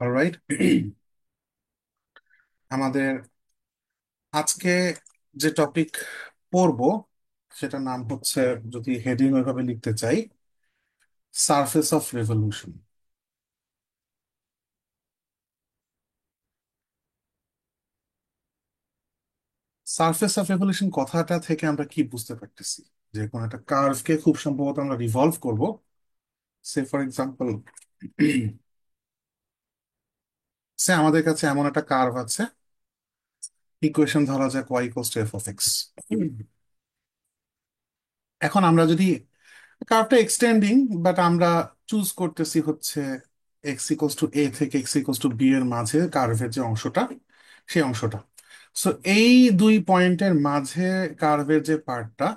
Alright. আমাদের আজকে যে টপিক পড়বো সেটার নাম হচ্ছে, যদি হেডিং ওইভাবে লিখতে চাই, surface of revolution. Surface of revolution কথাটা থেকে আমরা কি বুঝতে পারতেছি? যে কোনো একটা কার্ভকে খুব সম্ভবত আমরা রিভলভ করব। সে ফর এক্সাম্পল, সে আমাদের কাছে এমন একটা কার্ভ আছে, ইকুয়েশন ধরা যাক Y equals to F of X. এখন আমরা যদি কার্ভটা এক্সটেন্ডিং, বাট আমরা চুজ করতেছি হচ্ছে এক্স ইকুয়ালস টু এ থেকে এক্স ইকুয়ালস টু বি এর মাঝে কার্ভের যে অংশটা, সেই অংশটা। সো এই দুই পয়েন্টের মাঝে কার্ভের যে পার্টটা,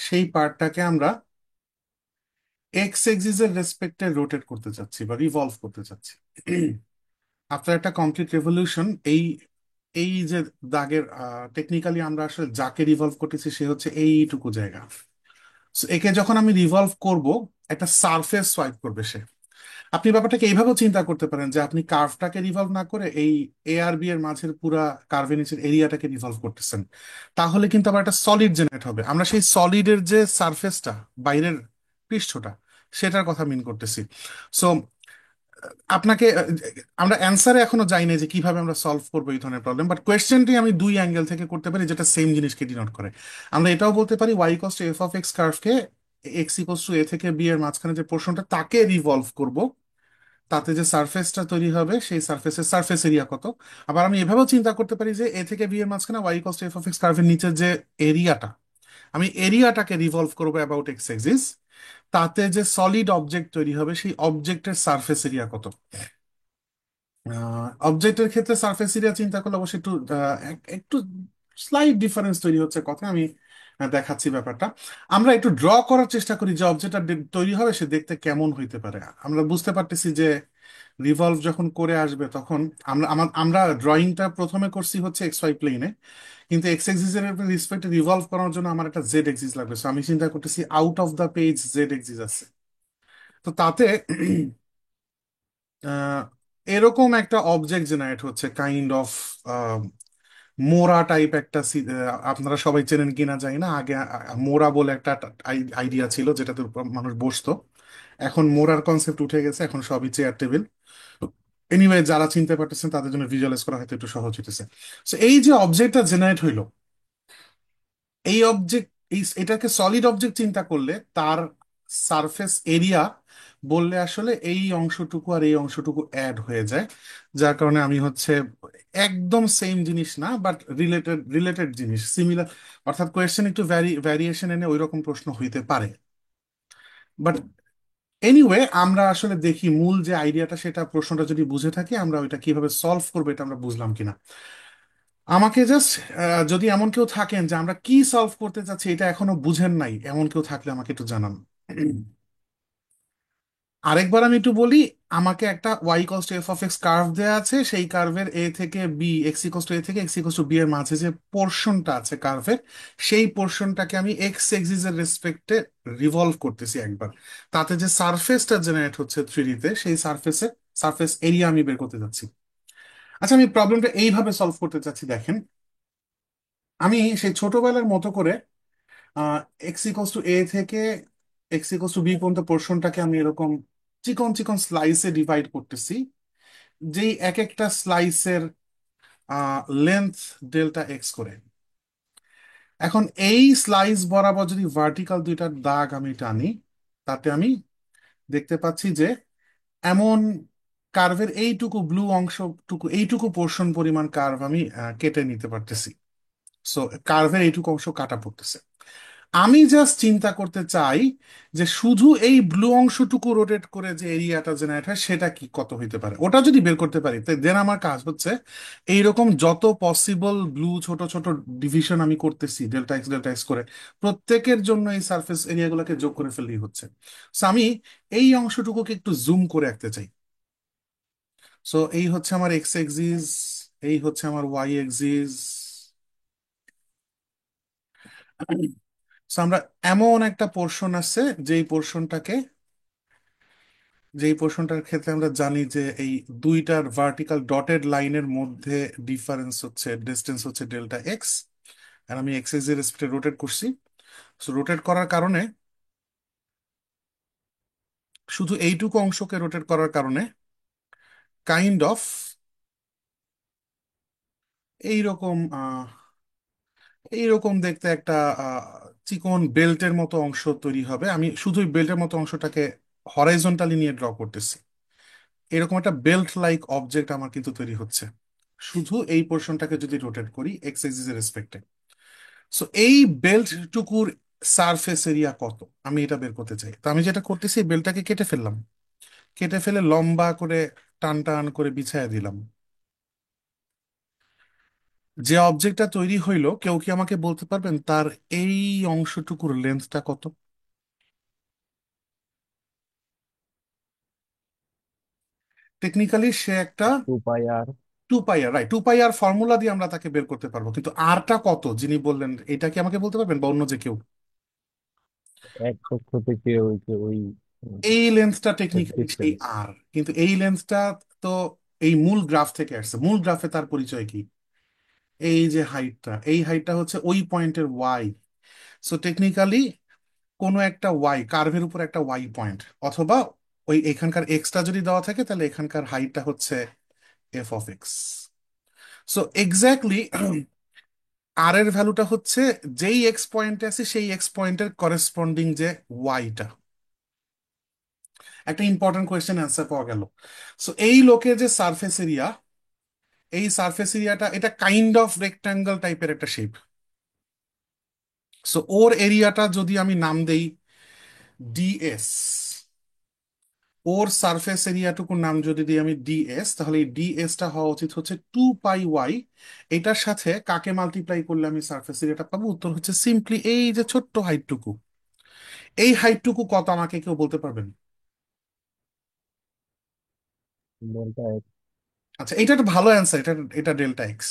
সেই পার্টটাকে আমরা এক্স এক্সিস এর রেসপেক্টে রোটেট করতে চাচ্ছি বা রিভলভ করতে চাচ্ছি। আফটার একটা কমপ্লিট রেভলিউশন, এই এই যে দাগের, টেকনিক্যালি আমরা আসলে যাকে রিভলভ করতেছি সে হচ্ছে এইটুকু জায়গা। So একে যখন আমি রিভলভ করব, একটা সারফেস সোয়াইপ করবে সে। আপনি ব্যাপারটাকে এইভাবেও চিন্তা করতে পারেন যে আপনি কার্ভটাকে রিভলভ না করে এই এ আর বি এর মাঝের পুরা কার্ভের নিচের এরিয়াটাকে রিভলভ করতেছেন। তাহলে কিন্তু আবার একটা সলিড জেনারেট হবে। আমরা সেই সলিডের যে সারফেসটা, বাইরের পৃষ্ঠটা, সেটার কথা মিন করতেছি। সো আপনাকে আমরা অ্যান্সারে এখনো যাই না যে কিভাবে আমরা সলভ করবো এই ধরনের প্রবলেম, বাট কোয়েশ্চেনটি আমি দুই অ্যাঙ্গেল থেকে করতে পারি যেটা সেম জিনিসকে ডিনোট করে। আমরা এটাও বলতে পারি Y equals to F of X কার্ভকে এক্স ইকুয়ালস টু এ থেকে বি এর মাঝখানে যে পোর্শনটা, তাকে রিভলভ করব। তাতে যে সারফেসটা তৈরি হবে সেই সারফেসের সারফেস এরিয়া কত। আবার আমি এভাবেও চিন্তা করতে পারি যে এ থেকে বি এর মাঝখানে Y equals to F of X কার্ভের নিচের যে এরিয়াটা, আমি এরিয়াটাকে রিভলভ করবো অ্যাবাউট এক্স এক্সিস। তাতে যে সলিড অবজেক্ট তৈরি হবে সেই অবজেক্টের সারফেস এরিয়া কত। অবজেক্টের ক্ষেত্রে সারফেস এরিয়া চিন্তা করলে অবশ্যই একটু একটু স্লাইট ডিফারেন্স তৈরি হচ্ছে কথা। আমি দেখাচ্ছি ব্যাপারটা। আমরা একটু ড্র করার চেষ্টা করি যে অবজেক্টটা তৈরি হবে সে দেখতে কেমন হইতে পারে। আমরা বুঝতে পারতেছি যে রিভলভ যখন করে আসবে তখন আমরা ড্রয়িংটা প্রথমে করছি হচ্ছে এক্স ওয়াই প্লেনে, কিন্তু এক্স এক্সিস এর রেসপেক্টে রিভলভ করার জন্য আমার একটা জেড এক্সিস লাগবে। So আমি চিন্তা করতেছি out of the page Z axis আছে। তো তাতে আহ, এরকম একটা অবজেক্ট জেনারেট হচ্ছে, কাইন্ড অফ মোরা টাইপ একটা আপনারা সবাই চেনেন কিনা জানি না। আগে মোরা বলে একটা আইডিয়া ছিল যেটাতে উপর মানুষ বসতো। এখন মোরার কনসেপ্ট উঠে গেছে, এখন সবই চেয়ার টেবিল। এনিওয়ে, যারা চিনতে পারতেছেন তাদের জন্য ভিজুয়ালাইজ করা হয়তো একটু সহজ হইতেছে। তো এই যে অবজেক্টটা জেনারেট হইলো, এই অবজেক্ট, এটাকে সলিড অবজেক্ট চিন্তা করলে তার সারফেস এরিয়া বললে আসলে এই অংশটুকু আর এই অংশটুকু অ্যাড হয়ে যায়। যার কারণে আমি হচ্ছে একদম সেম জিনিস না, বাট রিলেটেড রিলেটেড জিনিস, সিমিলার। অর্থাৎ কোয়েশ্চেন একটু ভ্যারিয়েশন এনে ওই রকম প্রশ্ন হইতে পারে। বাট এনিওয়ে, আমরা আসলে দেখি মূল যে আইডিয়াটা, সেটা প্রশ্নটা যদি বুঝে থাকি আমরা ওইটা কিভাবে সলভ করবো এটা আমরা বুঝলাম কিনা। আমাকে জাস্ট, যদি এমন কেউ থাকেন যে আমরা কি সলভ করতে চাচ্ছি এটা এখনো বুঝেন নাই, এমন কেউ থাকলে আমাকে একটু জানান। আরেকবার আমি একটু বলি। আমাকে একটা Y equals to F of X curve দেওয়া আছে, সেই কার্ভের এ থেকে B, X equals to A থেকে এক্স ইকুয়ালস টু বি এর মাঝে যে পোর্শনটা আছে কার্ভের, সেই পোর্শনটাকে আমি এক্স এক্সিস এর রেসপেক্টে রিভলভ করতেছি একবার। তাতে যে সারফেসটা জেনারেট হচ্ছে থ্রি তে, সেই সারফেস এরিয়া আমি বের করতে যাচ্ছি। আচ্ছা, আমি প্রবলেমটা এইভাবে সলভ করতে চাচ্ছি, দেখেন। আমি সেই ছোটবেলার মতো করে এক্স ইকোয়ালস টু এ থেকে এক্স ইকোয়ালস টু বি পর্যন্ত পোর্শনটাকে আমি এরকম চিকন চিকন স্লাইসে ডিভাইড করতেছি, যেই এক একটা স্লাইসের লেন্থ ডেল্টা এক্স করে। এখন এই স্লাইস বরাবর যদি ভার্টিক্যাল দুইটা দাগ আমি টানি, তাতে আমি দেখতে পাচ্ছি যে এমন কার্ভের এইটুকু ব্লু অংশটুকু, এইটুকু পোর্শন পরিমাণ কার্ভ আমি কেটে নিতে পারতেছি। সো কার্ভের এইটুকু অংশ কাটা পড়তেছে। আমি জাস্ট চিন্তা করতে চাই যে শুধু এই ব্লু অংশটুকু রোটেট করে যে এরিয়াটা জেনারেট হয় সেটা কি কত হইতে পারে, ওটা যদি বের করতে পারি দেন আমার কাজ হচ্ছে এইরকম যত পসিবল ব্লু ছোট ছোট ডিভিশন আমি করতেছি ডেল্টা এক্স করে, প্রত্যেকের জন্য এই সারফেস এরিয়াগুলোকে যোগ করে ফেললেই হচ্ছে। সো আমি এই অংশটুকুকে একটু জুম করে রাখতে চাই। সো এই হচ্ছে আমার এক্স এক্সিস, এই হচ্ছে আমার ওয়াই এক্সিস। সো আমরা এমন একটা পোর্শন আছে যেই পোর্শনটাকে যেই পোর্শনটার ক্ষেত্রে আমরা জানি যে এই দুইটার ভার্টিক্যাল ডটেড লাইনের মধ্যে ডিফারেন্স হচ্ছে, ডিস্টেন্স হচ্ছে ডেল্টা এক্স, আর আমি এক্স এর রেসপেক্টে রোটেট করছি। সো রোটেট করার কারণে, শুধু এইটুকু অংশকে রোটেট করার কারণে কাইন্ড অফ এইরকম এইরকম দেখতে একটা আহ, চিকন বেল্টের মতো অংশ তৈরি হবে। আমি শুধুই বেল্টের মতো অংশটাকে হরাইজন্টালি নিয়ে ড্র করতেছি। এরকম একটা বেল্ট লাইক অবজেক্ট আমার কিন্তু তৈরি হচ্ছে শুধু এই পোর্শনটাকে যদি রোটেট করি এক্স এক্সিস এর রেসপেক্টে। সো এই বেল্ট টুকুর সারফেস এরিয়া কত, আমি এটা বের করতে চাই। তো আমি যেটা করতেছি, বেল্টটাকে কেটে ফেললাম, কেটে ফেলে লম্বা করে টান টান করে বিছায়া দিলাম। যে অবজেক্টটা তৈরি হইলো, কেউ কি আমাকে বলতে পারবেন তার এই অংশটুকুর লেন্থটা কত? টেকনিক্যালি সে একটা 2 পাই আর। 2 পাই আর, রাইট, 2 পাই আর ফর্মুলা দিয়ে আমরা তাকে বের করতে পারবো, কিন্তু আরটা কত যিনি বললেন এটা কি আমাকে বলতে পারবেন, বা অন্য যে কেউ? এক পক্ষ থেকে ওই যে ওই এই লেন্সটা টেকনিক্যালি সেই ডিস্টেন্স। আর, কিন্তু এই লেন্সটা তো এই মূল গ্রাফ থেকে আসছে। মূল গ্রাফে তার পরিচয় কি? এই যে হাইটটা, এই হাইটটা হচ্ছে ওই পয়েন্টের ওয়াই। সো টেকনিক্যালি কোনো একটা ওয়াই কার্ভের উপর একটা ওয়াই পয়েন্ট, অথবা ওই এখানকার এক্সটা যদি দেওয়া থাকে তাহলে এখানকার হাইটটা হচ্ছে F of X. So exactly আর এর ভ্যালুটা হচ্ছে যেই এক্স পয়েন্টে আছে সেই এক্স পয়েন্টের করেসপন্ডিং যে ওয়াইটা। একটা ইম্পর্টেন্ট কোয়েশ্চেন অ্যান্সার পাওয়া গেল। সো এই লোকের যে সারফেস এরিয়া, এই সারফেস এরিয়াটা এটা কাইন্ড অফ রেক্ট্যাঙ্গেল টাইপের একটা শেপ। সো ওর এরিয়াটা যদি আমি নাম দেই ডিএস, ওর সারফেস এরিয়াটুকুর নাম যদি দিই আমি ডিএস, তাহলে এই ডিএসটা হওয়া উচিত হচ্ছে 2 পাই ওয়াই। এটার সাথে কাকে মাল্টিপ্লাই করলে আমি সারফেস এরিয়াটা পাবো? উত্তর হচ্ছে সিম্পলি এই যে ছোট্ট হাইটটুকু। এই হাইটটুকু কত আমাকে কেউ বলতে পারবেন? Delta x. আচ্ছা, এটা একটা ভালো অ্যান্সার, এটা এটা delta x.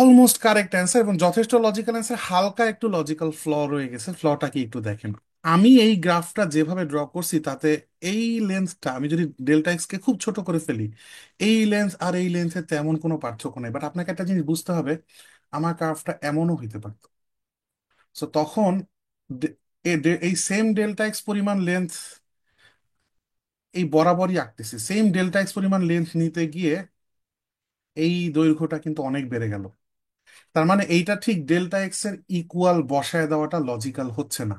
Almost correct answer এবং যথেষ্ট লজিক্যাল অ্যান্সার। হালকা একটু লজিক্যাল ফ্ল রয়ে গেছে, ফ্লটা কি একটু দেখেন। আমি এই গ্রাফটা যেভাবে ড্র করছি তাতে এই লেন্থটা আমি যদি ডেল্টা এক্স কে খুব ছোট করে ফেলি, এই লেন্থ আর এই লেন্থে তেমন কোনো পার্থক্য নেই। বাট আপনাকে একটা জিনিস বুঝতে হবে, আমার গ্রাফটা এমনও হইতে পারত। সো তখন ডে- এই সেম ডেল্টা এক্স পরিমাণ লেন্থ এই বরাবরই আঁকতেছি, সেম ডেল্টা এক্স পরিমাণ লেন্থ নিতে গিয়ে এই দৈর্ঘ্যটা কিন্তু অনেক বেড়ে গেল। তার মানে এইটা ঠিক ডেল্টা এক্স এর ইকুয়াল বসায় দেওয়াটা লজিক্যাল হচ্ছে না।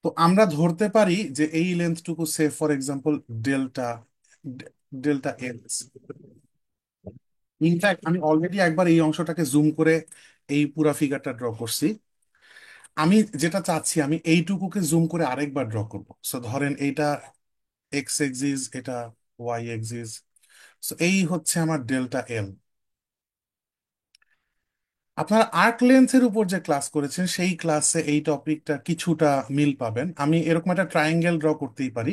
তো আমরা ধরতে পারি যে এই লেন্থটুকু say for example delta delta X. In fact আমি অলরেডি একবার এই অংশটাকে জুম করে এই পুরা ফিগারটা ড্র করছি। আমি যেটা চাচ্ছি, আমি এইটুকুকে জুম করে আরেকবার ড্র করব। সো ধরেন এইটা এক্স এক্সিস, এটা ওয়াই এক্সিস। সো এই হচ্ছে আমার ডেল্টা এল। আপনারা আর্ক লেন্থের উপর যে ক্লাস করেছেন সেই ক্লাসে এই টপিকটা কিছুটা মিল পাবেন। আমি এরকম একটা ট্রায়াঙ্গেল ড্র করতেই পারি,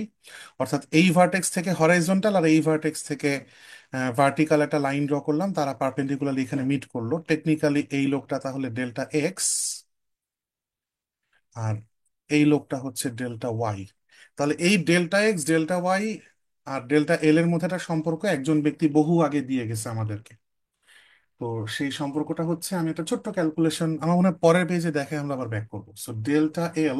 অর্থাৎ এই ভার্টেক্স থেকে হরাইজন্টাল আর এই ভার্টেক্স থেকে ভার্টিক্যাল একটা লাইন ড্র করলাম, তারা পারপেন্ডিকুলারলি এখানে মিট করলো। টেকনিক্যালি এই লোকটা তাহলে ডেল্টা এক্স, আর এই লোকটা হচ্ছে ডেল্টা ওয়াই। তাহলে এই ডেল্টা এক্স, ডেল্টা ওয়াই আর ডেল্টা এল এর মধ্যে একটা সম্পর্ক একজন ব্যক্তি বহু আগে দিয়ে গেছে আমাদেরকে। তো সেই সম্পর্কটা হচ্ছে, আমি একটা ছোট্ট ক্যালকুলেশন আমার মনে হয় পরের পেজে দেখে আমরা আবার ব্যাক করবো। So delta L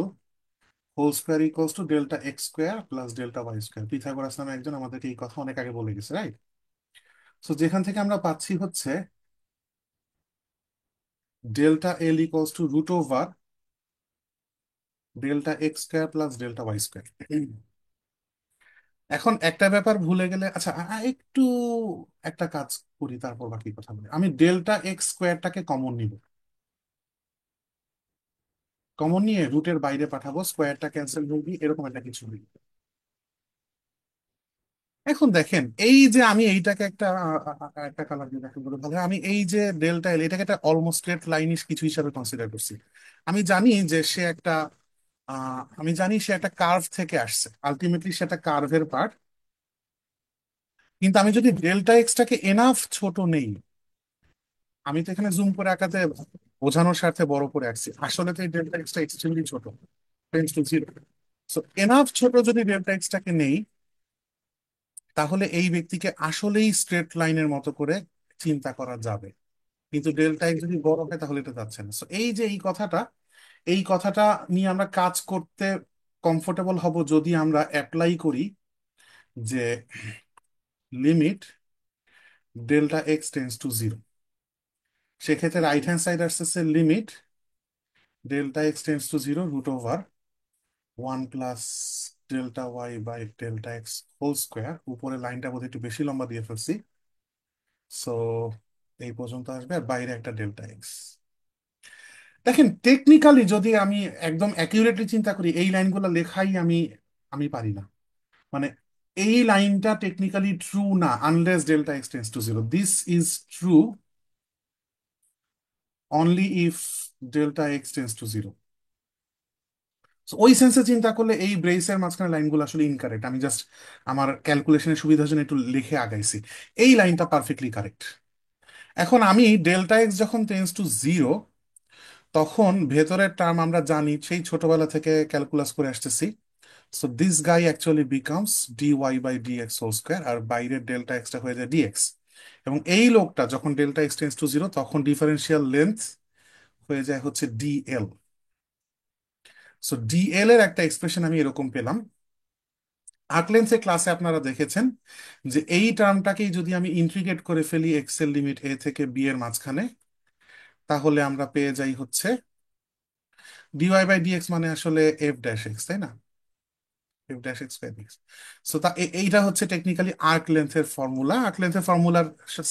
whole square equals to delta X square plus delta Y square. Pythagoras নামে একজন আমাদেরকে এই কথা অনেক আগে বলে গেছে, রাইট? সো যেখান থেকে আমরা পাচ্ছি হচ্ছে delta L equals to root over delta X square plus delta Y square. এখন একটা ব্যাপার ভুলে গেলে, আচ্ছা একটু একটা কাজ করি তারপর বাকি কথা বলি। আমি ডেল্টা এক্স স্কোয়ারটাকে কমন নিব, কমন নিয়ে রুটের বাইরে পাঠাবো, স্কোয়ারটা ক্যান্সেল করবি, এরকম একটা কিছু হইল। এখন দেখেন এই যে আমি এইটাকে একটা একটা কালার দিয়ে দেখেন বলে ভালো হয়। আমি এই যে ডেল্টা এল এটাকে একটা অলমোস্ট স্ট্রেট লাইনিশ কিছু হিসাবে কনসিডার করছি। আমি জানি যে সে একটা আমি জানি সে একটা কার্ভ থেকে আসছে, আলটিমেটলি সে একটা কার্ভের পার্ট। কিন্তু আমি যদি ডেল্টা এক্সটাকে এনাফ ছোট নেই, আমি তো এখানে জুম করে আঁকাতে বোঝানোর স্বার্থে বড় করে আঁকছি, আসলে তো এই ডেল্টা এক্সটা এক্সট্রিমলি ছোট, tense to zero. So enough ছোট যদি ডেল্টা এক্সটাকে নেই, তাহলে এই ব্যক্তিকে আসলেই স্ট্রেট লাইনের মতো করে চিন্তা করা যাবে। কিন্তু ডেল্টা এক্স যদি বড় হয় তাহলে এটা যাচ্ছে না। সো এই যে এই কথাটা নিয়ে আমরা কাজ করতে কমফোর্টেবল হব যদি আমরা অ্যাপ্লাই করি যে limit delta X tends to zero. সেক্ষেত্রে রাইট হ্যান্ড সাইড আসতেছে limit delta X tends to zero root over one plus delta Y by delta X whole square. উপরে লাইনটা বোধহয় একটু বেশি লম্বা দিয়ে ফেলছি। সো এই পর্যন্ত আসবে, আর বাইরে একটা ডেল্টা এক্স। দেখেন টেকনিক্যালি যদি আমি একদম অ্যাকিউরেটলি চিন্তা করি, এই লাইনগুলো লেখাই আমি আমি পারি না। মানে এই লাইনটা টেকনিক্যালি ট্রু না unless delta X tends to zero. This is true only if delta X tends to zero. ওই সেন্সে চিন্তা করলে এই ব্রেসের মাঝখানে লাইনগুলো আসলে ইনকারেক্ট। আমি জাস্ট আমার ক্যালকুলেশনের সুবিধার জন্য একটু লিখে আগাইছি। এই লাইনটা পারফেক্টলি কারেক্ট। এখন আমি ডেল্টা এক্স যখন টেন্স টু জিরো, তখন ভেতরের টার্ম আমরা জানি, সেই ছোটবেলা থেকে ক্যালকুলাস করে আসতেছি। So this guy actually becomes D Y by D X whole square, আর বাইরের ডেল্টা এক্সটা হয়ে যায় ডিএক্স। এবং এই লোকটা যখন delta X tends to zero, তখন ডিফারেন্সিয়াল লেন্থ হয়ে যায় হচ্ছে ডিএল। সো ডিএল এর একটা এক্সপ্রেশন আমি এরকম পেলাম। আর্কলেন্থের ক্লাসে আপনারা দেখেছেন যে এই টার্মটাকেই যদি আমি ইন্টিগ্রেট করে ফেলি এক্স এর লিমিট এ থেকে বি এর মাঝখানে, তাহলে আমরা পেয়ে যাই হচ্ছে ডিওয়াই বাই ডিএক্স মানে আসলে এফ ড্যাশ এক্স, তাই না? F dash X by DX. So এইটা হচ্ছে টেকনিক্যালি আর্ক লেন্থের ফর্মুলা। আর্ক লেন্থের ফর্মুলার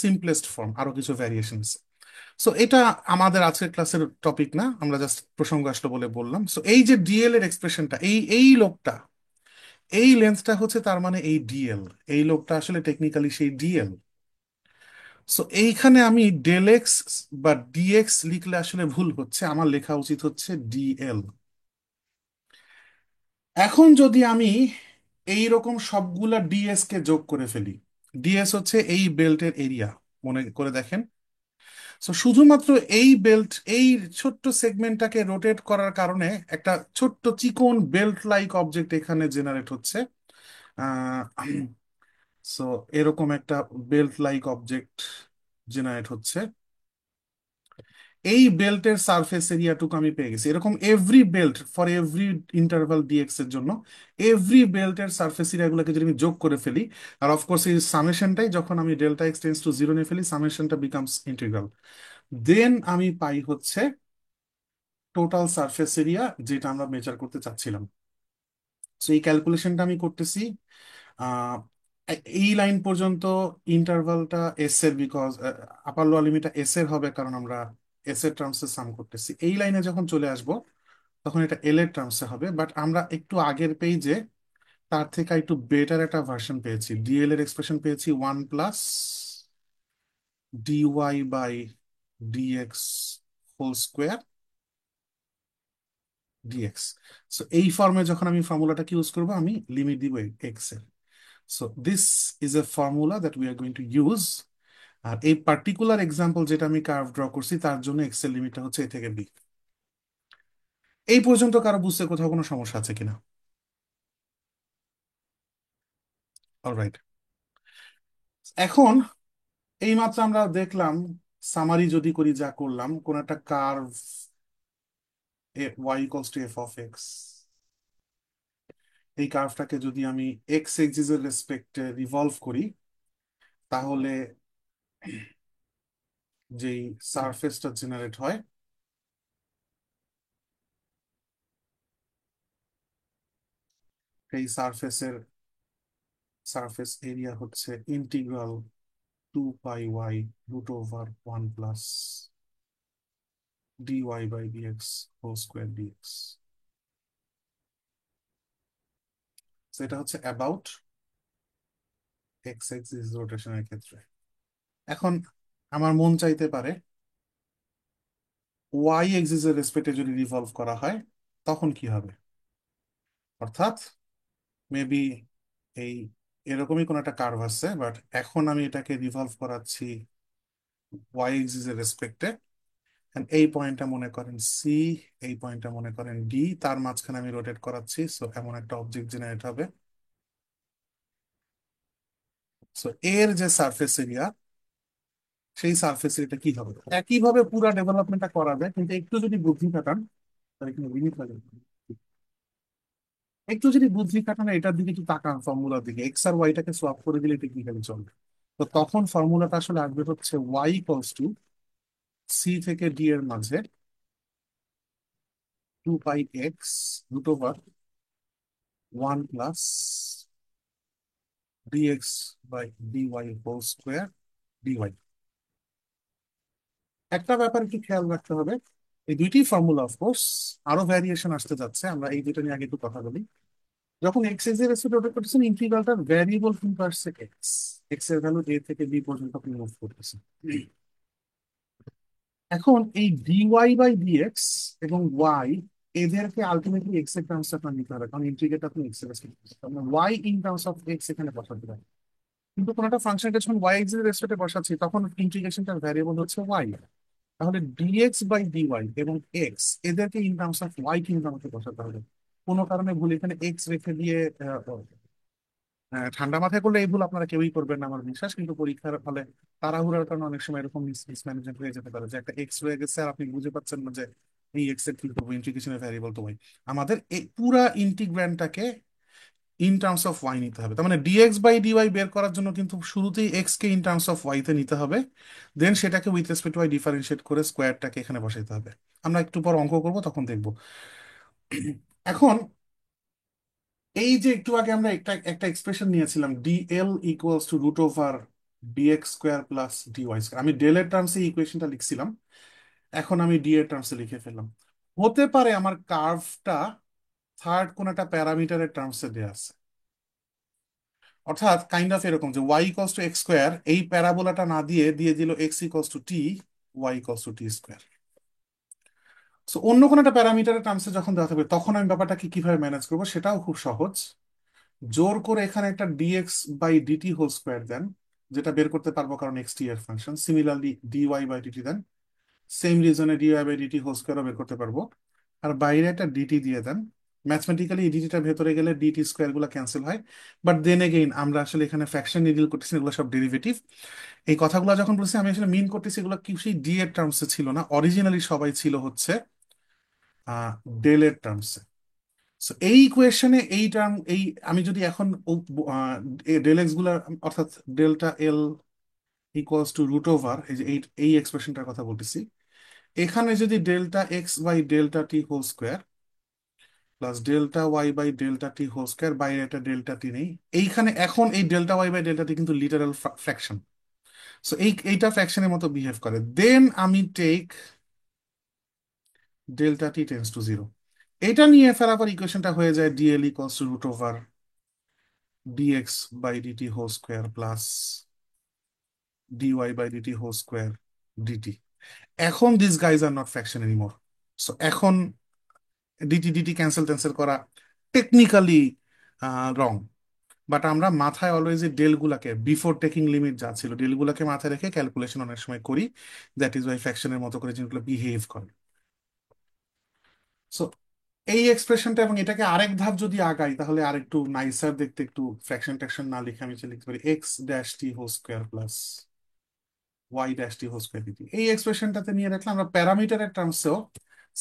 সিম্পলেস্ট ফর্ম, আরো কিছু ভ্যারিয়েশন। সো এটা আমাদের আজকের ক্লাসের টপিক না, আমরা জাস্ট প্রসঙ্গ আসলো বলে বললাম। সো এই যে ডিএল এর এক্সপ্রেশনটা, এই এই লোকটা, এই লেন্থটা হচ্ছে তার মানে এই ডিএল। এই লোকটা আসলে টেকনিক্যালি সেই ডিএল। সো এইখানে আমি ডেল এক্স বা ডিএক্স লিখলে আসলে ভুল হচ্ছে, আমার লেখা উচিত হচ্ছে ডিএল। এখন যদি আমি এই রকম সবগুলা ডিএস কে যোগ করে ফেলি, ডিএস হচ্ছে এই বেল্টের এরিয়া, মনে করে দেখেন। সো শুধুমাত্র এই বেল্ট, এই ছোট্ট সেগমেন্টটাকে রোটেট করার কারণে একটা ছোট্ট চিকন বেল্ট লাইক অবজেক্ট এখানে জেনারেট হচ্ছে। আহ সো এরকম একটা বেল্ট লাইক অবজেক্ট জেনারেট হচ্ছে। এই বেল্টের সারফেস এরিয়াটুকু আমি পেয়ে গেছি। এরকম every belt for every interval DX এর জন্য এভরি বেল্টের সারফেস এরিয়াগুলোকে যদি আমি যোগ করে ফেলি, আর অফকোর্স এই সামেশনটাই যখন আমি delta X tends to zero নিয়ে ফেলি, সামেশনটা বিকামস ইন্টিগ্রাল, দেন আমি পাই হচ্ছে টোটাল সারফেস এরিয়া, যেটা আমরা মেজার করতে চাচ্ছিলাম। তো এই ক্যালকুলেশনটা আমি করতেছি আহ, এই লাইন পর্যন্ত ইন্টারভালটা এস এর, বিকজ আপার লোয়ার লিমিটটা এস এর হবে কারণ আমরা এস এর টার্মসে সাম করতেছি। এই লাইনে যখন চলে আসব তখন এটা এল এর টার্মসে হবে। বাট আমরা একটু আগের পেজে তার থেকে একটু বেটার একটা ভার্সন পেয়েছি, ডিএল এর এক্সপ্রেশন পেয়েছি one plus DY by DX whole square DX. So এই ফর্মে যখন আমি ফর্মুলাটাকে ইউজ করবো, আমি লিমিট দিব এক্স এর। So this is a formula that we are going to use. আর এই পার্টিকুলার এক্সাম্পল যেটা আমি কার্ভ ড্র করছি, তার জন্য এক্স এর লিমিটটা হচ্ছে এ থেকে বি। এই পর্যন্ত কারো বুঝতে কোথাও কোনো সমস্যা আছে কিনা? অলরাইট। এখন এইমাত্র আমরা দেখলাম, সামারি যদি করি, যা করলাম, কোন একটা curve Y equals to F of X, এই কার্ভটাকে যদি আমি এক্স এক্সিস এর রেসপেক্টে রিভলভ করি, তাহলে যেই সারফেসটা জেনারেট হয়, এই সারফেসের সারফেস এরিয়া হচ্ছে integral two pi Y root over one plus D Y by DX whole square DX. এটা হচ্ছে অ্যাবাউট এক্স এক্সিস রোটেশনের ক্ষেত্রে। এখন আমার মন চাইতে পারে ওয়াই এক্সিস এর রেসপেক্টে যদি রিভলভ করা হয় তখন কি হবে। অর্থাৎ মেবি এই এরকমই কোন একটা কার্ভ আছে, বাট এখন আমি এটাকে রিভলভ করাচ্ছি ওয়াই এক্সিস এর রেসপেক্টে। And এই পয়েন্টটা মনে করেন সি, এই পয়েন্টটা মনে করেন ডি, তার মাঝখানে আমি রোটেট করাচ্ছি, সো এমন একটা অবজেক্ট জেনারেট হবে। সো এর যে সারফেস এরিয়া, সেই সারফেস এরিয়াটা কি হবে? একইভাবে পুরো ডেভেলপমেন্টটা করা যায়, কিন্তু একটু যদি বুদ্ধি খাটান, তাহলে কিন্তু লিমিট লাগে। একটু যদি বুদ্ধি খাটান, এটার দিকে একটু তাকান, ফর্মুলার দিকে, এক্স আর ওয়াইটাকে সোয়াপ করে দিলে টেকনিক্যালি চলবে। তো তখন ফর্মুলাটা আসলে আসবে হচ্ছে ওয়াই ইকুয়ালস টু সি থেকে ডি এর মাঝে 2 pi X root over 1 plus DX by DY whole square DY. একটা ব্যাপার একটু খেয়াল রাখতে হবে, এই দুইটি ফর্মুলা অফকোর্স আরো ভ্যারিয়েশন আসতে যাচ্ছে, আমরা এই দুটো নিয়ে আগে একটু কথা বলি। যখন এক্স এক্স এর রেসপেক্টে রোটেট করতেছেন, ইন্টিগ্রালটার ভ্যারিয়েবল কিন্তু আসছে এক্স, এক্স এর ভ্যালু এ থেকে বি পর্যন্ত আপনি মুভ করতেছেন। এখন এই ডিওয়াই বাই ডিএক্স এবং ওয়াই, এদেরকে আলটিমেটলি এক্স এর টার্মস আপনার নিতে হবে, কারণ ইন্টিগ্রেট আপনি এক্স এর রেসপেক্টে, Y in terms of X এখানে বসাতে হবে। কিন্তু কোনো একটা ফাংশনকে যখন ওয়াই এক্স এর রেসপেক্টে বসাচ্ছি, তখন ইন্টিগ্রেশনটার ভ্যারিয়েবল হচ্ছে ওয়াই। তাহলে ডিএক্স বাই ডিওয়াই এবং এক্স, এদেরকে ইন টার্মস অফ ওয়াই কিন্তু আমাকে বসাতে হবে। কোনো কারণে ভুল এখানে এক্স রেখে দিয়ে ঠান্ডা মাথায় করলে এই ভুল আপনারা কেউই করবেন না আমার বিশ্বাস, কিন্তু পরীক্ষার ফলে তাড়াহুড়ার কারণে অনেক সময় এরকম মিসম্যানেজমেন্ট হয়ে যেতে পারে, যে একটা এক্স রয়ে গেছে আর আপনি বুঝে পাচ্ছেন না যে এই এক্স এর কি করবো, ইন্টিগ্রেশনের ভ্যারিয়েবল তো ওয়াই। আমাদের এই পুরা ইন্টিগ্র্যান্ডটাকে ইন টার্মস অফ ওয়াই নিতে হবে। তার মানে ডিএক্স বাই ডিওয়াই বের করার জন্য কিন্তু শুরুতেই এক্স কে ইন টার্মস অফ ওয়াই তে নিতে হবে, দেন সেটাকে উইথ রেসপেক্ট ওয়াই ডিফারেন্সিয়েট করে স্কোয়ারটাকে এখানে বসাইতে হবে। আমরা একটু পর অঙ্ক করবো, তখন দেখবো। এখন এই যে একটু আগে আমরা একটা একটা এক্সপ্রেশন নিয়েছিলাম, DL equals to root over DX square plus DY square, আমি ডেল এর টার্মসে ইকুয়েশনটা লিখছিলাম, এখন আমি ডি এর টার্মসে লিখে ফেললাম। হতে পারে আমার কার্ভটা থার্ড কোন একটা প্যারামিটারের টার্মসে দেওয়া আছে, অর্থাৎ কাইন্ড অফ এরকম যে Y equals to X square, এই প্যারাবোলাটা না দিয়ে দিয়ে দিল X equals to T, Y equals to T square. So অন্য কোনো একটা প্যারামিটারের টার্মসে যখন দেওয়া থাকবে, তখন আমি ব্যাপারটাকে কিভাবে ম্যানেজ করবো সেটাও খুব সহজ। জোর করে এখানে একটা DX by DT whole square then, যেটা বের করতে পারবো কারণ এক্স টি এর function. Similarly DY by DT then, same রিজনে ডিওয়াই বাই ডিটি হোল স্কোয়ারও বের করতে পারবো। আর বাইরে একটা ডিটি দিয়ে দেন, ম্যাথমেটিক্যালি এই ডিটিটা ভেতরে গেলে ডিটি স্কোয়ার গুলো ক্যান্সেল হয়। বাট দেন এগেইন আমরা আসলে এখানে ফ্র্যাকশন নিয়ে ডিল করতেছি, এগুলো সব ডেরিভেটিভ। এই কথাগুলো যখন বলছি, আমি আসলে মিন করতেছি এগুলো কি সেই ডি এর টার্মসে ছিল না, অরিজিনালি সবাই ছিল হচ্ছে ডেল এর টার্মসে। সো এই ইকুয়েশনে এই টার্ম, এই আমি যদি এখন ডেল এক্স গুলা, অর্থাৎ delta L equals to root over, এই যে এই এক্সপ্রেশনটার কথা বলতেছি, এখানে যদি delta X by delta T whole square plus delta Y by delta T whole square, বাইরে একটা ডেল্টা টি নেই এইখানে, এখন এই delta Y by delta T কিন্তু লিটারাল ফ্র্যাকশন। সো এইটা ফ্র্যাকশনের মতো বিহেভ করে, দেন আমি take delta T tends to zero. এটা নিয়ে ফেরার পর ইকুয়েশনটা হয়ে যায় DL equals to root over DX by DT whole square plus DY by DT whole square DT. এখন this guys are not fraction anymore. So এখন ডিটি ডিটি ক্যান্সেল ট্যান্সেল করা টেকনিক্যালি রং, বাট আমরা মাথায় অলওয়েজ এই del গুলাকে before taking limit যা ছিল, ডেল গুলাকে মাথায় রেখে ক্যালকুলেশন অনেক সময় করি। দ্যাট ইজ ওয়াই ফ্র্যাকশনের মতো করে জিনিসগুলো বিহেভ করে। সো এই এক্সপ্রেশনটা, এবং এটাকে আরেক ধাপ যদি আগাই, তাহলে আরেকটু নাইসার দেখতে, একটু ফ্র্যাকশন ট্যাকশন না লিখে আমি লিখতে পারি X dash T whole square plus Y dash T whole square DT. এই এক্সপ্রেশনটাতে নিয়ে রাখলে আমরা প্যারামিটারের টার্মসেও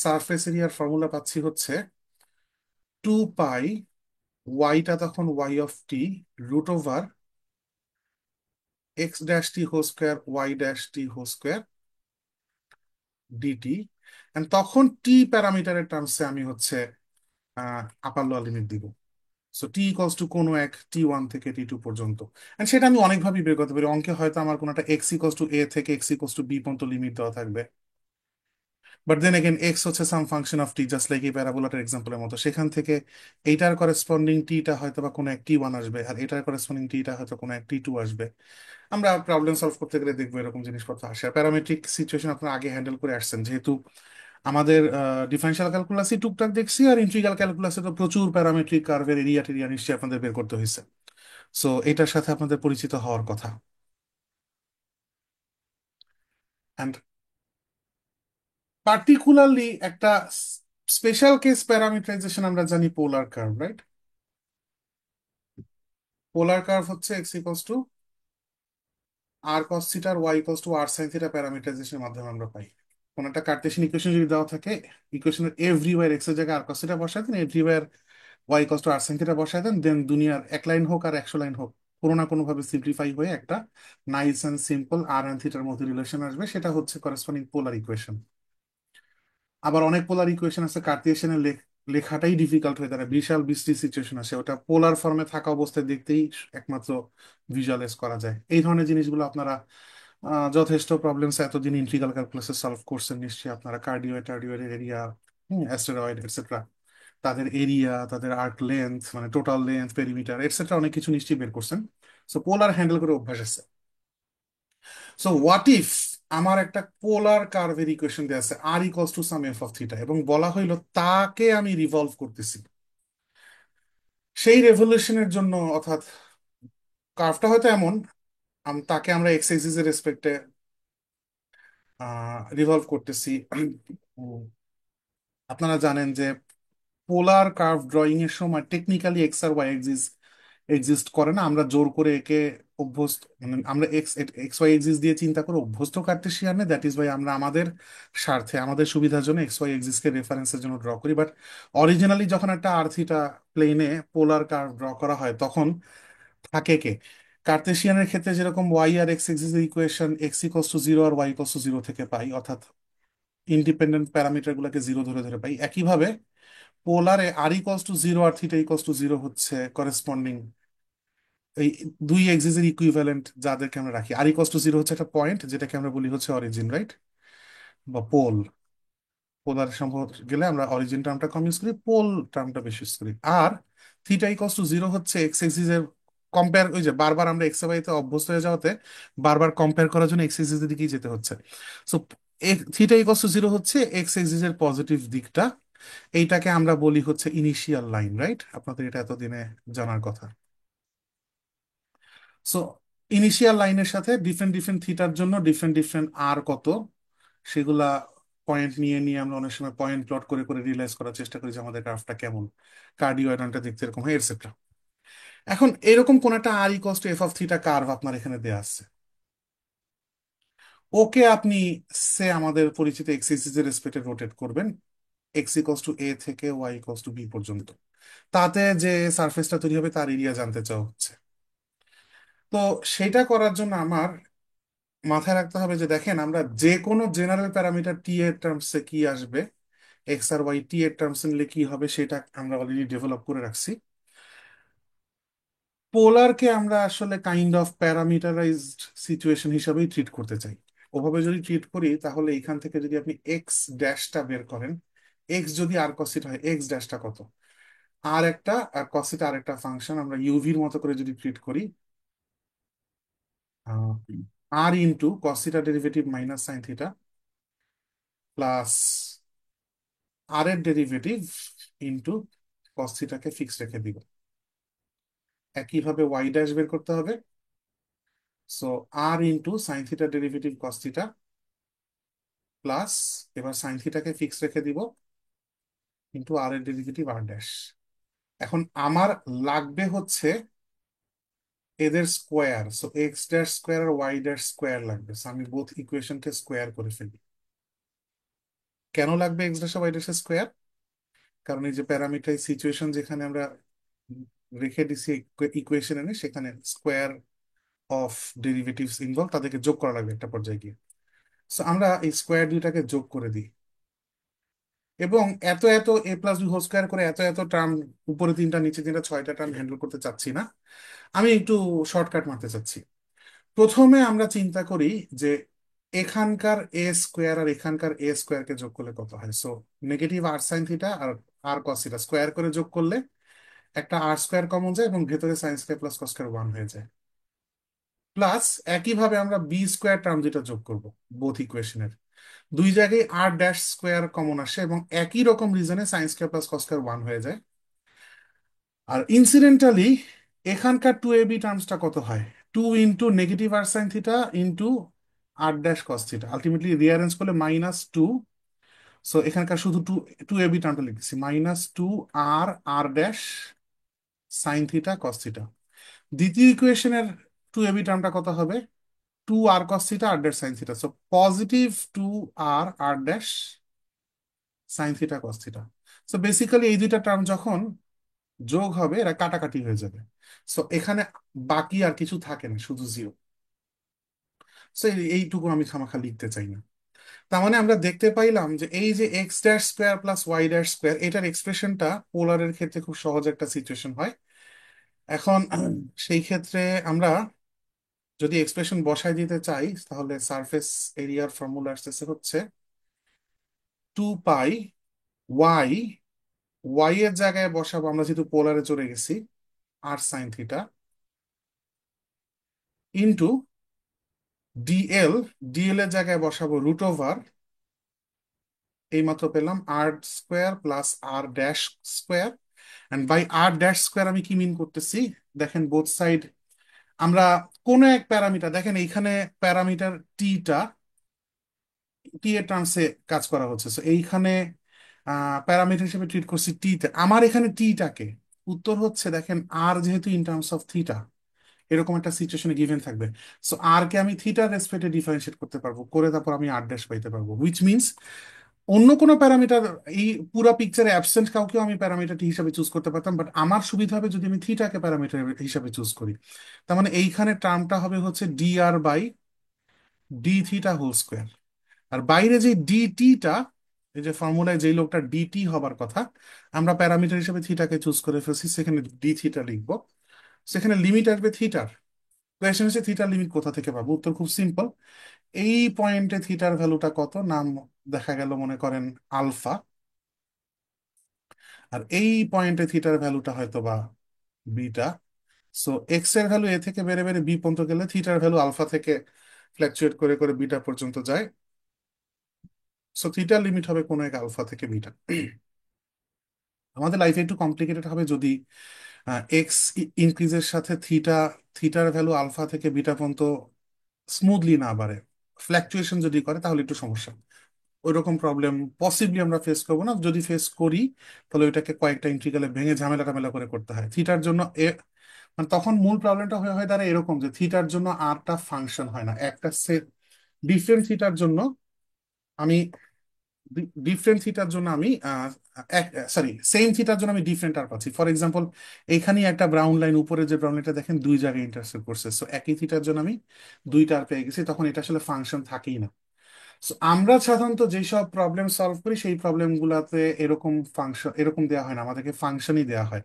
সারফেস এরিয়ার ফর্মুলা পাচ্ছি হচ্ছে 2 পাই, ওয়াইটা তখন Y of T root over X dash T whole square Y dash T whole square DT. And তখন টি প্যারামিটারের টার্মসে আমি হচ্ছে আপার লোয়ার লিমিট দিব। সো টি ইকলস টু কোনো এক টি1 থেকে টি2 পর্যন্ত। এন্ড সেটা আমি অনেকভাবেই বের করতে পারি, অঙ্কে হয়তো আমার কোনো একটা এক্স ইকলস টু এ থেকে এক্স ইকলস টু বি পর্যন্ত লিমিট দেওয়া থাকবে, বাট দেন এগেন এক্স হচ্ছে some function of T, just like এই প্যারাবোলাটার এক্সাম্পলের মতো। সেখান থেকে এইটার করেসপন্ডিং টিটা হয়তো বা কোনো এক টি1 আসবে, আর এটার করেসপন্ডিং টিটা হয়তো কোনো এক টি2 আসবে। আমরা প্রবলেম সলভ করতে গেলে দেখবো এরকম জিনিসপত্র আসে। আর প্যারামেট্রিক সিচুয়েশন আপনারা আগে হ্যান্ডেল করে আসছেন, যেহেতু আমাদের ডিফারেন্সিয়াল ক্যালকুলাসই টুকটাক দেখছি, আর ইন্টিগ্রাল ক্যালকুলাসে তো প্রচুর প্যারামেট্রিক কার্ভের এরিয়া টেরিয়া নিশ্চয়ই আপনাদের বের করতে হয়েছে। সো এটার সাথে আপনাদের পরিচিত হওয়ার কথা। পার্টিকুলারলি একটা স্পেশাল কেস প্যারামিটারাইজেশন আমরা জানি polar curve, right? Polar curve হচ্ছে x equals to R cos theta আর Y equals to R sine theta প্যারামিটারাইজেশনের মাধ্যমে আমরা পাই। কোন একটা কার্টেশিয়ান ইকুয়েশন যদি দেওয়া থাকে, ইকুয়েশনের এভরিওয়্যার এক্স এর জায়গায় আর কস থিটা বসায় then, everywhere Y equals to R sine theta বসায় দেন, দেন দুনিয়ার এক লাইন হোক আর 100 লাইন হোক, কোনো না কোনো ভাবে সিম্পলিফাই হয়ে একটা nice and simple R and থিটার মধ্যে রিলেশন আসবে, সেটা হচ্ছে করেসপন্ডিং পোলার ইকুয়েশন। আবার অনেক পোলার ইকুয়েশন আছে কার্টেশিয়ানের লেখাটাই ডিফিকাল্ট হয়ে দাঁড়ায়, বিশাল বৃষ্টি সিচুয়েশন আসে, ওটা পোলার ফর্মে থাকা অবস্থায় দেখতেই একমাত্র ভিজুয়ালাইজ করা যায়। এই ধরনের জিনিসগুলো আপনারা যথেষ্ট প্রবলেমস এতদিন ইন্টিগ্রাল ক্যালকুলাসে সলভ করছেন নিশ্চয়ই। আপনারা কার্ডিওয়েড টার্ডিওয়েড এরিয়া, অ্যাস্টেরয়েড এটসেট্রা, তাদের এরিয়া, তাদের আর্ক লেন্থ মানে টোটাল লেন্থ, পেরিমিটার এটসেট্রা অনেক কিছু নিশ্চয়ই বের করছেন। সো পোলার হ্যান্ডেল করে অভ্যাস আছে। সো হোয়াট ইফ আমার একটা পোলার কার্ভের ইকুয়েশন দেওয়া আছে R equals to some F of theta, এবং বলা হইলো তাকে আমি রিভলভ করতেছি। সেই রেভলিউশনের জন্য, অর্থাৎ কার্ভটা হয়তো এমন, তাকে আমরা এক্স এক্সিস এর রেসপেক্টে রিভলভ করতেছি। উম, আপনারা জানেন যে পোলার কার্ভ ড্রয়িং এর সময় টেকনিক্যালি এক্স আর ওয়াই এক্সিস এক্সিস্ট করে না, আমরা জোর করে একে অভ্যস্ত, মানে আমরা এক্স এক্স ওয়াই এক্সিস দিয়ে চিন্তা করে অভ্যস্ত কার্টেশিয়ানে, দ্যাট ইজ ওয়াই আমরা আমাদের স্বার্থে আমাদের সুবিধার জন্য এক্স ওয়াই এক্সিস কে রেফারেন্সের জন্য ড্র করি। বাট অরিজিনালি যখন একটা আর থিটা প্লেনে পোলার কার্ভ ড্র করা হয় তখন থাকে কে, কার্তেশিয়ানের ক্ষেত্রে যেরকম ওয়াই আর X axis equation X equals to zero আর ওয়াই ইকোয়াস টু জিরো থেকে পাই, অর্থাৎ ইন্ডিপেন্ডেন্ট প্যারামিটার গুলোকে জিরো ধরে ধরে পাই, একইভাবে পোলারে আর ইকোয়াস টু জিরো আর থিটা ইকোয়াস টু জিরো হচ্ছে করেসপন্ডিং এই দুই এক্সিসের ইকুইভ্যালেন্ট যাদেরকে আমরা রাখি। আর ইকোয়াস টু জিরো হচ্ছে একটা পয়েন্ট যেটাকে আমরা বলি হচ্ছে অরিজিন, রাইট? বা পোল। পোলার সম্ভব গেলে আমরা অরিজিন টার্মটা কম ইউজ করি, পোল টার্মটা বেশি ইউজ করি। আর থিটা ইকোয়াস টু জিরো হচ্ছে এক্স এক্সিসের কম্পেয়ার, ওই যে বারবার আমরা এক্স ওয়াই তে অভ্যস্ত হয়ে যাওয়াতে বারবার কম্পেয়ার করার জন্য এক্স এক্সিসের দিকেই যেতে হচ্ছে। So theta equals to zero হচ্ছে এক্স এক্সিসের পজিটিভ দিকটা, এইটাকে আমরা বলি হচ্ছে ইনিশিয়াল লাইন, রাইট? আপনাদের এটা এতদিনে জানার কথা। সো ইনিশিয়াল লাইনের সাথে ডিফারেন্ট ডিফারেন্ট থিটার জন্য ডিফারেন্ট ডিফারেন্ট আর কত, সেগুলা পয়েন্ট নিয়ে নিয়ে আমরা অনেক সময় পয়েন্ট প্লট করে করে রিয়েলাইজ করার চেষ্টা করি যে আমাদের গ্রাফটা কেমন, কার্ডিওয়াইডনটা দেখতে এরকম হয় এটসেট্রা। এখন এরকম কোন একটা R equals to F of theta curve আপনার এখানে দেয়া আছে, ওকে আপনি সে আমাদের পরিচিত এক্স এক্সিস এর রেসপেক্টে রোটেট করবেন এক্স ইকোয়াস টু এ থেকে ওয়াই ইকোয়াস টু বি পর্যন্ত, তাতে যে সারফেসটা তৈরি হবে তার এরিয়া জানতে চাওয়া হচ্ছে। তো সেটা করার জন্য আমার মাথায় রাখতে হবে যে দেখেন, আমরা যে কোনো জেনারেল প্যারামিটার টি এর টার্মসে কি আসবে, এক্স আর ওয়াই টি এর টার্মস নিলে কি হবে, সেটা আমরা অলরেডি ডেভেলপ করে রাখছি। পোলারকে আমরা আসলে কাইন্ড অফ প্যারামিটারাইজড সিচুয়েশন হিসাবেই ট্রিট করতে চাই। ওভাবে যদি ট্রিট করি তাহলে এখান থেকে যদি আপনি এক্স ড্যাশটা বের করেন, এক্স যদি আর কসিটা হয় এক্স ড্যাশটা কত, আর একটা আর কসিটা আর একটা ফাংশন আমরা ইউভির মতো করে যদি ট্রিট করি, আর ইন্টু কসিটা derivative minus sine theta plus R এর ডেরিভেটিভ ইন্টু কস থিটাকে ফিক্স রেখে দিব। একইভাবে ওয়াই ড্যাশ বের করতে হবে। So R into sine theta derivative cos theta plus, এবার সাইন থিটাকে ফিক্স রেখে দিব, ইন্টু আর এর ডেরিভেটিভ আর ড্যাশ। এখন আমার লাগবে হচ্ছে এদের square, so X dash square আর ওয়াই ড্যাশ স্কোয়ার লাগবে। So আমি বোথ ইকুয়েশনকে স্কোয়ার করে ফেলি। কেন লাগবে X dash Y dash square? কারণ এই যে প্যারামিটার সিচুয়েশন যেখানে আমরা রেখে দিছি ইকুয়েশন এনে, সেখানে স্কোয়ার অফ ডেরিভেটিভস ইনভলভ, তাদেরকে যোগ করা লাগবে একটা পর্যায়ে গিয়ে। সো আমরা এই স্কোয়ার দুইটাকে যোগ করে দিই, এবং এত এত এ প্লাস বি হোল স্কোয়ার করে এত এত টার্ম, উপরে তিনটা নিচে তিনটা, 6টা টার্ম হ্যান্ডেল করতে চাচ্ছি না। আমি একটু শর্টকাট মারতে চাচ্ছি। প্রথমে আমরা চিন্তা করি যে এখানকার এ স্কোয়ার আর এখানকার এ স্কোয়ারকে যোগ করলে কত হয়। So negative R sine theta আর আর কস থিটা স্কোয়ার করে যোগ করলে একটা আর স্কোয়ার কমন যায় এবং ভেতরে sign square plus cos square one হয়ে যায়। প্লাস একইভাবে আমরা বি স্কোয়ার টার্ম যেটা যোগ করব বোথ ইকুয়েশনের, দুই জায়গায় আর ড্যাশ স্কোয়ার কমন আসে এবং একই রকম রিজনে sine square plus cos square one হয়ে যায়। আর ইনসিডেন্টালি এখানকার টু এ বি টার্মসটা কত হয়, two into negative R sine theta into R dash cos theta, ultimately rearrange করলে মাইনাস টু সো এখানকার শুধু টু টু এবি টার্মটা লিখতেছি, -2r r dash sine theta cos theta. দ্বিতীয় ইকুয়েশনের টু এবি টার্মটা কত হবে? 2r cos theta r dash sine theta. So positive 2r r dash sine theta cos theta. So basically এই দুইটা টার্ম যখন যোগ হবে এরা কাটাকাটি হয়ে যাবে। সো এখানে বাকি আর কিছু থাকে না, শুধু জিরো। সো এইটুকু আমি খামাখা লিখতে চাই না। তার মানে আমরা দেখতে পাইলাম যে এই যে x' square plus y' square এটার এক্সপ্রেশনটা পোলারের ক্ষেত্রে খুব সহজ একটা সিচুয়েশন হয়। এখন সেই ক্ষেত্রে আমরা যদি এক্সপ্রেশন বসাই দিতে চাই, তাহলে সারফেস এরিয়ার ফর্মুলা আসতেছে হচ্ছে 2 পাই ওয়াই, ওয়াই এর জায়গায় বসাবো আমরা যেহেতু পোলারে চলে গেছি R sine theta, into DL, DL এর জায়গায় বসাবো √ওভার, এইমাত্র পেলাম r² + r' square. And by r' square আমি কি মিন করতেছি? দেখেন বোথ সাইড আমরা কোন এক প্যারামিটার, দেখেন এইখানে প্যারামিটার টিটা টি এর টার্মসে কাজ করা হচ্ছে, তো এইখানে প্যারামিটার হিসেবে ট্রিট করছি টিতে, আমার এখানে টিটাকে, উত্তর হচ্ছে দেখেন আর যেহেতু ইন টার্মস অফ থিটা এরকম একটা সিচুয়েশনে গিভেন থাকবে, সো আর কে আমি থিটার রেসপেক্টে ডিফারেন্সিয়েট করতে পারবো, করে তারপর আমি r' পাইতে পারবো, হুইচ মিনস অন্য কোনো প্যারামিটার এই পুরো পিকচারে অ্যাবসেন্ট কাউকেও আমি প্যারামিটার হিসাবে চুজ করতে পারতাম, বাট আমার সুবিধা হবে যদি আমি থিটাকে প্যারামিটার হিসাবে চুজ করি। তার মানে এইখানে টার্মটা হবে হচ্ছে dr/d θ হোল স্কোয়ার। আর বাইরে যে ডিটিটা, এই যে ফর্মুলায় যেই লোকটা ডিটি হবার কথা, আমরা প্যারামিটার হিসেবে থিটাকে চুজ করে ফেলছি, সেখানে ডি থিটা লিখবো। সেখানে লিমিট আসবে থিটার। কোয়েশ্চেন হচ্ছে থিটার লিমিট কোথা থেকে পাবো? উত্তর খুব সিম্পল। এই পয়েন্টে থিটার ভ্যালুটা কত, নাম দেখা গেল মনে করেন আলফা, আর এই পয়েন্টে থিটার ভ্যালুটা হয়তো বা বিটা। সো এক্স এর ভ্যালু এ থেকে বেড়ে বেড়ে বি পর্যন্ত গেলে থিটার ভ্যালু আলফা থেকে ফ্ল্যাকচুয়েট করে করে বিটা পর্যন্ত যায়। সো থিটার লিমিট হবে কোনো এক আলফা থেকে বিটা। আমাদের লাইফে একটু কমপ্লিকেটেড হবে যদি এক্স ইনক্রিজের সাথে থিটার ভ্যালু আলফা থেকে বিটা পর্যন্ত স্মুথলি না বাড়ে, ফ্ল্যাকচুয়েশন যদি করে তাহলে একটু সমস্যা। ওইরকম প্রবলেম পসিবলি আমরা ফেস করবো না, যদি ফেস করি তাহলে ওইটাকে কয়েকটা ইন্টিগ্রালে ভেঙে ঝামেলা টামেলা করে করতে হয় থিটার জন্য। মানে তখন মূল প্রবলেমটা হয়ে হয় দাঁড়ায় এরকম যে থিটার জন্য আরটা ফাংশন হয় না, একটা সেট ডিফারেন্ট থিটার জন্য আমি ডিফারেন্ট থিটার জন্য আমি সরি সেম থিটার জন্য আমি ডিফারেন্ট আর পাচ্ছি। ফর এক্সাম্পল এইখানেই একটা ব্রাউন লাইন, উপরে যে ব্রাউন লাইনটা দেখেন দুই জায়গায় ইন্টারসেক্ট করছে, সো একই থিটার জন্য আমি দুইটা আর পেয়ে গেছি, তখন এটা আসলে ফাংশন থাকেই না। So, আমরা সাধারণত যেসব প্রবলেম সলভ করি সেই প্রবলেম গুলাতে এরকম ফাংশন এরকম দেওয়া হয় না, আমাদেরকে ফাংশনই দেওয়া হয়।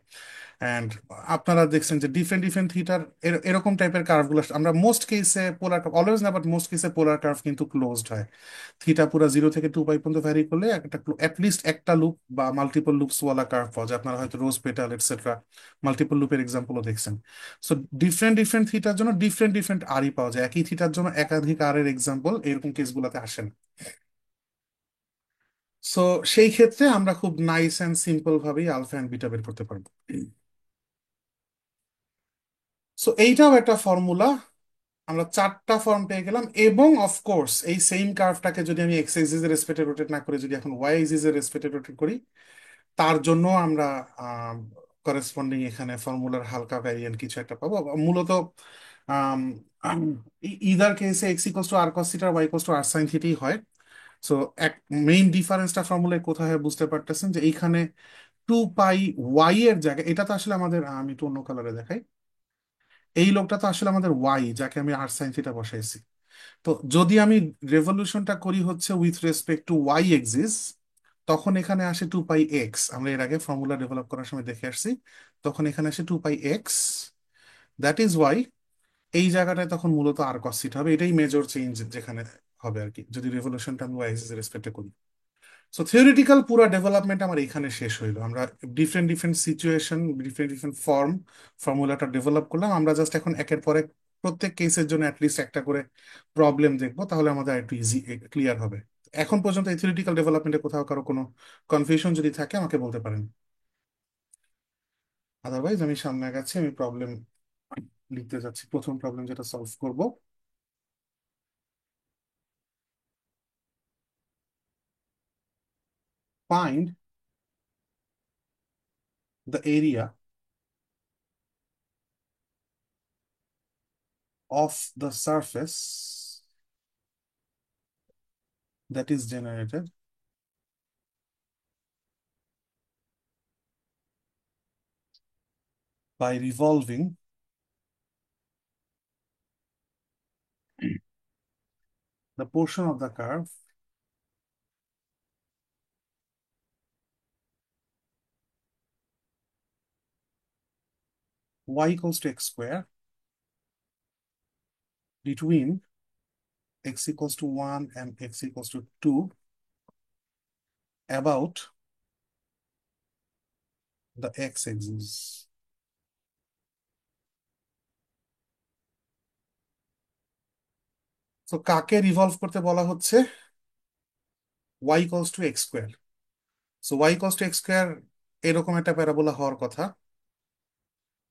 অ্যান্ড আপনারা দেখছেন যে ডিফারেন্ট ডিফারেন্ট থিটার এরকম টাইপের কার্ভ গুলো আমরা মোস্ট কেসে পোলার, অলওয়েজ না বাট মোস্ট কেসে পোলার কার্ভ কিন্তু ক্লোজড হয়। থিটা পুরো 0 থেকে 2 পাই পর্যন্ত ভ্যারি করলে একটা অ্যাটলিস্ট একটা লুপ বা মাল্টিপল লুপস ওয়ালা কার্ভ পাওয়া যায়, আপনারা হয়তো রোজ পেটাল এটসেট্রা মাল্টিপল লুপের এক্সাম্পলও দেখছেন। সো ডিফারেন্ট ডিফারেন্ট থিটার জন্য ডিফারেন্ট ডিফারেন্ট আরই পাওয়া যায়, একই থিটার জন্য একাধিক আর এর এক্সাম্পল এরকম কেসগুলোতে আসে না। সো সেই ক্ষেত্রে আমরা খুব নাইস অ্যান্ড সিম্পল ভাবেই আলফা অ্যান্ড বিটা বের করতে পারবো। সো এইটাও একটা ফর্মুলা, আমরা চারটা ফর্ম পেয়ে গেলাম। এবং অফকোর্স এই সেম কার্ভটাকে যদি আমি এক্স এক্সিস এর রেসপেক্টে রোটেট না করে যদি এখন ওয়াই এক্সিস এর রেসপেক্টে রোটেট করি, তার জন্য আমরা করেসপন্ডিং এখানে ফর্মুলার হালকা ভ্যারিয়েন্ট কিছু একটা পাবো মূলত। ইদার কেসে x = r cos theta, y = r sin থিটাই হয়। সো এক মেইন ডিফারেন্সটা ফর্মুলায় কোথায় হয় বুঝতে পারতেছেন, যে এইখানে 2 পাই ওয়াই এর জায়গায়, এটা তো আসলে আমাদের আমি একটু অন্য কালারে দেখাই, এই লোকটা তো আসলে আমাদের ওয়াই যাকে আমি r sin থিটা বসাইছি। তো যদি আমি রেভলিউশনটা করি হচ্ছে with respect to Y axis, তখন এখানে আসে 2 পাই এক্স, আমরা এর আগে ফর্মুলা ডেভেলপ করার সময় দেখে আসছি। তখন এখানে আসে 2 pi x, that is Y এই জায়গাটায় তখন মূলত আর কস থিটা হবে, এটাই মেজর চেঞ্জ যেখানে হবে আর কি, যদি রেভলিউশনটা আমি ওয়াই এক্সিস রেসপেক্টে করি। সো থিওরিটিক্যাল পুরো ডেভেলপমেন্ট আমার এখানে শেষ হইলো, আমরা different different situation different different ফর্মুলাটা ডেভেলপ করলাম, আমরা জাস্ট এখন একের পর এক প্রত্যেক কেসের জন্য অ্যাটলিস্ট একটা করে প্রবলেম দেখবো, তাহলে আমাদের একটু ইজি ক্লিয়ার হবে। এখন পর্যন্ত এই থিওরিটিক্যাল ডেভেলপমেন্টে কোথাও কারো কোনো কনফিউশন যদি থাকে আমাকে বলতে পারেন, আদারওয়াইজ আমি সামনে আগাচ্ছি, আমি প্রবলেম লিখতে যাচ্ছি, প্রথম প্রবলেম যেটা সলভ করব। find the area of the surface that is generated by revolving the portion of the curve y equals to x square between x equals to 1 and x equals to 2 about the x-axis. তো কাকে revolve করতে বলা হচ্ছে? y equals to x square. So y equals to x square এরকম একটা parabola হওয়ার কথা।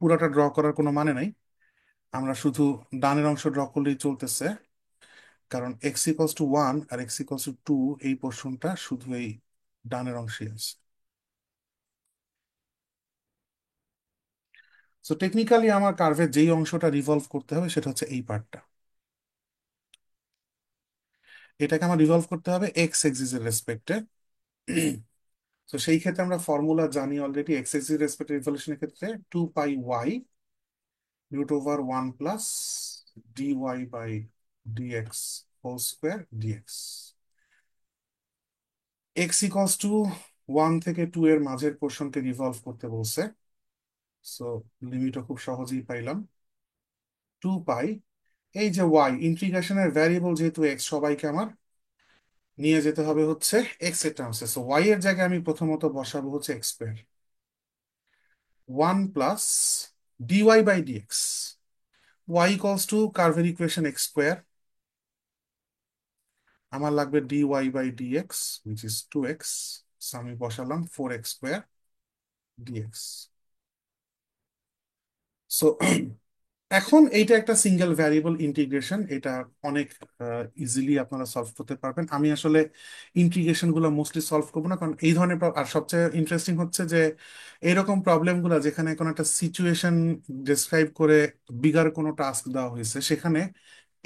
পুরোটা ড্র করার কোনো মানে নাই, আমরা শুধু ডানের অংশ ড্র করলেই চলতেছে, কারণ এক্স ইকলস টু ওয়ান আর এক্স ইকলস টু টু এই পোর্শনটা শুধু এই ডানের অংশে আছে। সো টেকনিক্যালি আমার কার্ভের যেই অংশটা রিভলভ করতে হবে সেটা হচ্ছে এই পার্টটা। এটাকে আমার রিভলভ করতে হবে এক্স এক্সিস এর রেসপেক্টে। তো সেই ক্ষেত্রে আমরা ফর্মুলা জানি অলরেডি, এক্স এক্সিস রেসপেক্টে রিভলিউশনের ক্ষেত্রে 2 pi Y root over 1 plus DY by DX whole square DX. X equals to 1 থেকে 2 এর মাঝের পোর্শনকে রিভলভ করতে বলছে। সো লিমিটও খুব সহজেই পাইলাম, 2 পাই। এই যে ওয়াই ইন্টিগ্রেশনের ভ্যারিয়েবল যেহেতু এক্স, সবাইকে আমার নিয়ে যেতে হবে হচ্ছে এক্স এর টার্মসে। সো ওয়াই এর জায়গায় আমি প্রথমত বসাবো হচ্ছে X square, 1 plus DY by DX. Y equals to কার্ভের ইকুয়েশন এক্স স্কোয়ার, আমার লাগবে DY by DX which is 2x। আমি বসালাম 4x স্কোয়ার ডিএক্স। সো এখন এইটা একটা সিঙ্গেল ভ্যারিয়েবল ইন্টিগ্রেশন, এটা অনেক ইজিলি আপনারা সলভ করতে পারবেন। আমি আসলে ইন্টিগ্রেশন গুলো মোস্টলি সলভ করবো না, কারণ এই ধরনের আর সবচেয়ে ইন্টারেস্টিং হচ্ছে যে এরকম প্রবলেম গুলা যেখানে কোনো একটা সিচুয়েশন ডিসক্রাইব করে বিগার কোনো টাস্ক দেওয়া হয়েছে, সেখানে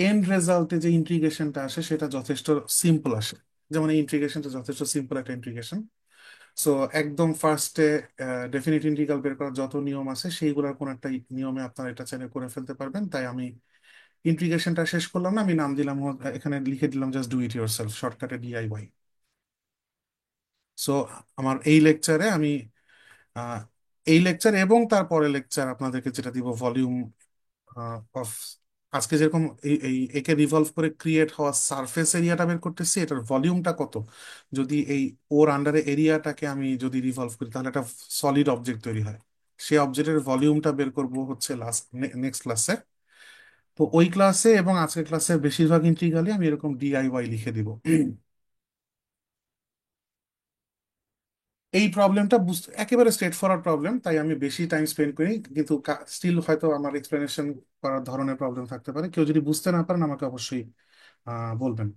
এন্ড রেজাল্টে যে ইন্টিগ্রেশনটা আসে সেটা যথেষ্ট সিম্পল আসে। যেমন এই ইন্টিগ্রেশনটা যথেষ্ট সিম্পল একটা ইন্টিগ্রেশন। সো একদম ফার্স্টে ডেফিনিট ইন্টিগ্রাল বের করার যত নিয়ম আছে সেইগুলোর কোন একটা নিয়মে আপনারা এটা চাইলে করে ফেলতে পারবেন। তাই আমি ইন্টিগ্রেশনটা শেষ করলাম না, আমি নাম দিলাম এখানে লিখে দিলাম just do it your self, শর্টকাটে ডিআইওয়াই। সো আমার এই লেকচারে আমি আহ, এই লেকচার এবং তারপরে লেকচার আপনাদেরকে যেটা দিব ভলিউম অফ, আজকে যেরকম এই এই একে রিভলভ করে ক্রিয়েট হওয়া সারফেস এরিয়াটা বের করতেছি, এটার ভলিউমটা কত, যদি এই ওর আন্ডারে এরিয়াটাকে আমি যদি রিভলভ করি তাহলে একটা সলিড অবজেক্ট তৈরি হয়। সেই অবজেক্টের ভলিউমটা বের করব হচ্ছে লাস্ট নেক্সট ক্লাসে। তো ওই ক্লাসে এবং আজকের ক্লাসে বেশিরভাগ ইন্টিগ্রালে আমি এরকম ডিআইওয়াই লিখে দিব। এই প্রবলেমটা বুঝতে একেবারে স্ট্রেট ফরওয়ার্ড প্রবলেম, তাই আমি বেশি টাইম স্পেন্ড করি, কিন্তু স্টিল হয়তো আমার এক্সপ্লেনেশন করার ধরনের প্রবলেম থাকতে পারে। কেউ যদি বুঝতে না পারেন আমাকে অবশ্যই বলবেন।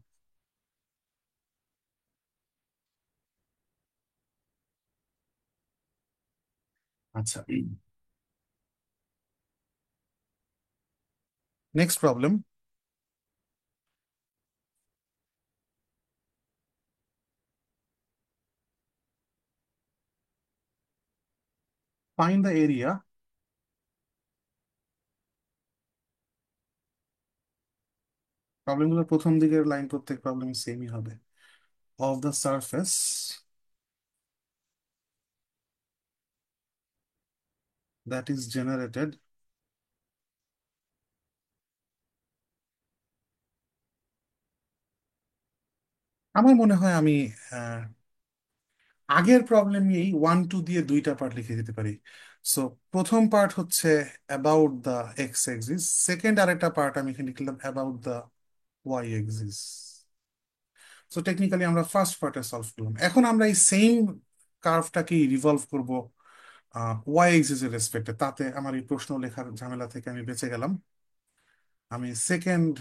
আচ্ছা, next problem. Find the area, প্রবলেমগুলোর প্রথম দিকের লাইন প্রত্যেক প্রবলেম সেমই হবে, of the surface that is generated আমার মনে হয় আমি আহ, আগের প্রবলেম নিয়েই 1 2 দিয়ে দুইটা পার্ট লিখে দিতে পারি। সো প্রথম পার্ট হচ্ছে about the X axis, second আরেকটা পার্ট আমি এখানে লিখলাম about the Y axis. So technically আমরা ফার্স্ট পার্টে সলভ করলাম। এখন আমরা এই সেম কার্ভটাকে রিভলভ করব ওয়াই এক্সিস এর রেসপেক্টে, তাতে আমার এই প্রশ্ন লেখার ঝামেলা থেকে আমি বেঁচে গেলাম। আমি সেকেন্ড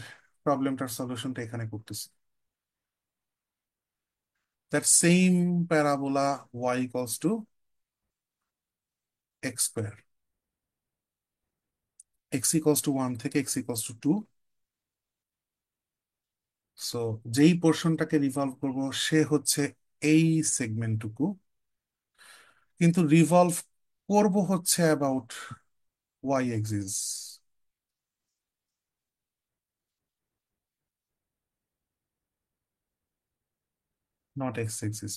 প্রবলেমটার সলিউশনটা এখানে করতেছি। That same parabola Y equals to X square, X equals to one থেকে X equals to two. So যেই পোর্শনটাকে রিভলভ করব সে হচ্ছে এই সেগমেন্টটুকু, কিন্তু রিভলভ করব হচ্ছে about Y axis, not X axis.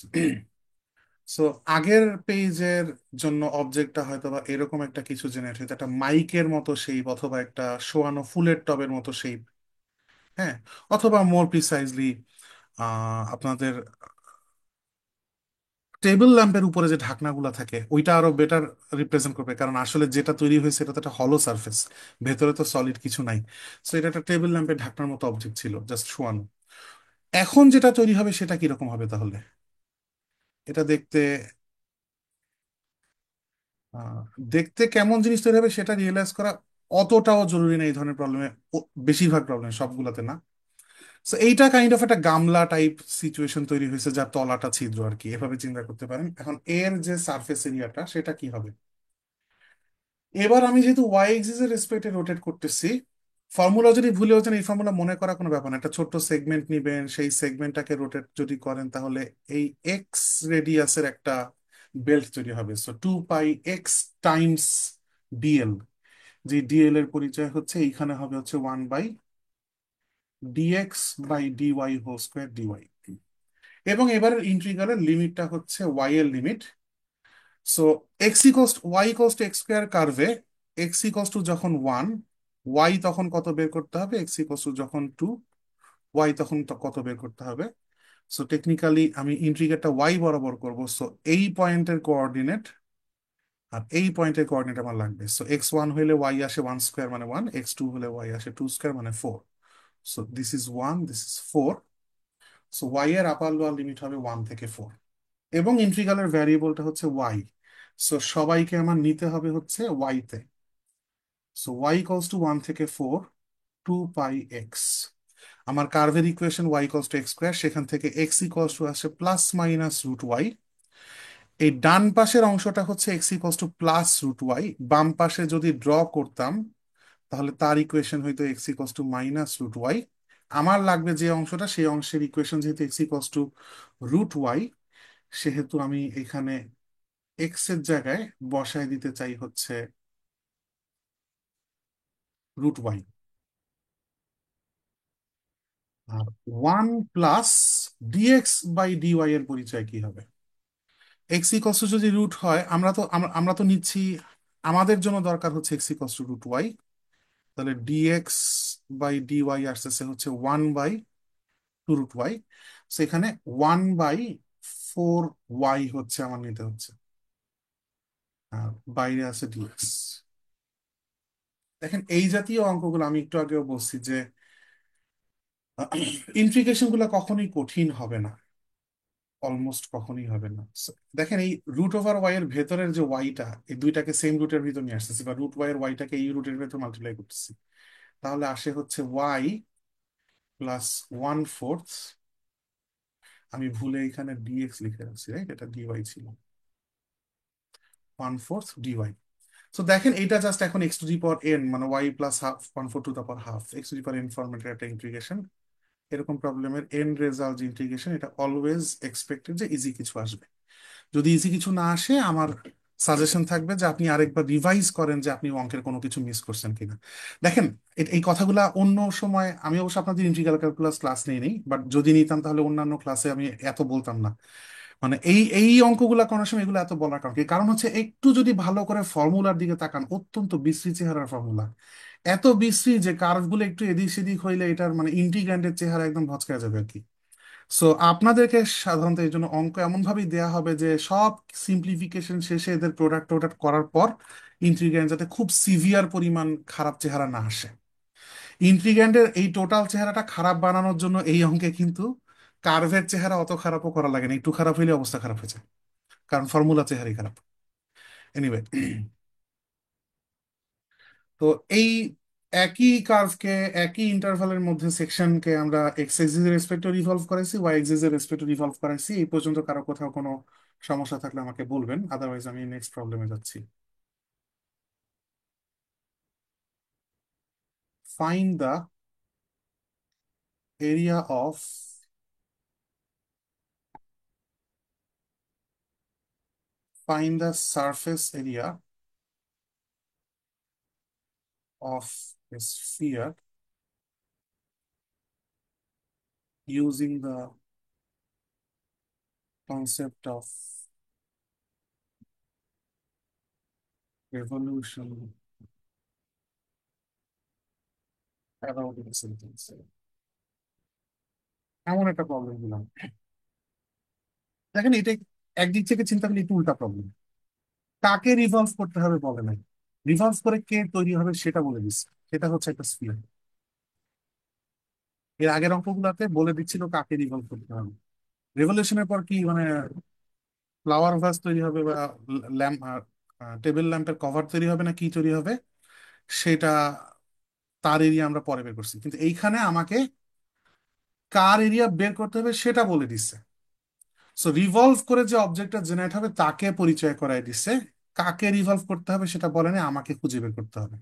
So আগের পেজের জন্য অবজেক্টটা হয়তো বা এরকম একটা কিছু জেনারেট হয়তো একটা মাইকের মতো শেপ, অথবা একটা শোয়ানো ফুলের টবের মতো শেপ, হ্যাঁ, অথবা মোর প্রিসাইজলি আপনাদের টেবিল ল্যাম্পের উপরে যে ঢাকনাগুলো থাকে ওইটা আরো বেটার রিপ্রেজেন্ট করবে, কারণ আসলে যেটা তৈরি হয়েছে এটা তো একটা হলো সারফেস, ভেতরে তো সলিড কিছু নাই। সো এটা একটা টেবিল ল্যাম্পের ঢাকনার মতো অবজেক্ট ছিল, জাস্ট শোয়ানো। এখন যেটা তৈরি হবে সেটা কিরকম হবে তাহলে? এটা দেখতে আহ, দেখতে কেমন জিনিস তৈরি হবে সেটা রিয়েলাইজ করা অতটাও জরুরি না এই ধরনের প্রবলেমে, বেশিরভাগ প্রবলেম, সবগুলোতে না। তো এইটা কাইন্ড অফ একটা গামলা টাইপ সিচুয়েশন তৈরি হয়েছে, যার তলাটা ছিদ্র আর কি, এভাবে চিন্তা করতে পারেন। এখন এর যে সারফেস এরিয়াটা সেটা কি হবে? এবার আমি যেহেতু ওয়াই এক্সিস এর রেসপেক্টে রোটেট করতেছি, ফর্মুলা যদি ভুলেও যান এই ফর্মুলা মনে করা কোনো ব্যাপার না, একটা ছোট্ট সেগমেন্ট নিবেন, সেই সেগমেন্টটাকে রোটেট যদি করেন তাহলে এই এক্স রেডিয়াসের একটা বেল্ট তৈরি হবে। So 2 pi X times DL, যে ডিএল এর পরিচয় হচ্ছে এইখানে হবে হচ্ছে 1/dx by DY whole square DY. এবং এবারের ইন্টিগ্রালের লিমিটটা হচ্ছে ওয়াই এর limit. So X equals Y equals to X square কার্ভে এক্স ইকোস টু যখন 1, ওয়াই তখন কত বের করতে হবে? এক্স ইকোস টু যখন 2, ওয়াই তখন তো কত বের করতে হবে? সো টেকনিক্যালি আমি ইন্টিগ্রেটটা ওয়াই বরাবর করব। সো এই পয়েন্টের কোঅর্ডিনেট আর এই পয়েন্টের কোঅর্ডিনেট আমার লাগবে। সো x1 হইলে ওয়াই আসে 1 স্কোয়ার মানে 1, x2 হলে ওয়াই আসে 2 স্কোয়ার মানে 4। So this is 1, this is 4। So Y এর আপার লোয়ার লিমিট হবে 1 থেকে 4, এবং ইন্টিগ্রালের ভ্যারিয়েবলটা হচ্ছে ওয়াই। সো সবাইকে আমার নিতে হবে হচ্ছে ওয়াই তে। সো ওয়াই ইকুয়ালস টু 1 থেকে 4, 2 পাই এক্স। আমার কার্ভের equation Y equals to X square, সেখান থেকে এক্স ইকুয়ালস টু আসে প্লাস মাইনাস রুট ওয়াই। এই ডান পাশের অংশটা হচ্ছে x equals to plus root Y, বাম পাশে যদি ড্র করতাম তাহলে তার ইকুয়েশন হইতো X equals to minus root Y. আমার লাগবে যে অংশটা, সেই অংশের ইকুয়েশন যেহেতু X equals to root Y, সেহেতু আমি এখানে এক্স এর জায়গায় বসায় দিতে চাই হচ্ছে রুট ওয়াই। আর 1 প্লাস ডিএক্স বাই ডিওয়াই এর পরিচয় কি হবে? এক্স ইকস টু যদি রুট হয়, আমরা তো নিচ্ছি, আমাদের জন্য দরকার হচ্ছে X equals to root Y. তাহলে ডিএক্স বাই ডিওয়াই আসতেছে হচ্ছে 1/2 রুট ওয়াই। সেখানে 1/4 ওয়াই হচ্ছে আমার নিতে হচ্ছে, আর বাইরে আছে ডিএক্স। দেখেন এই জাতীয় অঙ্কগুলো আমি একটু আগেও বলছি যে ইন্ট্রিগেশন গুলো কখনোই কঠিন হবে না, অলমোস্ট কখনোই হবে না। So, দেখেন এই রুট ওভার ওয়াই এর ভেতরের যে ওয়াইটা, এই দুইটাকে সেম রুটের ভিতর নিয়ে আসতেছি, বা রুট ওয়াই এর ওয়াইটাকে এই রুটের ভেতর মাল্টিপ্লাই করতেছি, তাহলে আসে হচ্ছে ওয়াই প্লাস 1/4। আমি ভুলে এখানে ডিএক্স লিখে রাখছি, রাইট, এটা ডিওয়াই ছিল, 1/4 ডিওয়াই। তো দেখেন এইটা জাস্ট এখন X to the power N, মানে Y plus half 1/4 to the power half X to the power N ফরম্যাটের একটা ইন্টিগ্রেশন। এরকম প্রবলেমের এন রেজাল্ট ইন্টিগ্রেশন, এটা অলওয়েজ এক্সপেক্টেড যে ইজি কিছু আসবে। যদি ইজি কিছু না আসে, আমার সাজেশন থাকবে যে আপনি আরেকবার রিভাইজ করেন যে আপনি অঙ্কের কোনো কিছু মিস করছেন কিনা। দেখেন এই কথাগুলা অন্য সময়, আমি অবশ্য আপনাদের ইন্টিগ্রাল ক্যালকুলাস ক্লাস নেই নেই, বাট যদি নিতাম তাহলে অন্যান্য ক্লাসে আমি এত বলতাম না। মানে এই এই অঙ্কগুলা করার সময় এগুলো এত বলার কারণ কি? কারণ হচ্ছে একটু যদি ভালো করে ফর্মুলার দিকে তাকান, অত্যন্ত বিশ্রী চেহারার ফর্মুলা, এত বিশ্রী যে কার্ভ গুলো একটু এদিক সেদিক হইলে এটার মানে ইন্টিগ্র্যান্ডের চেহারা একদম ভচকা যাবে আর কি। সো আপনাদেরকে সাধারণত এই জন্য অঙ্ক এমন ভাবেই দেয়া হবে যে সব সিম্পলিফিকেশন শেষে এদের প্রোডাক্ট প্রোডাক্ট করার পর ইন্টিগ্র্যান্ড যাতে খুব সিভিয়ার পরিমাণ খারাপ চেহারা না আসে। ইন্টিগ্র্যান্ডের এই টোটাল চেহারাটা খারাপ বানানোর জন্য এই অঙ্কে কিন্তু কার্ভের চেহারা অত খারাপও করা লাগে না, একটু খারাপ হইলে অবস্থা খারাপ হয়ে যায়, কারণ ফর্মুলা চেহারাই খারাপ। এনিওয়ে, তো এই একই কার্ভকে একই ইন্টারভালের মধ্যে সেকশনকে আমরা এক্স এক্সিস এর রেসপেক্টে রিভলভ করাইছি, ওয়াই এক্সিস এর রেসপেক্টে রিভলভ করাইছি। এই পর্যন্ত কারো কোথাও কোনো সমস্যা থাকলে আমাকে বলবেন, আদারওয়াইজ আমি নেক্সট প্রবলেমে যাচ্ছি। Find the area of find the surface area of A sphere using the concept of revolution about incidence. এমন একটা প্রবলেম দিলাম, দেখেন এটা একদিক থেকে চিন্তা করলে একটু উল্টা প্রবলেম। কাকে রিভলভ করতে হবে বলে নাই, রিভলভ করে কে তৈরি হবে সেটা বলে দিচ্ছে। সেটা হচ্ছে একটা স্ফিয়ার। এর আগের অঙ্কগুলোতে বলে দিচ্ছিল কাকে রিভলভ করতে হবে। রেভলিউশনের পর কি মানে ফ্লাওয়ার ভাস তৈরি হবে বা ল্যাম্প, টেবিল ল্যাম্পের কভার তৈরি হবে না কি তৈরি হবে সেটা তার এরিয়া আমরা পরে বের করছি, কিন্তু এইখানে আমাকে কার এরিয়া বের করতে হবে সেটা বলে দিচ্ছে। সো রিভলভ করে যে অবজেক্টটা জেনারেট হবে তাকে পরিচয় করায় দিচ্ছে, কাকে রিভলভ করতে হবে সেটা বলেনি, আমাকে খুঁজে বের করতে হবে।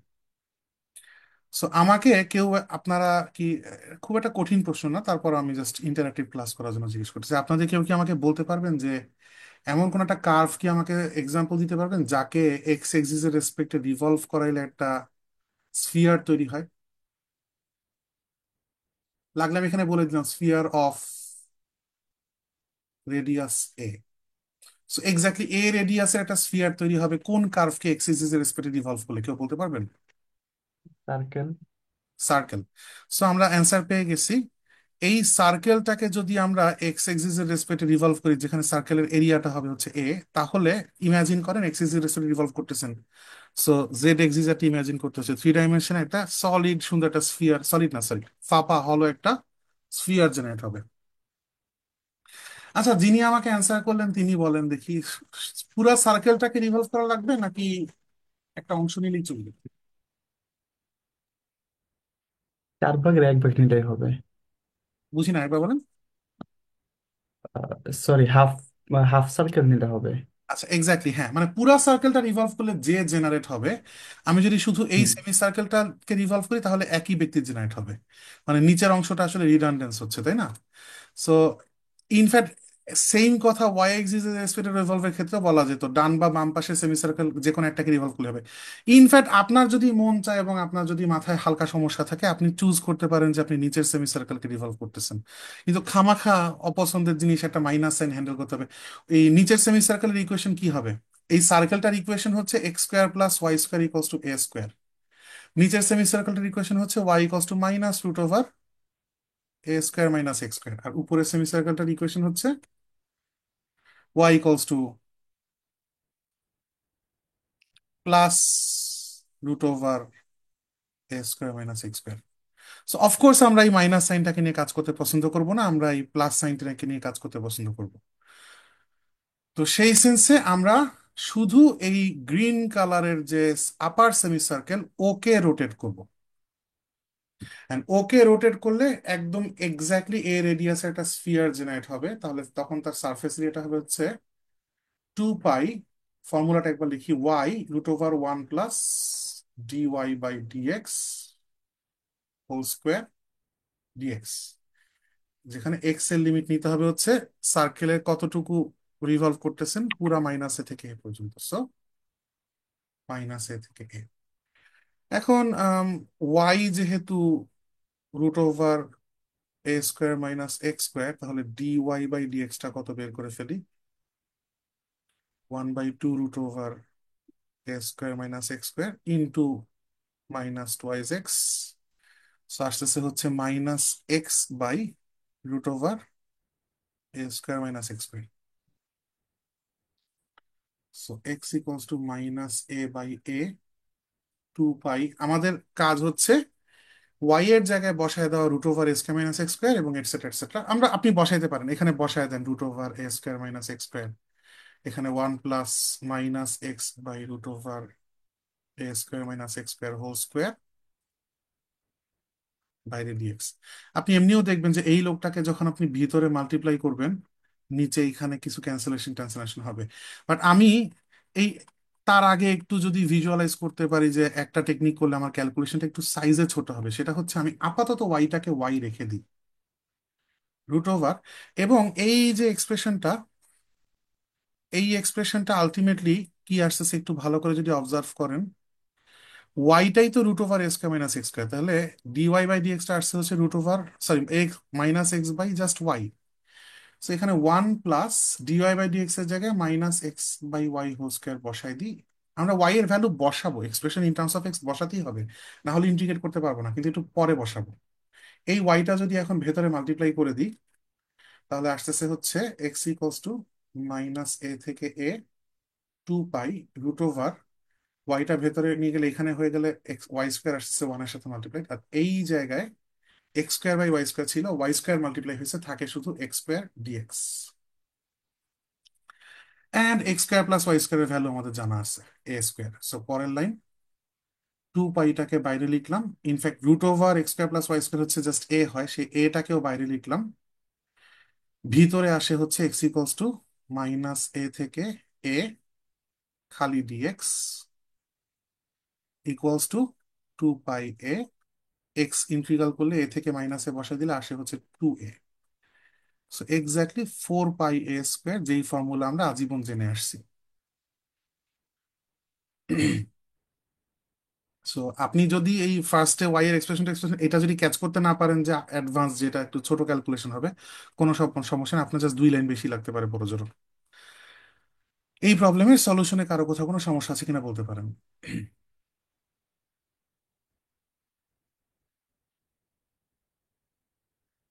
সো আমাকে কেউ, আপনারা কি, খুব একটা কঠিন প্রশ্ন না, তারপর আমি জাস্ট ইন্টারঅ্যাক্টিভ ক্লাস করার জন্য জিজ্ঞেস করতেছি, আপনাদের কেউ কি আমাকে বলতে পারবেন যে এমন কোন একটা কার্ভ কি আমাকে এক্সাম্পল দিতে পারবেন যাকে এক্স এক্সিস এর রেসপেক্টে রিভলভ করাইলে একটা স্ফিয়ার তৈরি হয়? লাগলে আমি এখানে বলে দিলাম sphere of radius A. So exactly A রেডিয়াসের একটা স্ফিয়ার তৈরি হবে কোন কার্ভকে এক্স এক্সিস এর রেসপেক্টে রিভলভ করলে, কেউ বলতে পারবেন? সার্কেল। সার্কেল। সো আমরা অ্যান্সার পেয়ে গেছি। এই সার্কেলটাকে যদি আমরা এক্স এক্সিস এর রেসপেক্টে রিভলভ করি, যেখানে সার্কেলের এরিয়াটা হবে হচ্ছে এ, তাহলে ইমাজিন করেন এক্স এক্সিস এর রেসপেক্টে রিভলভ করতেছেন। সো জেড এক্সিস একটা ইমাজিন করতে হচ্ছে, 3 ডাইমেনশনে একটা সলিড সুন্দর একটা স্ফিয়ার, সলিড না সরি ফাঁপা হলো একটা স্ফিয়ার জেনারেট হবে। আচ্ছা, যিনি আমাকে অ্যান্সার করলেন তিনি বলেন দেখি, পুরা সার্কেলটাকে রিভলভ করা লাগবে নাকি একটা অংশ নিলেই চলবে? 4 ভাগের 1 ভাগ নিলেই হবে। বুঝি না, একবার বলেন। সরি, হাফ হাফ সার্কেল নিলে হবে। আচ্ছা এক্স্যাক্টলি, হ্যাঁ, মানে পুরা সার্কেলটা রিভলভ করলে যে জেনারেট হবে, আমি যদি শুধু এই হুম। সেমি সার্কেলটাকে রিভলভ করি তাহলে একই ব্যক্তির জেনারেট হবে। মানে নিচের অংশটা আসলে রিডান্ডেন্স হচ্ছে, তাই না? সো ইনফ্যাক্ট সেম কথা ওয়াই এক্সিস রেসপেক্টিভ রিভলভের ক্ষেত্রে বলা যেত, ডান বা বাম পাশে সেমি সার্কেল যে কোনো একটাকে রিভলভ করলে হবে। ইনফ্যাক্ট আপনার যদি মন চায় এবং আপনার যদি মাথায় হালকা সমস্যা থাকে, আপনি চুজ করতে পারেন যে আপনি নিচের সেমি সার্কেলকে রিভলভ করতেছেন, কিন্তু খামাখা অপছন্দের জিনিস একটা মাইনাস সাইন হ্যান্ডেল করতে হবে। এই নিচের সেমি সার্কেলের ইকুয়েশন কি হবে? এই সার্কেলটার ইকুয়েশন হচ্ছে X square plus Y square equals to A square. নিচের সেমি সার্কেলটার ইকুয়েশন হচ্ছে Y equals to minus root over A square minus x square. আর উপরের সেমি সার্কেলটার ইকুয়েশন হচ্ছে Y equals to plus root over A square minus x square. So of course আমরা এই minus সাইনটাকে নিয়ে কাজ করতে পছন্দ করব না, আমরা এই প্লাস সাইনটাকে নিয়ে কাজ করতে পছন্দ করব। তো সেই সেন্সে আমরা শুধু এই গ্রিন কালারের যে আপার সেমি সার্কেল ওকে রোটেট করব। এন্ড ওকে রোটেট করলে একদম এক্স্যাক্টলি এ রেডিয়াসের একটা স্ফিয়ার জেনারেট হবে, তাহলে তখন তার সারফেস এরিয়াটা হবে হচ্ছে 2 পাই, ফর্মুলাটা একবার লিখি, y root over 1 plus dy/dx whole square dx, যেখানে এক্স এর লিমিট নিতে হবে হচ্ছে সার্কেলের কতটুকু রিভলভ করতেছেন, পুরা মাইনাস এ থেকে এ পর্যন্ত। সো মাইনাস এ থেকে এ। এখন ওয়াই যেহেতু রুট ওভার এ স্কোয়ার মাইনাস এক্স স্কোয়ার, তাহলে dy/dx টা কত বের করে ফেলি, 1/2 রুট ওভার এ square minus x square into minus twice X. আসতেছে হচ্ছে minus x by root over A square minus x square. So X equals to minus a/a, 2 pi. আমাদের কাজ হচ্ছে ওয়াই এর জায়গায় বসায় দেওয়া রুট ওভার এ স্কোয়ার মাইনাস এক্স স্কোয়ার এবং এটসেট্রা এটসেট্রা, আমরা আপনি বসাইতে পারেন, এখানে বসায় দেন রুট ওভার এ স্কোয়ার মাইনাস এক্স স্কোয়ার, এখানে 1 plus minus x by root over A square minus x square whole square বাইরে ডিএক্স। আপনি এমনিও দেখবেন যে এই লোকটাকে যখন আপনি ভিতরে মাল্টিপ্লাই করবেন, নিচে এখানে কিছু ক্যান্সেলেশন ট্যান্সেলেশন হবে। বাট আমি এই তার আগে একটু যদি ভিজুয়ালাইজ করতে পারি যে একটা টেকনিক করলে আমার ক্যালকুলেশনটা একটু সাইজে ছোট হবে, সেটা হচ্ছে আমি আপাতত ওয়াইটাকে ওয়াই রেখে দিই, রুট ওভার। এবং এই যে এক্সপ্রেশনটা, এই এক্সপ্রেশনটা আলটিমেটলি কি আসতেছে একটু ভালো করে যদি অবজার্ভ করেন, ওয়াইটাই তো root over X square minus X square, তাহলে ডিওয়াই বাই ডিএক্সটা আসছে হচ্ছে root over, sorry, X minus x by just Y. তো এখানে one plus DY by DX এর জায়গায় minus x by Y whole square বসাই দিই। আমরা ওয়াই এর ভ্যালু বসাবো, expression in terms of X বসাতেই হবে, না হলে ইন্টিগ্রেট করতে পারবো না, কিন্তু একটু পরে বসাবো। এই ওয়াইটা যদি এখন ভেতরে মাল্টিপ্লাই করে দিই, তাহলে আসতেছে হচ্ছে এক্স ইকুয়ালস টু মাইনাস এ থেকে এ 2 পাই রুট ওভার, ওয়াইটা ভেতরে নিয়ে গেলে এখানে হয়ে গেলে এক্স ওয়াই স্কোয়ার আসছে ওয়ানের সাথে মাল্টিপ্লাই, আর এই জায়গায় x square by y square ছিল, ওয়াই স্কোয়ার মাল্টিপ্লাই হয়েছে, থাকে শুধু x square dx. And x square plus y স্কোয়ারের ভ্যালু আমাদের জানা আছে এ স্কোয়ার। সো পরের লাইন, 2 পাইটাকে বাইরে লিখলাম, in fact root over x square plus Y square হচ্ছে জাস্ট এ হয়, সেই এটাকেও বাইরে লিখলাম। ভিতরে আসে হচ্ছে এক্স ইকুয়ালস টু মাইনাস এ থেকে এ খালি dx equals to 2 pi A, x integral করলে এ থেকে মাইনাসে বসা দিলে আসে হচ্ছে 2a। সো এক্স্যাক্টলি 4 পাই এ স্কোয়ার, যেই ফর্মুলা আমরা আজীবন জেনে আসছি। সো আপনি যদি এই ফার্স্টে ওয়াই এর এক্সপ্রেশন এক্সপ্রেশন এটা যদি ক্যাচ করতে না পারেন, যে অ্যাডভান্স যেটা একটু ছোট ক্যালকুলেশন হবে, কোনো সব সমস্যা নেই, আপনার জাস্ট 2 লাইন বেশি লাগতে পারে বড় জোর। এই প্রবলেমের সলিউশনে কারো কোথাও কোনো সমস্যা আছে কিনা বলতে পারেন।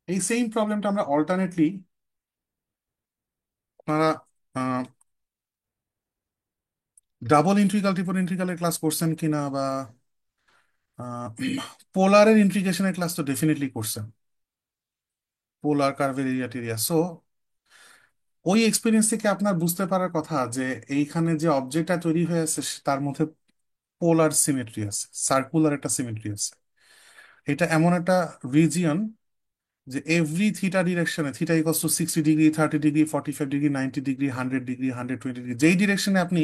এই সেম প্রবলেমটা আমরা অল্টারনেটলি, আপনারা ডাবল ইন্টিগ্রাল ট্রিপল ইন্টিগ্রালের ক্লাস করছেন কিনা, বা পোলারের ইন্টিগ্রেশনের ক্লাস তো ডেফিনেটলি করছেন, পোলার কার্ভের এরিয়া টেরিয়া। সো ওই এক্সপিরিয়েন্স থেকে আপনার বুঝতে পারার কথা যে এইখানে যে অবজেক্টটা তৈরি হয়ে আছে তার মধ্যে পোলার সিমেট্রি আছে, সার্কুলার একটা সিমেট্রি আছে। এটা এমন একটা রিজিয়ন যে এভরি থিটা ডিরেকশনে, theta equals to 60 degree, 30 degree, 45 degree, 90 degree, 100 degree, 120 degree, যেই ডিরেকশনে আপনি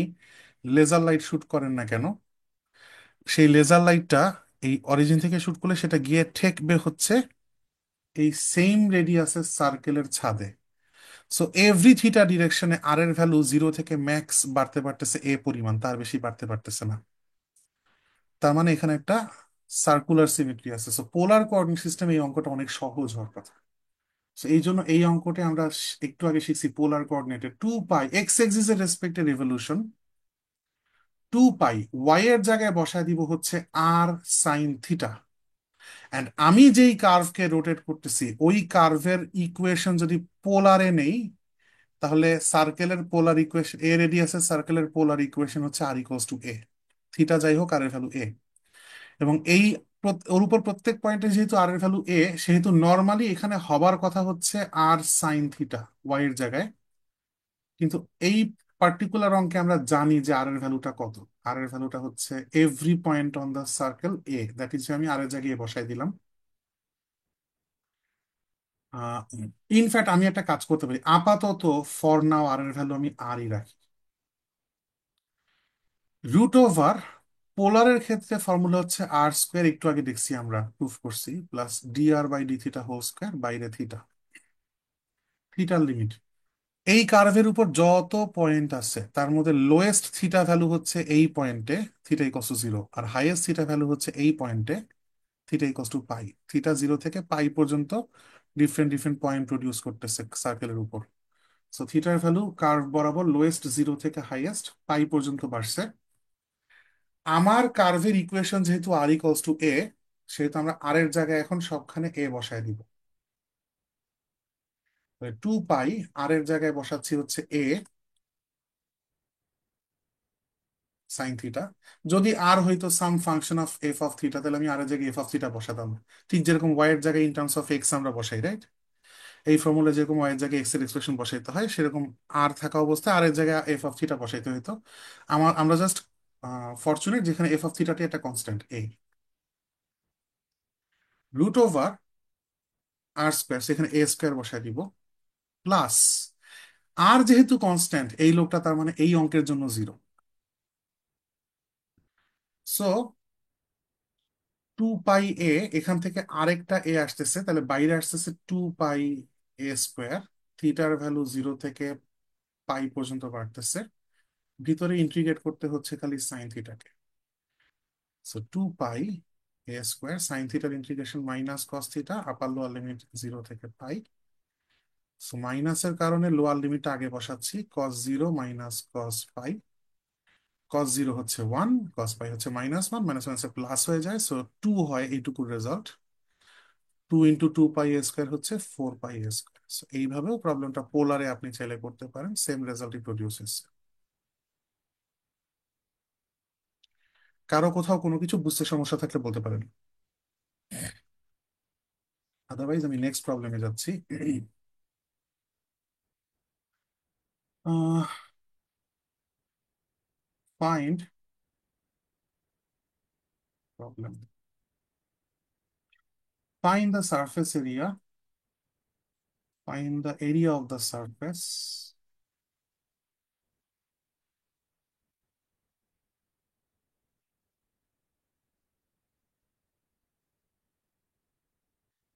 লেজার লাইট শুট করেন না কেন, সেই লেজার লাইটটা এই অরিজিন থেকে শুট করলে সেটা গিয়ে ঠেকবে হচ্ছে এই সেম রেডিয়াসের সার্কেলের ছাদে। সো এভরি থিটা ডিরেকশনে আর এর ভ্যালু 0 থেকে ম্যাক্স বাড়তে পারতেছে এ পরিমাণ, তার বেশি বাড়তে পারতেছে না। তার মানে এখানে একটা সার্কুলার সিমেট্রি আছে। সো পোলার কোঅর্ডিনেট সিস্টেম এই অঙ্কটা অনেক সহজ হওয়ার কথা। So এই জন্য এই অঙ্কটা আমরা একটু আগে শিখছি পোলার কোঅর্ডিনেটে 2 পাই এক্স এক্সিস এর রেসপেক্টে রেভলিউশন, 2 পাই ওয়াই এর জায়গায় বসায় দিব হচ্ছে আর সাইন থিটা। অ্যান্ড আমি যেই কার্ভকে রোটেট করতেছি ওই কার্ভের ইকুয়েশন যদি পোলারে নেই, তাহলে সার্কেলের পোলার ইকুয়েশন, এ রেডিয়াসের সার্কেলের পোলার ইকুয়েশন হচ্ছে আর ইকুয়ালস টু এ, থিটা যাই হোক আর এর ভ্যালু এ। এবং এই ওর উপর প্রত্যেক পয়েন্টে যেহেতু আর এর ভ্যালু এ, সেহেতু নর্মালি এখানে হবার কথা হচ্ছে আর সাইন থিটা ওয়াই এর জায়গায়। কিন্তু এই পার্টিকুলার অঙ্কে আমরা জানি যে আর এর ভ্যালুটা কত। আর এর ভ্যালুটা হচ্ছে every point on the circle A, that is আমি আর এর জায়গায় এ বসাই দিলাম। ইনফ্যাক্ট আমি একটা কাজ করতে পারি, আপাতত ফর নাও আর এর ভ্যালু আমি আরই রাখি। রুট ওভার পোলারের ক্ষেত্রে ফর্মুলা হচ্ছে আর স্কোয়ার, একটু আগে দেখছি আমরা প্রুফ করছি, plus D R by D theta whole square বাইরে থিটা, থিটার লিমিট। এই কার্ভের উপর যত পয়েন্ট আছে তার মধ্যে লোয়েস্ট থিটা ভ্যালু হচ্ছে এই পয়েন্টে, থিটা ইকস টু 0, আর হাইয়েস্ট থিটা ভ্যালু হচ্ছে এই পয়েন্টে, theta equals to pi. Theta 0 থেকে পাই পর্যন্ত ডিফারেন্ট ডিফারেন্ট পয়েন্ট প্রডিউস করতেছে সার্কেলের উপর। সো থিটার ভ্যালু কার্ভ বরাবর লোয়েস্ট 0 থেকে হাইয়েস্ট পাই পর্যন্ত বাড়ছে। আমার কার্ভের ইকুয়েশন যেহেতু আর ইকুয়ালস টু এ, সেহেতু আমরা আর এর জায়গায় এখন সবখানে এ বসায় দিব। 2 পাই আর এর জায়গায় বসাচ্ছি হচ্ছে এ সাইন থিটা। যদি আর হইতো some function of F of theta, তাহলে আমি আর এর জায়গায় এফ অফ থিটা বসাতাম, ঠিক যেরকম ওয়াই এর জায়গায় ইন টার্মস অফ এক্স আমরা বসাই, রাইট? এই ফর্মুলা যেরকম ওয়াই এর জায়গায় এক্স এর এক্সপ্রেশন বসাইতে হয়, সেরকম আর থাকা অবস্থায় আর এর জায়গায় এফ অফ থিটা বসাইতে হইতো। আমরা জাস্ট ফরচুনেট যেখানে এফ অফ থিটাটি একটা কনস্ট্যান্ট এই। রুট ওভার আর স্কোয়ার, সেখানে এ স্কোয়ার বসায় দিব, প্লাস আর যেহেতু কনস্ট্যান্ট এই লোকটা, তার মানে এই অঙ্কের জন্য জিরো। সো 2 পাই এ, এখান থেকে আরেকটা এ আসতেছে, তাহলে বাইরে আসতেছে 2 পাই এ স্কোয়ার। থিটার ভ্যালু 0 থেকে পাই পর্যন্ত বাড়তেছে, ভিতরে ইন্টিগ্রেট করতে হচ্ছে খালি সাইন থিটাকে। সো 2 পাই এ স্কোয়ার সাইন থিটার ইন্টিগ্রেশন মাইনাস কস থিটা, আপার লোয়ার লিমিট 0 থেকে পাই। সো মাইনাসের কারণে লোয়ার লিমিটটা আগে বসাচ্ছি, cos 0 মাইনাস cos পাই। cos 0 হচ্ছে 1, cos পাই হচ্ছে -1, -1 প্লাস হয়ে যায়, সো 2 হয় এইটুকুর রেজাল্ট। 2 × 2 পাই এ স্কোয়ার হচ্ছে 4 পাই এ স্কোয়ার। এইভাবেও প্রবলেমটা পোলারে আপনি চাইলে করতে পারেন, সেম রেজাল্টই প্রডিউসেস। কারো কোথাও কোনো কিছু বুঝতে সমস্যা থাকলে বলতে পারেন, আদারওয়াইজ আমি নেক্সট প্রবলেমে যাচ্ছি। Find problem, find the surface area, find the area of the surface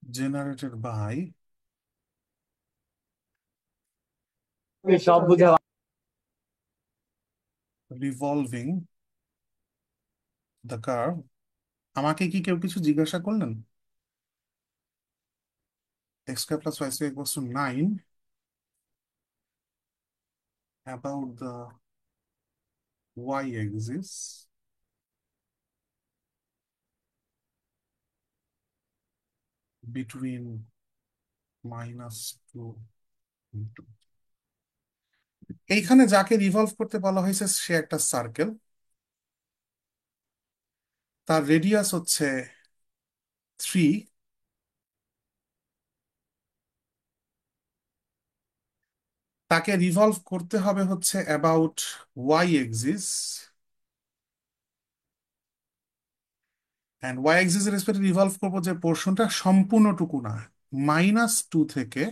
generated by সব বুঝে revolving the curve। আমাকে কি কেউ কিছু জিজ্ঞাসা করলেন? x² + y² = 9 about the y-axis between -2 and 2। এইখানে যাকে রিভলভ করতে বলা হয়েছে সে একটা সার্কেল, তার রেডিয়াস হচ্ছে 3, তাকে রিভলভ করতে হবে হচ্ছে অ্যাবাউট y-axis, অ্যান্ড y-axis এর রেসপেক্টে রিভলভ করবো যে পোর্শনটা সম্পূর্ণটুকু না, -2 থেকে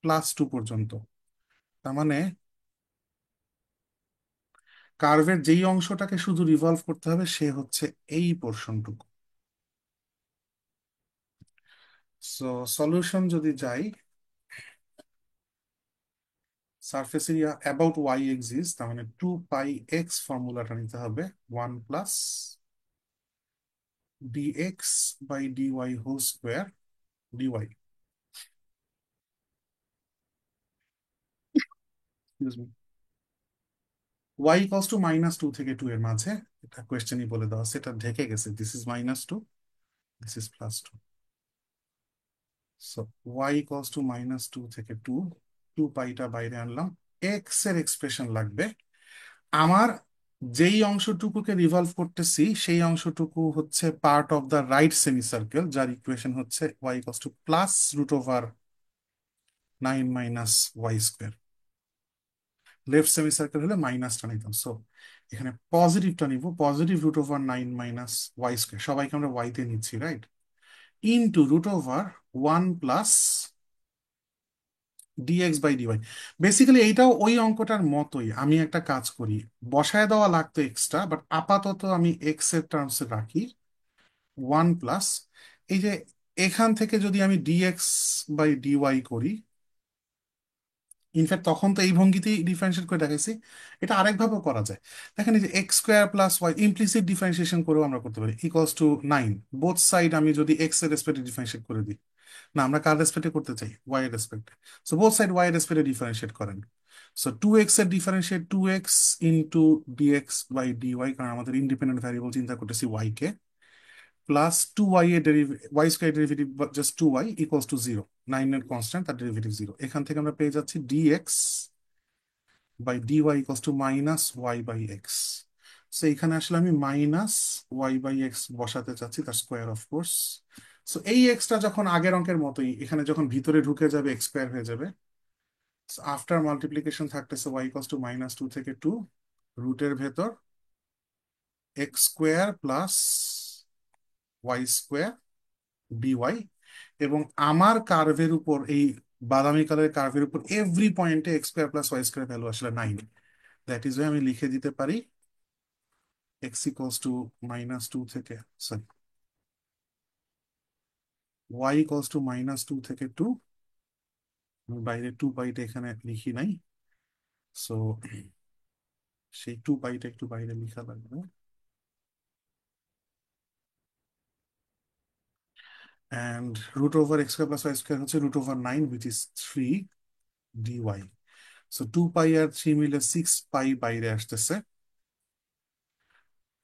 +2 পর্যন্ত। তার মানে কার্ভের যেই অংশটাকে শুধু রিভলভ করতে হবে সে হচ্ছে এই পোর্শনটুকু। সো সলিউশন যদি যাই, surface area about Y axis, তার মানে 2 পাই এক্স ফর্মুলাটা নিতে হবে, 1 + dx/dy² dy, excuse me, y = -2 থেকে 2 এর মাঝে। এটা কোয়েশ্চেনই বলে দেওয়া, সেটা ঢেকে গেছে, this is -2, this is +2। So y = -2 থেকে 2, 2 পাইটা বাইরে আনলাম, এক্স এর এক্সপ্রেশন লাগবে আমার। যেই অংশটুকুকে রিভলভ করতেছি সেই অংশটুকু হচ্ছে part of the right semi circle, যার ইকুয়েশন হচ্ছে y = +√9 - y²। Left semi circle হলে মাইনাসটা নিতাম, সো এখানে পজিটিভটা নিব, +√9 - y², সবাইকে আমরা ওয়াইতে নিচ্ছি, রাইট, ইনটু √1 + dx/dy। বেসিক্যালি এইটাও ওই অঙ্কটার মতোই, আমি একটা কাজ করি, বসায় দেওয়া লাগতো এক্সট্রা, বাট আপাতত আমি এক্স এর টার্মসে রাখি 1 প্লাস, এই যে এখান থেকে যদি আমি dx/dy করি, ইনফ্যাক্ট তখন তো এই ভঙ্গিতেই ডিফারেন্সিয়েট করে দেখাইছি, এটা আরেকভাবেও করা যায়। দেখেন এই যে x² + y ইমপ্লিসিট ডিফারেন্সিয়েশন করেও আমরা করতে পারি, = 9, বোথ সাইড আমি যদি এক্স এর রেসপেক্টে ডিফারেন্সিয়েট করে দিই, না আমরা কার রেসপেক্টে করতে চাই, ওয়াই এর রেসপেক্টে, সো বোথ সাইড ওয়াই এর রেসপেক্টে ডিফারেন্সিয়েট করেন। সো 2x এর ডিফারেন্সিয়েট 2x × dx/dy, কারণ আমাদের ইন্ডিপেন্ডেন্ট ভ্যারিয়েবল চিন্তা করতেছি y কে, +2y এর y² ডেরিভেটিভ জাস্ট 2y = 0, 9 এর কনস্ট্যান্ট, তার ডেরিভেটিভ 0। এখান থেকে আমরা পেয়ে যাচ্ছি dx/dy = -y/x। সো এখানে আসলে আমি -y/x বসাতে চাচ্ছি, তার স্কোয়ার অফ কোর্স। সো এই এক্সটা যখন আগের অঙ্কের মতোই এখানে যখন ভিতরে ঢুকে যাবে x² হয়ে যাবে। আফটার মাল্টিপ্লিকেশন থাকতেছে y = -2 থেকে 2, রুটের ভেতর x² + y², বিওয়াই। এবং আমার কার্ভের উপর, এই বাদামি কালারের কার্ভের উপর এভরি পয়েন্টে x square plus Y square value আসলে 9। দ্যাট ইজ ওয়াই আমি লিখে দিতে পারি এক্স ইকোয়ালস টু -2 থেকে, সরি, ওয়াই ইকোয়ালস টু -2 থেকে 2। বাইরে 2 পাইটা এখানে লিখি নাই, সো সেই 2 পাইটা একটু বাইরে লিখা লাগবে। And root over x square plus Y square হচ্ছে √9, which is 3 dy। So 2 pi আর 3 মিলে 6 পাই বাইরে আসতেছে,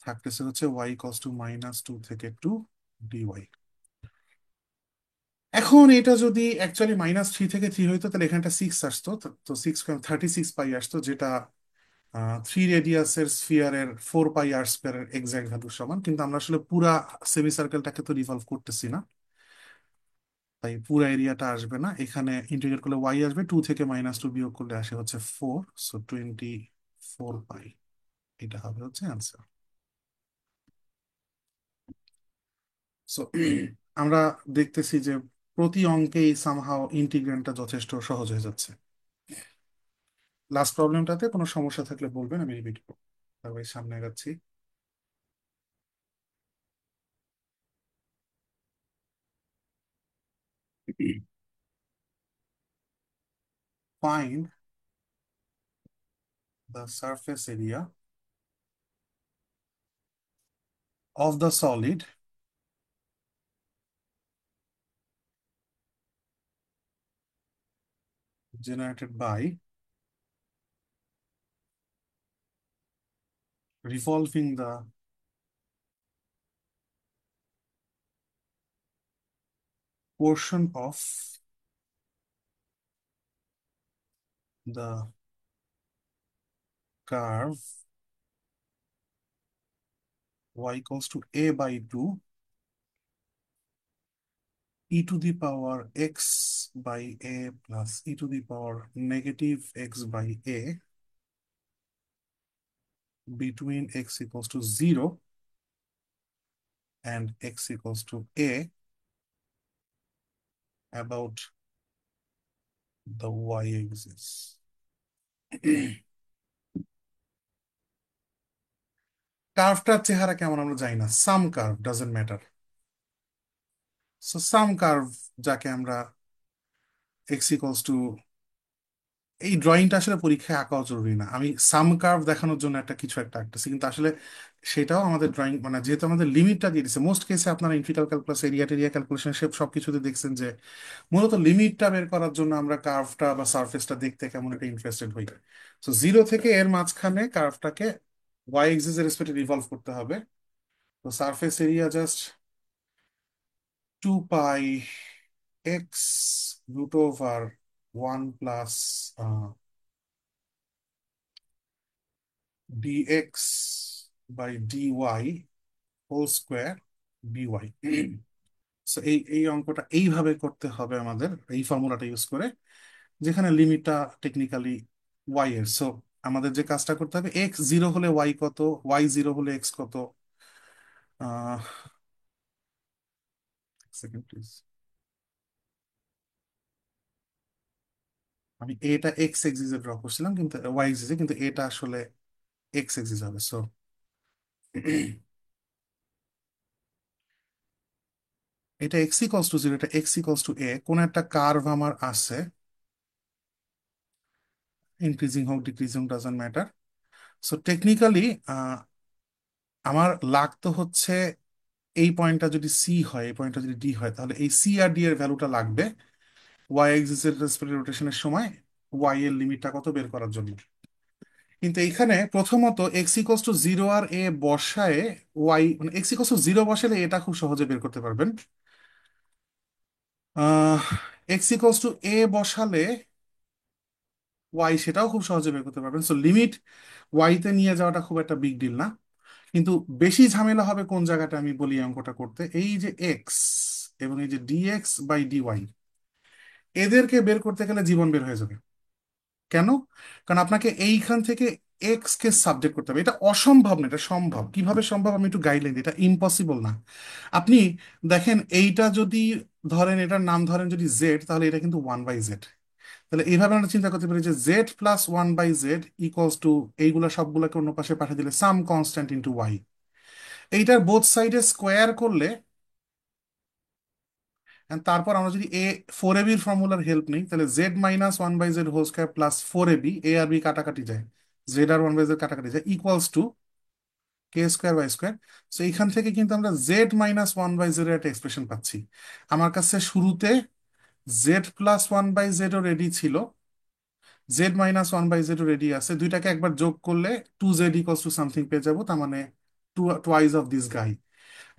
থাকতেছে হচ্ছে ওয়াই ইকস টু -2 থেকে 2 dy। এখন এটা যদি অ্যাকচুয়ালি -3 থেকে 3 হইতো তাহলে এখানটা 6 আসতো, তো তো 36 পাই আসতো, যেটা 3 রেডিয়াসের স্ফিয়ারের 4 পাই r স্কোয়ারের এক্সাক্ট ভ্যালুর সমান। কিন্তু আমরা আসলে পুরা সেমি সার্কেলটাকে তো রিভলভ করতেছি না, তাই পুরা এরিয়াটা আসবে না। এখানে ইন্টিগ্রেট করলে ওয়াই আসবে, 2 থেকে -2 বিয়োগ করলে আসে হচ্ছে 4, সো 24 পাই। এটা হবে হচ্ছে অ্যান্সার। সো আমরা দেখতেছি যে প্রতি অঙ্কেই সামহাও ইন্টিগ্রেন্ডটা যথেষ্ট সহজ হয়ে যাচ্ছে। লাস্ট প্রবলেমটাতে কোনো সমস্যা থাকলে বলবেন, আমি রিপিট করবো, তারপরে সামনে যাচ্ছি। Find the surface area of the solid generated by revolving the portion of the curve y equals to a by 2 e to the power x by a plus e to the power negative x by a between x equals to 0 and x equals to a about the y-axis. কার্ভটার চেহারা কেমন আমরা জানি না, some curve doesn't matter. So some curve, যাকে আমরা x equals two, এই ড্রয়িংটা আসলে পরীক্ষায় আঁকাও জরুরি না, আমি সাম কার্ভ দেখানোর জন্য একটা কিছু একটা আঁকতেছি, কিন্তু আসলে সেটাও আমাদের ড্রয়িং, মানে যেহেতু আমাদের লিমিটটা দিয়ে দিচ্ছে, মোস্ট কেসে আপনারা ইন্টিগ্রাল ক্যালকুলাস, এরিয়া টেরিয়া ক্যালকুলেশন সব সবকিছুতে দেখছেন যে মূলত লিমিটটা বের করার জন্য আমরা কার্ভটা বা সারফেসটা দেখতে কেমন একটা ইন্টারেস্টেড হই। তো 0 থেকে এর মাঝখানে কার্ভটাকে ওয়াই এক্সিস এর রেসপেক্টে রিভলভ করতে হবে। তো surface area just 2 pi x √1 plus dx by dy whole square by। So এই এই অঙ্কটা এইভাবে করতে হবে আমাদের, এই ফর্মুলাটা ইউজ করে, যেখানে লিমিটটা টেকনিক্যালি ওয়াই এর। সো আমাদের যে কাজটা করতে হবে, এক্স 0 হলে ওয়াই কত, ওয়াই 0 হলে এক্স কত। আহ সেকেন্ড প্লিজ, আমি এটা এক্স এক্সিসে ড্র করছিলাম, কিন্তু ওয়াই এক্সিসে, কিন্তু এটা আসলে এক্স এক্সিস হবে। সো এটা এক্স ইকলস টু 0, এটা এক্স ইকলস টু এ, কোন একটা কার্ভ আমার আছে, ইনক্রিজিং হোক decreasing doesn't matter. So technically আমার লাগতো হচ্ছে এই পয়েন্টটা যদি সি হয়, এই পয়েন্টটা যদি ডি হয়, তাহলে এই সি আর ডি এর ভ্যালুটা লাগবে ওয়াই এক্সিস এর রেসপেক্ট রোটেশনের সময় ওয়াই এর লিমিটটা কত বের করার জন্য। কিন্তু এখানে প্রথমত এক্স ইকলস টু 0 আর এ বসায় ওয়াই, মানে এক্স ইকলস টু 0 বসালে এটা খুব সহজে বের করতে পারবেন। এক্স ইকলস টু এ বসালে ওয়াই, সেটাও খুব সহজে বের করতে পারবেন। সো লিমিট ওয়াইতে নিয়ে যাওয়াটা খুব একটা বিগ ডিল না। কিন্তু বেশি ঝামেলা হবে কোন জায়গাটা আমি বলি এই অঙ্কটা করতে, এই যে এক্স এবং এই যে ডিএক্স বাই ডিওয়াই, এদেরকে বের করতে গেলে জীবন বের হয়ে যাবে। কেন? কারণ আপনাকে এইখান থেকে এক্স কে সাবজেক্ট করতে হবে। এটা অসম্ভব না, এটা সম্ভব। কিভাবে সম্ভব আমি একটু গাইডলাইন দিই। এটা ইম্পসিবল না। আপনি দেখেন, এইটা যদি ধরেন, এটার নাম ধরেন যদি জেড, তাহলে এটা কিন্তু 1/z। তাহলে এইভাবে আমরা চিন্তা করতে পারি যে z+1/z ইকুয়ালস টু, এইগুলা সবগুলোকে অন্য পাশে পাঠিয়ে দিলে সাম কনস্ট্যান্ট ইন্টু ওয়াই। এইটার বোথ সাইডে স্কোয়ার করলে, and তারপর আমরা যদি ফোর এ বির ফর্মুলার হেল্প নিই, তাহলে z-1/z² + 4ab, এ আর বি কাটাকাটি যায়, জেড আর 1/z কাটাকাটি যায়, ইকুয়ালস টু k² / স্কোয়ার। তো এইখান থেকে কিন্তু আমরা z-1/z এর একটা এক্সপ্রেশন পাচ্ছি। আমার কাছে শুরুতে z+1/z ও রেডি ছিল, z-1/z ও রেডি আছে, দুইটাকে একবার যোগ করলে 2z ইকুয়ালস টু সামথিং পেয়ে যাবো, তার মানে টুয়াইস অফ দিস গাই।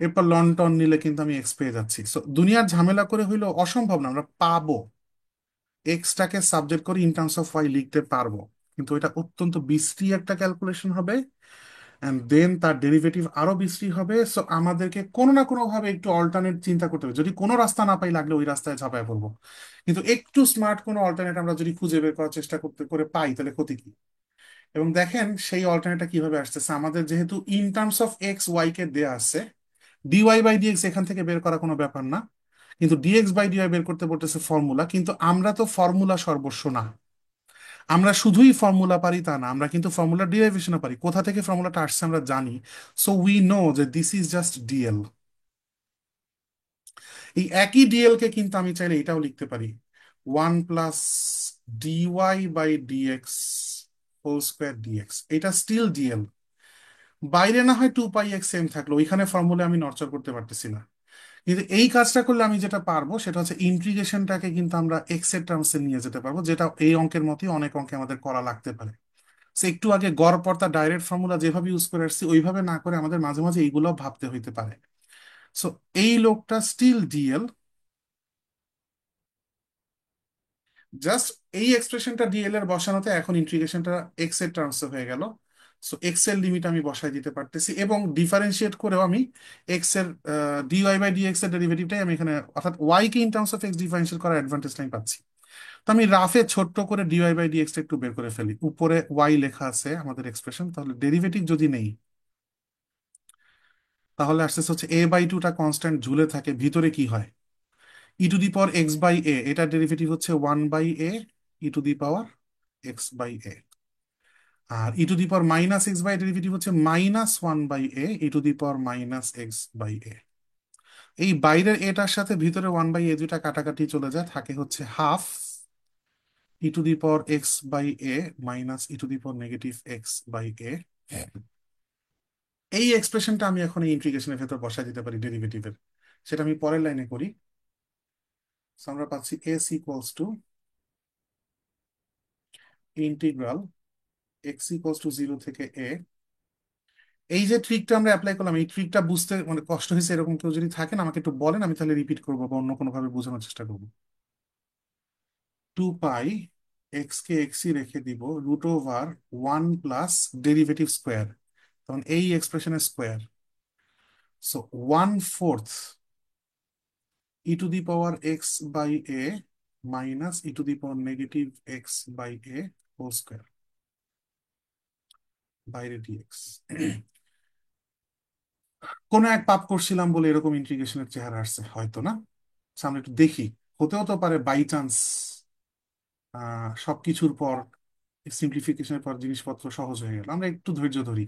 এরপর লন টন নিলে কিন্তু আমি এক্স পেয়ে যাচ্ছি। সো দুনিয়ার ঝামেলা করে হইলো অসম্ভব না, আমরা পাবো, এক্সটাকে সাবজেক্ট করে ইন টার্মস অফ ওয়াই লিখতে পারবো। কিন্তু এটা অত্যন্ত বিশ্রী একটা ক্যালকুলেশন হবে, অ্যান্ড দেন তার ডেরিভেটিভ আরো বিশ্রী হবে। সো আমাদেরকে কোনো না কোনো ভাবে একটু অল্টারনেট চিন্তা করতে হবে। যদি কোনো রাস্তা না পাই, লাগলে ওই রাস্তায় ঝাঁপায় পড়বো। কিন্তু একটু স্মার্ট কোনো অল্টারনেট আমরা যদি খুঁজে বের করার চেষ্টা করতে করে পাই, তাহলে ক্ষতি কি? এবং দেখেন সেই অল্টারনেটটা কিভাবে আসতেছে। আমাদের যেহেতু in terms of X Y কে দেয়া আছে, dy/dx এখান থেকে বের করা কোনো ব্যাপার না, কিন্তু dx/dy বের করতে বলতেছে ফর্মুলা। কিন্তু আমরা তো ফর্মুলা সর্বস্ব না, আমরা শুধুই ফর্মুলা পারি তা না, আমরা কিন্তু ফর্মুলা ডিরাইভেশনও পারি। কোথা থেকে ফর্মুলাটা আসছে আমরা জানি। সো উই নো যে দিস ইজ জাস্ট ডিএল। এই একই ডিএল কে কিন্তু আমি চাইলে এটাও লিখতে পারি, 1 + dy/dx² এটা স্টিল ডিএল। বাইরে না হয় 2πx সেম থাকলো, ওইখানে ফর্মুলা আমি নড়চড় করতে পারতেছি না। কিন্তু এই কাজটা করলে আমি যেটা পারবো সেটা হচ্ছে ইন্টিগ্রেশনটাকে কিন্তু আমরা এক্স এর টার্মসে নিয়ে যেতে পারবো, যেটা এই অঙ্কের মতোই অনেক অঙ্কে আমাদের করা লাগতে পারে। সে একটু আগে গড় পড়তা ডাইরেক্ট ফর্মুলা যেভাবে ইউজ করে আসছি, ওইভাবে না করে আমাদের মাঝে মাঝে এইগুলো ভাবতে হইতে পারে। সো এই লোকটা স্টিল ডিএল। জাস্ট এই এক্সপ্রেশনটা ডিএল এর বসানোতে এখন ইন্টিগ্রেশনটা এক্স এর টার্মসে হয়ে গেল। সো এক্স এর লিমিট আমি বসাই দিতে পারতেছি, এবং ডিফারেন্সিয়েট করেও আমি এক্স এর dy/dx এর ডেরিভেটিভটাই আমি এখানে, অর্থাৎ ওয়াই কে in terms of x differentiate করার অ্যাডভান্টেজটা আমি পাচ্ছি। তো আমি রাফে ছোট্ট করে dy/dx টা একটু বের করে ফেলি। উপরে ওয়াই লেখা আছে আমাদের এক্সপ্রেশন, তাহলে ডেরিভেটিভ যদি নেই, তাহলে আসতেছে হচ্ছে a/2টা কনস্ট্যান্ট ঝুলে থাকে, ভিতরে কি হয়, e⁴x/a, এটার ডেরিভেটিভ হচ্ছে 1/a e⁴x/a। আর e⁻x/a ডেরিভেটিভ হচ্ছে -1/a e⁻x/a। এই বাইরের এটার সাথে ভিতরে 1/a দুইটা কাটাকাটি চলে যায়, থাকে হচ্ছে হাফ e⁻x/a মাইনাস e⁻(-x/a। এই এক্সপ্রেশনটা আমি এখন এই ইন্টিগ্রেশনের ভেতর বসাই দিতে পারি ডেরিভেটিভের। সেটা আমি পরের লাইনে করি। So আমরা পাচ্ছি s equals to integral x = 0 থেকে a। এই যে ট্রিকটা আমরা অ্যাপ্লাই করলাম, এই ট্রিকটা বুঝতে মানে কষ্ট হয়েছে এরকম কেউ যদি থাকেন, আমাকে একটু বলেন, আমি তাহলে রিপিট করবো বা অন্য কোনো ভাবে বোঝানোর চেষ্টা করবো। 2π, এক্স কে এক্সই রেখে দিব, √ওভার 1 + ডেরিভেটিভ স্কোয়ার, তখন এই এক্সপ্রেশনের square. So 1/4 e⁻x/a minus e⁻(-x/a) whole square, বাইরে ডিএক্স। কোনো এক পাপ করছিলাম বলে এরকম ইন্টিগ্রেশনের চেহারা আসছে হয়তো, না? সামনে একটু দেখি, হতেও তো পারে বাই চান্স সবকিছুর পর, সিম্পলিফিকেশনের পর জিনিসপত্র সহজ হয়ে গেল। আমরা একটু ধৈর্য ধরি।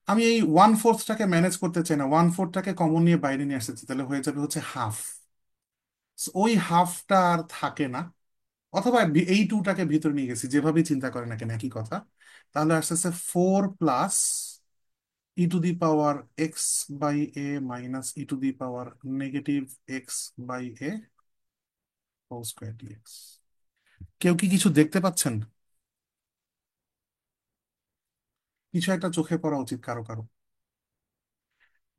আমি এই 1/4টাকে ম্যানেজ করতে চাই না, 1/4টাকে কমন নিয়ে বাইরে নিয়ে আসতে চাই, তাহলে হয়ে যাবে হচ্ছে হাফ। ওই হাফটা আর থাকে না, অথবা এই টুটাকে ভিতরে নিয়ে গেছি, যেভাবেই চিন্তা করেন না কেন একই কথা। তাহলে আসতেছে 4 + e⁻x/a minus e⁻(-x/a) whole square dx. কেউ কি কিছু দেখতে পাচ্ছেন? কিছু একটা চোখে পড়া উচিত কারো কারো।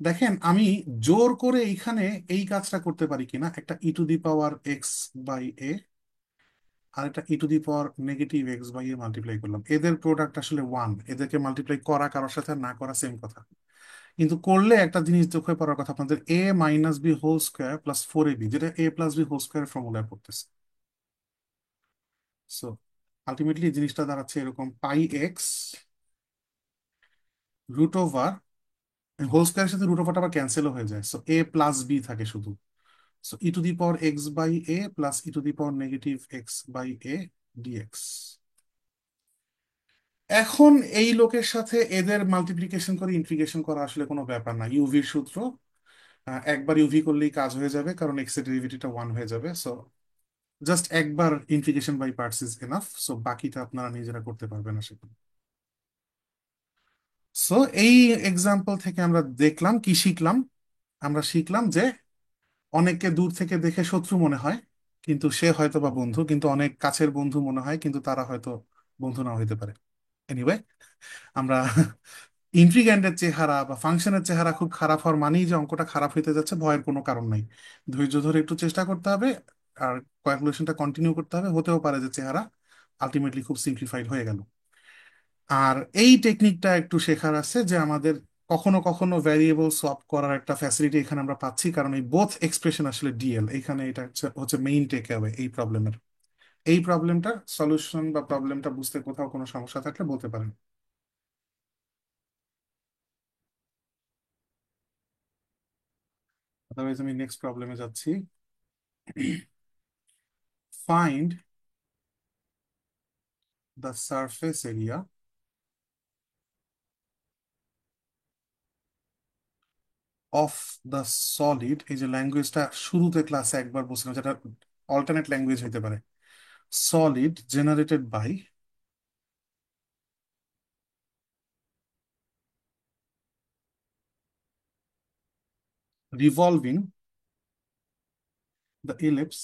দেখেন, আমি জোর করে এইখানে এই কাজটা করতে পারি কিনা, একটা e⁻x/a আর একটা e⁻(-x/a মাল্টিপ্লাই করলাম, এদের প্রোডাক্ট আসলে ওয়ান, এদেরকে মাল্টিপ্লাই করা কারোর সাথে না করা সেম কথা। কিন্তু করলে একটা জিনিস চোখে পড়ার কথা, আপনাদের a - b whole square + 4ab, যেটা a + b হোল স্কোয়ার ফর্মুলায় পড়তেছে। আলটিমেটলি জিনিসটা দাঁড়াচ্ছে এরকম, পাই এক্স রুট ওভার, হোল স্কোয়ারের সাথে রুট ওভারটা আবার ক্যান্সেলও হয়ে যায়, সো এ প্লাস বি থাকে শুধু। So e to the power x by a plus e to the power negative x by a dx. এখন এই লোকের সাথে এদের মাল্টিপ্লিকেশন করে ইন্টিগ্রেশন করা আসলে কোনো ব্যাপার না, ইউভির সূত্র। একবার ইউভি করলেই কাজ হয়ে যাবে, কারণ এক্স এর ডেরিভেটিভটা ওয়ান হয়ে যাবে। সো জাস্ট একবার integration by parts is enough, so বাকিটা আপনারা নিজেরা করতে পারবেন আশা করি। সো এই এক্সাম্পল থেকে আমরা দেখলাম কি শিখলাম? আমরা শিখলাম যে অনেককে দূর থেকে দেখে শত্রু মনে হয়, কিন্তু সে হয়তো বা বন্ধু, কিন্তু অনেক কাছের বন্ধু মনে হয়, কিন্তু তারা হয়তো বন্ধু নাও হইতে পারে। এনিওয়ে, আমরা ইন্ট্রিগ্যান্ডের চেহারা বা ফাংশনের চেহারা খুব খারাপ হওয়ার মানেই যে অঙ্কটা খারাপ হইতে যাচ্ছে, ভয়ের কোনো কারণ নাই। ধৈর্য ধরে একটু চেষ্টা করতে হবে, আর ক্যালকুলেশনটা কন্টিনিউ করতে হবে, হতেও পারে যে চেহারা আলটিমেটলি খুব সিম্পলিফাইড হয়ে গেল। আর এই টেকনিকটা একটু শেখার আছে যে আমাদের কখনো কখনো ভ্যারিয়েবল সলভ করার একটা ফ্যাসিলিটি এখানে আমরা পাচ্ছি, কারণ এই বোথ এক্সপ্রেশন আসলে ডিএল এখানে, এটা হচ্ছে হচ্ছে মেইন টেক অ্যাওয়ে এই প্রবলেমের। এই প্রবলেমটার সলিউশন বা প্রবলেমটা বুঝতে কোথাও কোনো সমস্যা থাকলে বলতে পারেন। আদারওয়াইজ আমি নেক্সট প্রবলেমে যাচ্ছি। Find the surface area of the solid. এই যে ল্যাঙ্গুয়েজটা শুরুতে ক্লাসে একবার বলছিলাম, যেটা অল্টারনেট ল্যাঙ্গুয়েজ হতে পারে, solid generated by revolving the ellipse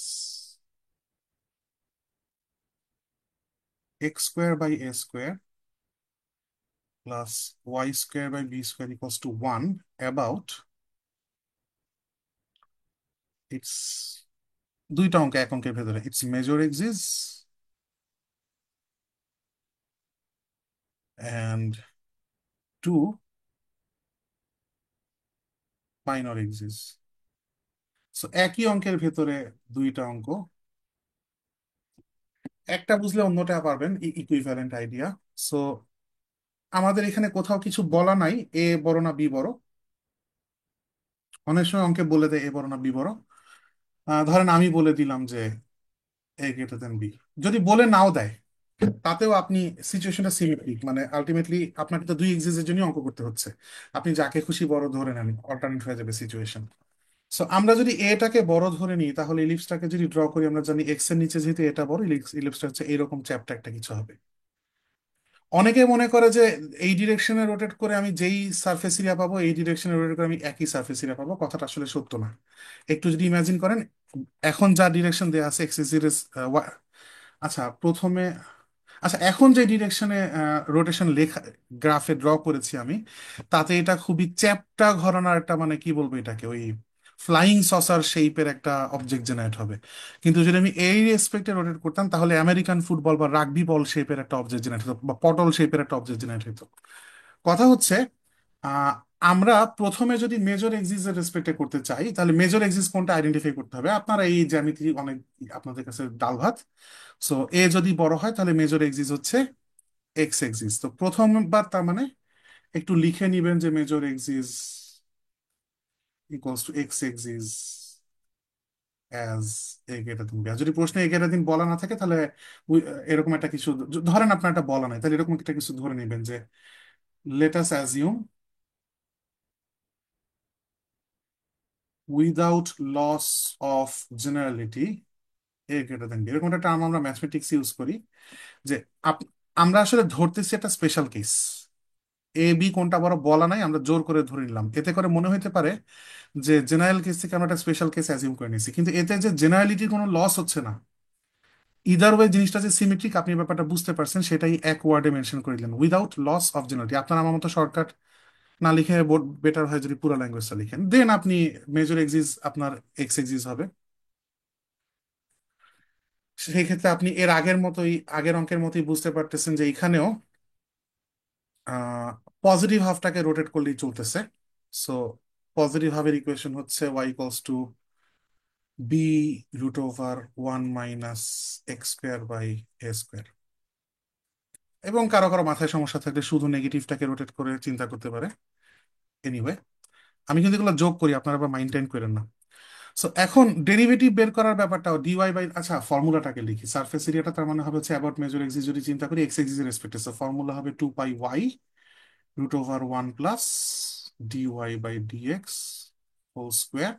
x square by a square plus y square by b square equals to 1 about its, দুইটা অঙ্ক এক অঙ্কের ভেতরে, its major axis and two minor axis। So একই অঙ্কের ভেতরে দুইটা অঙ্ক, একটা বুঝলে অন্যটা পারবেন, ইকুইভ্যালেন্ট আইডিয়া। সো আমাদের এখানে কোথাও কিছু বলা নাই এ বড় না বি বড়। অনেক সময় অঙ্কে বলে দেয় এ বড় না বি বড়। ধরেন আমি বলে দিলাম যে এ গ্রেটার দেন বি, যদি বলে নাও দেয় তাতেও আপনি সিচুয়েশনটা সিমেট্রিক, মানে আলটিমেটলি আপনাকে তো দুই এক্সিসের জন্য অঙ্ক করতে হচ্ছে, আপনি যাকে খুশি বড় ধরে নেন, অল্টারনেট হয়ে যাবে সিচুয়েশন। সো আমরা যদি এটাকে বড় ধরে নিই, তাহলে ইলিপসটাকে যদি ড্র করি, আমরা জানি এক্স এর নিচে যেহেতু এটা বড়, ইলিপসটা হচ্ছে এরকম চ্যাপ্টা একটা কিছু হবে। অনেকে মনে করে যে এই ডিরেকশনে রোটেট করে আমি যেই সারফেস এরিয়া পাবো, এই ডিরেকশনে রোটেট করে আমি একই সারফেস এরিয়া পাবো, কথাটা আসলে সত্য না। একটু যদি ইমাজিন করেন, এখন যা ডিরেকশন দেওয়া আছে এক্স আচ্ছা প্রথমে, আচ্ছা এখন যে ডিরেকশনে রোটেশন লেখা গ্রাফে ড্র করেছি আমি, তাতে এটা খুবই চ্যাপ্টা ঘরানার একটা, মানে কি বলবো এটাকে, ওই ফ্লাইং সসার শেপের একটা অবজেক্ট জেনারেট হবে। কিন্তু যদি আমি এই রেসপেক্টে রোটেট করতাম, তাহলে আমেরিকান ফুটবল বা রাগবি বল শেপের একটা অবজেক্ট জেনারেট হতো, বা পটল শেপের একটা অবজেক্ট জেনারেট হতো। কথা হচ্ছে, আহ, আমরা প্রথমে যদি মেজর এক্সিস এর রেসপেক্টে করতে চাই, তাহলে মেজর এক্সিস কোনটা আইডেন্টিফাই করতে হবে। আপনারা এই জ্যামিতি অনেক, আপনাদের কাছে ডাল ভাত। সো এ যদি বড় হয় তাহলে মেজর এক্সিস হচ্ছে এক্স এক্সিস। তো প্রথমবার তার মানে একটু লিখে নিবেন যে major axis equals to X axis as A greater than B. আর যদি প্রশ্নে এ গ্রেটার দেন বলা না থাকে, তাহলে এরকম একটা কিছু, ধরেন আপনার একটা বলা নাই, তাহলে এরকম একটা কিছু ধরে নেবেন যে let us assume without loss of generality a greater than b. এরকম একটা টার্ম আমরা ম্যাথমেটিক্স ইউজ করি, যে আমরা আসলে ধরতেছি একটা স্পেশাল কেস, এ বি কোনটা বড় বলা নাই, আমরা জোর করে ধরে নিলাম, এতে করে মনে হতে পারে যে জেনারেল কেস থেকে আমরা একটা স্পেশাল কেস অ্যাজিউম করে নিয়েছি, কিন্তু এতে যে জেনারেলিটির কোনো লস হচ্ছে না। ইদার ওয়ে জিনিসটা যে সিমেট্রিক, আপনি ব্যাপারটা বুঝতে পারছেন, সেটাই এক ওয়ার্ডে মেনশন করে দিলেন, উইদাউট লস অফ জেনারেলিটি। আপনার আমার মতো শর্টকাট না লিখে বেটার হয় যদি পুরো ল্যাঙ্গুয়েজটা লিখেন, দেন আপনি মেজর এক্সিস আপনার এক্স এক্সিস হবে। সেই ক্ষেত্রে আপনি এর আগের মতোই, আগের অঙ্কের মতোই বুঝতে পারতেছেন যে এখানেও পজিটিভ হাফটাকে রোটেট করলেই চলতেছে। সো পজিটিভ হাফের ইকুয়েশন হচ্ছে Y equals to b root over one minus x square by A square. এবং কারো কারো মাথায় সমস্যা থাকলে শুধু নেগেটিভটাকে রোটেট করে চিন্তা করতে পারে। এনিওয়ে, আমি কিন্তু এগুলো যোগ করি, আপনারা আবার মাইন্ড করেন না। সো এখন ডেরিভেটিভ বের করার ব্যাপারটাও ডিওয়াই বাই, আচ্ছা ফর্মুলাটাকে লিখি। সারফেস এরিয়াটা তার মানে হবে হচ্ছে অ্যাবাউট মেজর এক্সিস যদি চিন্তা করি এক্স এক্সিস এর রেসপেক্টে, সো ফর্মুলা হবে 2 pi Y root over 1 plus DY by DX whole square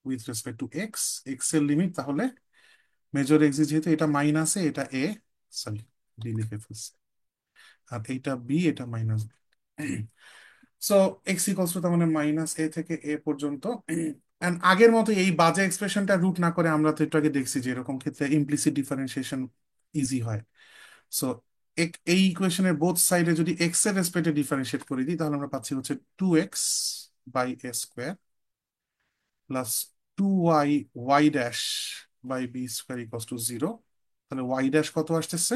with respect to X. X এর লিমিট তাহলে মেজর এক্সিস, যেহেতু এটা মাইনাসে এটা এ, সরি ডি লিখে ফেলছি, আর এইটা বি, এটা minus. So x equals two তার মানে মাইনাস এ থেকে এ পর্যন্ত। And আগের মতো এই বাজে এক্সপ্রেশনটা রুট না করে আমরা তো একটু আগে দেখছি যে এরকম ক্ষেত্রে ইমপ্লিসিট ডিফারেন্সিয়েশন ইজি হয়। সো এই ইকুয়েশনের বোথ সাইডে যদি এক্স এর রেসপেক্টে ডিফারেন্সিয়েট করে দিই তাহলে আমরা পাচ্ছি হচ্ছে 2x by A square plus 2y y dash by b square equals to 0। তাহলে ওয়াই ড্যাশ কত আসতেছে?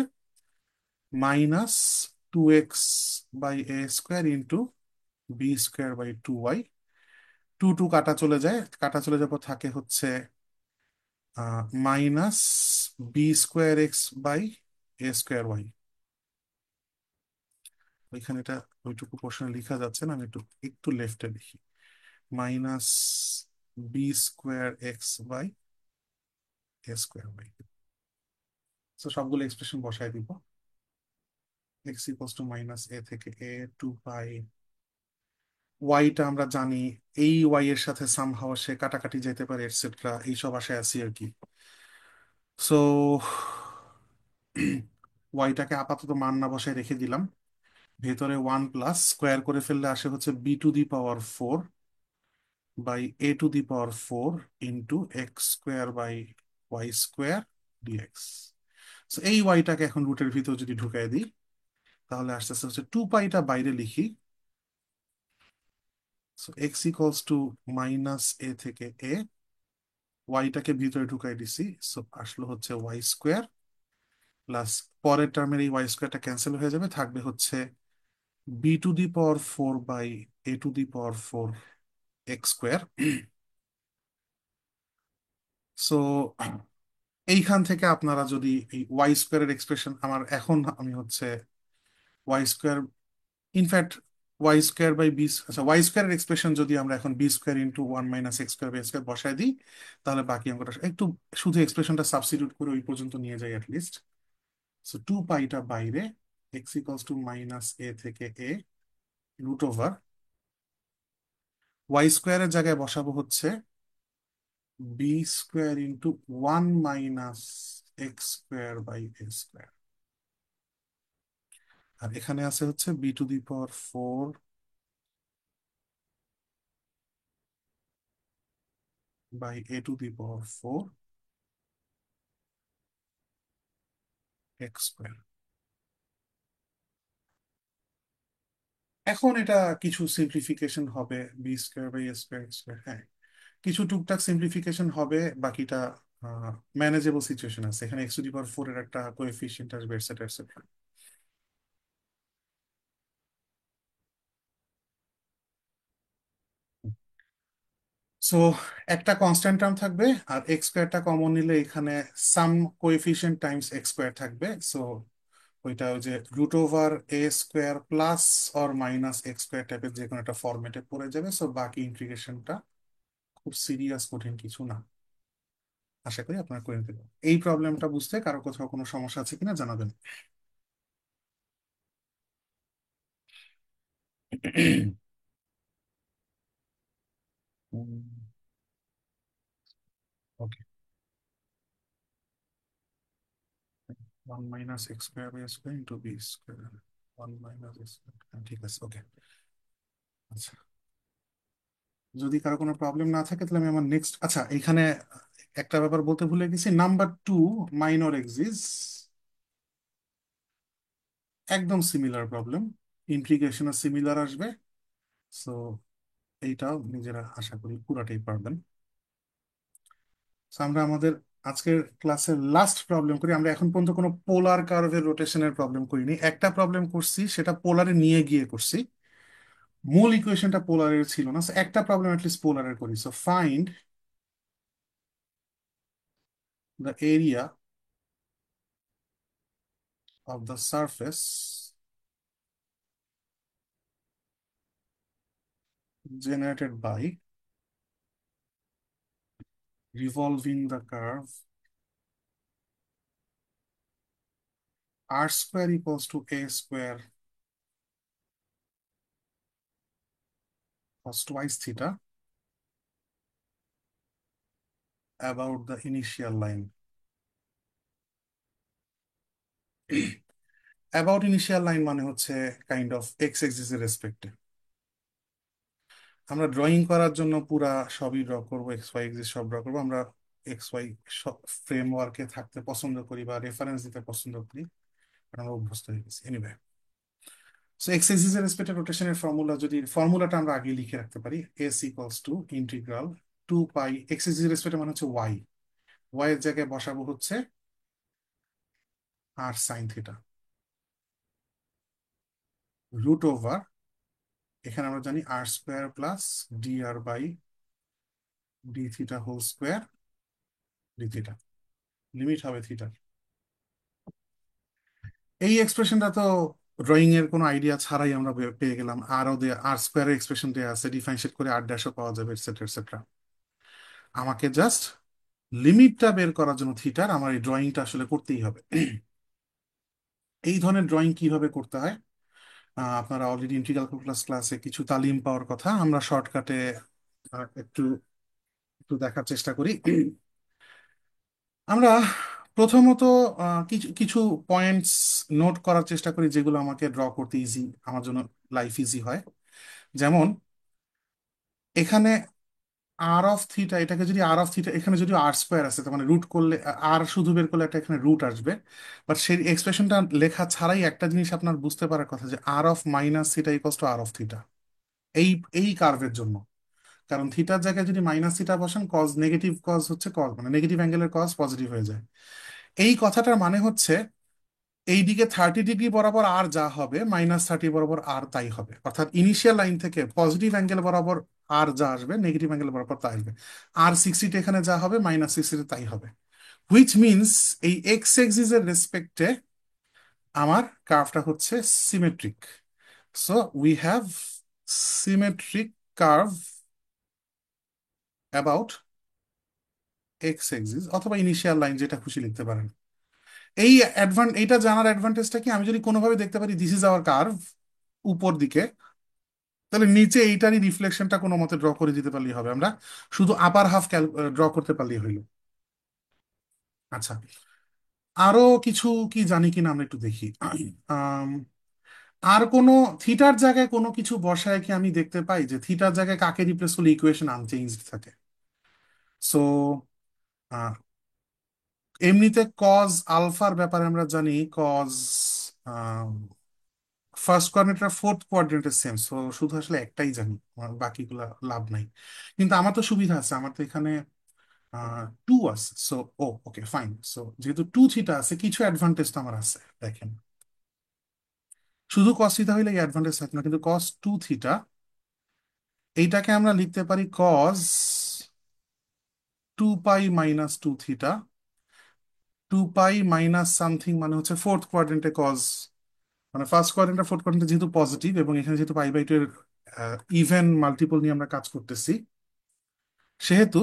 Minus 2x by A square into b square by 2y। Two two কাটা চলে যায়, কাটা চলে যাওয়ার পর থাকে হচ্ছে minus b square x by A square y. ওইখানে এটা ওইটুকু পোর্শনে লেখা যাচ্ছে না, আমি একটু একটু লেফটে লিখি। Minus b square x by A square y. তো সবগুলো এক্সপ্রেশন বসায় দিব। এক্স ইকুয়ালস টু মাইনাস এ থেকে এ 2 পাই, ওয়াইটা আমরা জানি এই ওয়াই এর সাথে সামহাও সে কাটাকাটি যেতে পারে এটসেট্রা, এইসব আশায় আছি আর কি। সো ওয়াইটাকে আপাতত মান না বসায় রেখে দিলাম। ভেতরে 1 প্লাস স্কোয়ার করে ফেললে আসে হচ্ছে b to the power 4 by a to the power 4 into x square by y square dx. এই ওয়াইটাকে এখন রুটের ভিতর যদি ঢুকাই দিই তাহলে আস্তে আস্তে হচ্ছে 2 পাইটা বাইরে লিখি। এক্স ইকুয়ালস টু মাইনাস এ থেকে এ, ওয়াইটাকে ভিতরে ঢুকাই দিছি, সো আসলো হচ্ছে ওয়াই স্কোয়ার প্লাস পরের টার্মের এই ওয়াই স্কোয়ারটা ক্যান্সেল হয়ে যাবে, থাকবে হচ্ছে b to the power 4 by a to the power 4 x square. So এইখান থেকে আপনারা যদি এই ওয়াই স্কোয়ারের এক্সপ্রেশন আমার এখন আমি হচ্ছে y square, in fact y square by b, আচ্ছা ওয়াই স্কোয়ারের এক্সপ্রেশন যদি আমরা এখন b square into 1 minus x square by square বসায় দিই তাহলে বাকি অঙ্কটা একটু শুধু এক্সপ্রেশনটা সাবস্টিটিউট করে ওই পর্যন্ত নিয়ে যাই অ্যাটলিস্ট। সো 2 পাইটা বাইরে, এক্স ইকুয়ালস টু মাইনাস এ থেকে এ রুট ওভার ওয়াই স্কোয়ারের জায়গায় বসাবো হচ্ছে B square into 1 minus x square by A square. আর এখানে আছে হচ্ছে b to the power 4 by a to the power 4 x square. এখন এটা কিছু সিম্পলিফিকেশন হবে, B square by A square square, হ্যাঁ কিছু টুকটাক সিম্পলিফিকেশন হবে, বাকিটা ম্যানেজেবল সিচুয়েশন আছে। এখানে x টু দি পাওয়ার 4 এর একটা কোএফিসিয়েন্ট আসবে এটসেট্রা এটসেট্রা। সো একটা কনস্ট্যান্ট টার্ম থাকবে, আর এক্স স্কোয়ারটা কমন নিলে এখানে some coefficient times x square থাকবে। সো ওইটা ওই যে root over A square plus or minus x square টাইপের যে কোনো একটা ফরম্যাটে পড়ে যাবে। সো বাকি ইন্টিগ্রেশনটা খুব সিরিয়াস কঠিন কিছু না, আশা করি আপনারা করে নিতে পারবেন। এই প্রবলেমটা বুঝতে কারো কোথাও কোনো সমস্যা আছে কিনা জানাবেন। Okay, 1 minus x square by square into b square 1 minus, ঠিক আছে ওকে। আচ্ছা, যদি কারো কোনো প্রবলেম না থাকে তাহলে আমি আমার নেক্সট, আচ্ছা এখানে একটা ব্যাপার বলতে ভুলে গেছি, নাম্বার 2 মাইনর এক্সিস, একদম সিমিলার প্রবলেম, ইন্টিগ্রেশনও সিমিলার আসবে। সো এইটাও নিজেরা আশা করি পুরাটাই পারবেন। So, আমরা আমাদের আজকের ক্লাসের লাস্ট প্রবলেম করি। আমরা এখন পর্যন্ত কোনো পোলার কার্ভের রোটেশনের প্রবলেম করিনি, একটা প্রবলেম করছি সেটা পোলারে নিয়ে গিয়ে করছি, মূল ইকুয়েশনটা পোলারের ছিল না। So, একটা প্রবলেম অ্যাটলিস্ট পোলারের করি। So find the area of the surface generated by revolving the curve r square equals to a square cos twice theta about the initial line. About initial line মানে হচ্ছে kind of x axis এর রেসপেক্টে। আমরা drawing করার জন্য পুরা সবই draw করবো, x Y axis সব ড্র করবো আমরা। এক্স ওয়াই ফ্রেমওয়ার্কে থাকতে পছন্দ করি বা রেফারেন্স দিতে পছন্দ করি, কারণ আমরা অভ্যস্ত হয়ে গেছি। এনিওয়ে, সো এক্স এক্সিস এর রেসপেক্টে রোটেশনের ফর্মুলা, যদি ফর্মুলাটা আমরা আগে লিখে রাখতে পারি, S equals to integral 2 pi x axis এর রেসপেক্টে মানে হচ্ছে ওয়াই, ওয়াই এর জায়গায় বসাবো হচ্ছে R sine theta, root over, এখানে আমরা জানি R square plus D R by D theta whole square D theta, limit হবে থিটা। এই এক্সপ্রেশনটা তো ড্রয়িং এর কোনো আইডিয়া ছাড়াই আমরা পেয়ে গেলাম। আরও আর স্কোয়ারের এক্সপ্রেশন দেওয়া আছে, ডিফারেন্সিয়েট করে আর ড্যাশও পাওয়া যাবে, এটসেট্রা এটসেট্রা। আমাকে জাস্ট লিমিটটা বের করার জন্য থিটার আমার এই ড্রয়িংটা আসলে করতেই হবে। এই ধরনের ড্রয়িং কিভাবে করতে হয় আপনারা অলরেডি ইন্টিগ্রাল ক্যালকুলাস ক্লাসে কিছু তালিম পাওয়ার কথা, আমরা শর্টকাটে একটু একটু দেখার চেষ্টা করি। আমরা প্রথমত কিছু কিছু পয়েন্টস নোট করার চেষ্টা করি যেগুলো আমাকে ড্র করতে ইজি, আমার জন্য লাইফ ইজি হয়। যেমন এখানে আর অফ থিটা, এটাকে যদি আর অফ থিটা, এখানে যদি আর স্কোয়ার আছে তার মানে রুট করলে, আর শুধু বের করলে একটা এখানে রুট আসবে। বাট সেই এক্সপ্রেশনটা লেখা ছাড়াই একটা জিনিস আপনার বুঝতে পারার কথা, যে R of minus theta equals to R of theta, এই এই কার্ভের জন্য। কারণ থিটার জায়গায় যদি মাইনাস থিটা বসান, কজ নেগেটিভ কজ হচ্ছে কজ, মানে নেগেটিভ অ্যাঙ্গেলের কজ পজিটিভ হয়ে যায়। এই কথাটার মানে হচ্ছে এইদিকে 30 ডিগ্রি বরাবর আর যা হবে, -30 বরাবর আর তাই হবে। অর্থাৎ ইনিশিয়াল লাইন থেকে পজিটিভ অ্যাঙ্গেল বরাবর আর যা আসবে, নেগেটিভ অ্যাঙ্গেল বরাবর তাই আসবে। আর 60 এখানে যা হবে, -60 তাই হবে। হুইচ মিনস এই এক্স এক্সিস এর রেসপেক্টে আমার কার্ভটা হচ্ছে symmetric. So we have symmetric curve about X axis, অথবা ইনিশিয়াল লাইন, যেটা খুশি লিখতে পারেন। এইটা জানার অ্যাডভান্টেজটা কি, আমি যদি কোনোভাবে দেখতে পারি দিস ইজ আওয়ার কার্ভ উপর দিকে, তাহলে নিচে এইটারই রিফ্লেকশনটা কোনো মতে ড্র করে দিতে পারলেই হবে। আমরা শুধু আপার হাফ ড্র করতে পারলেই হইল। আচ্ছা, আরো কিছু কি জানি কিনা আমরা একটু দেখি। আম, আর কোনো থিটার জায়গায় কোনো কিছু বসায় কি আমি দেখতে পাই যে থিটার জায়গায় কাকে রিপ্লেস করলে ইকুয়েশন আনচেঞ্জ থাকে? সো এমনিতে কজ আলফার ব্যাপারে আমরা জানি, কজ ফার্স্ট কোঅর্ডিনেট আর ফোর্থ কোঅর্ডিনেটের সেম, সো শুধু আসলে একটাই জানি, আমার বাকিগুলা লাভ নাই। কিন্তু আমার তো সুবিধা আছে, আমার তো এখানে টু আছে। সো ওকে ফাইন, সো যেহেতু টু থিটা আছে, কিছু অ্যাডভান্টেজ তো আমার আছে। দেখেন, শুধু কস থিটা হইলে এই অ্যাডভান্টেজ থাকে না, কিন্তু কস টু থিটা, এইটাকে আমরা লিখতে পারি কস 2 পাই - 2 থিটা। 2 পাই - সামথিং মানে হচ্ছে ফোর্থ কোয়াড্রেন্টে কজ, মানে ফার্স্ট কোয়াড্রেন্ট আর ফোর্থ কোয়াড্রেন্ট যেহেতু পজিটিভ, এবং এখানে যেহেতু পাই/2 এর ইভেন মাল্টিপল নিয়ে আমরা কাজ করতেছি, সেহেতু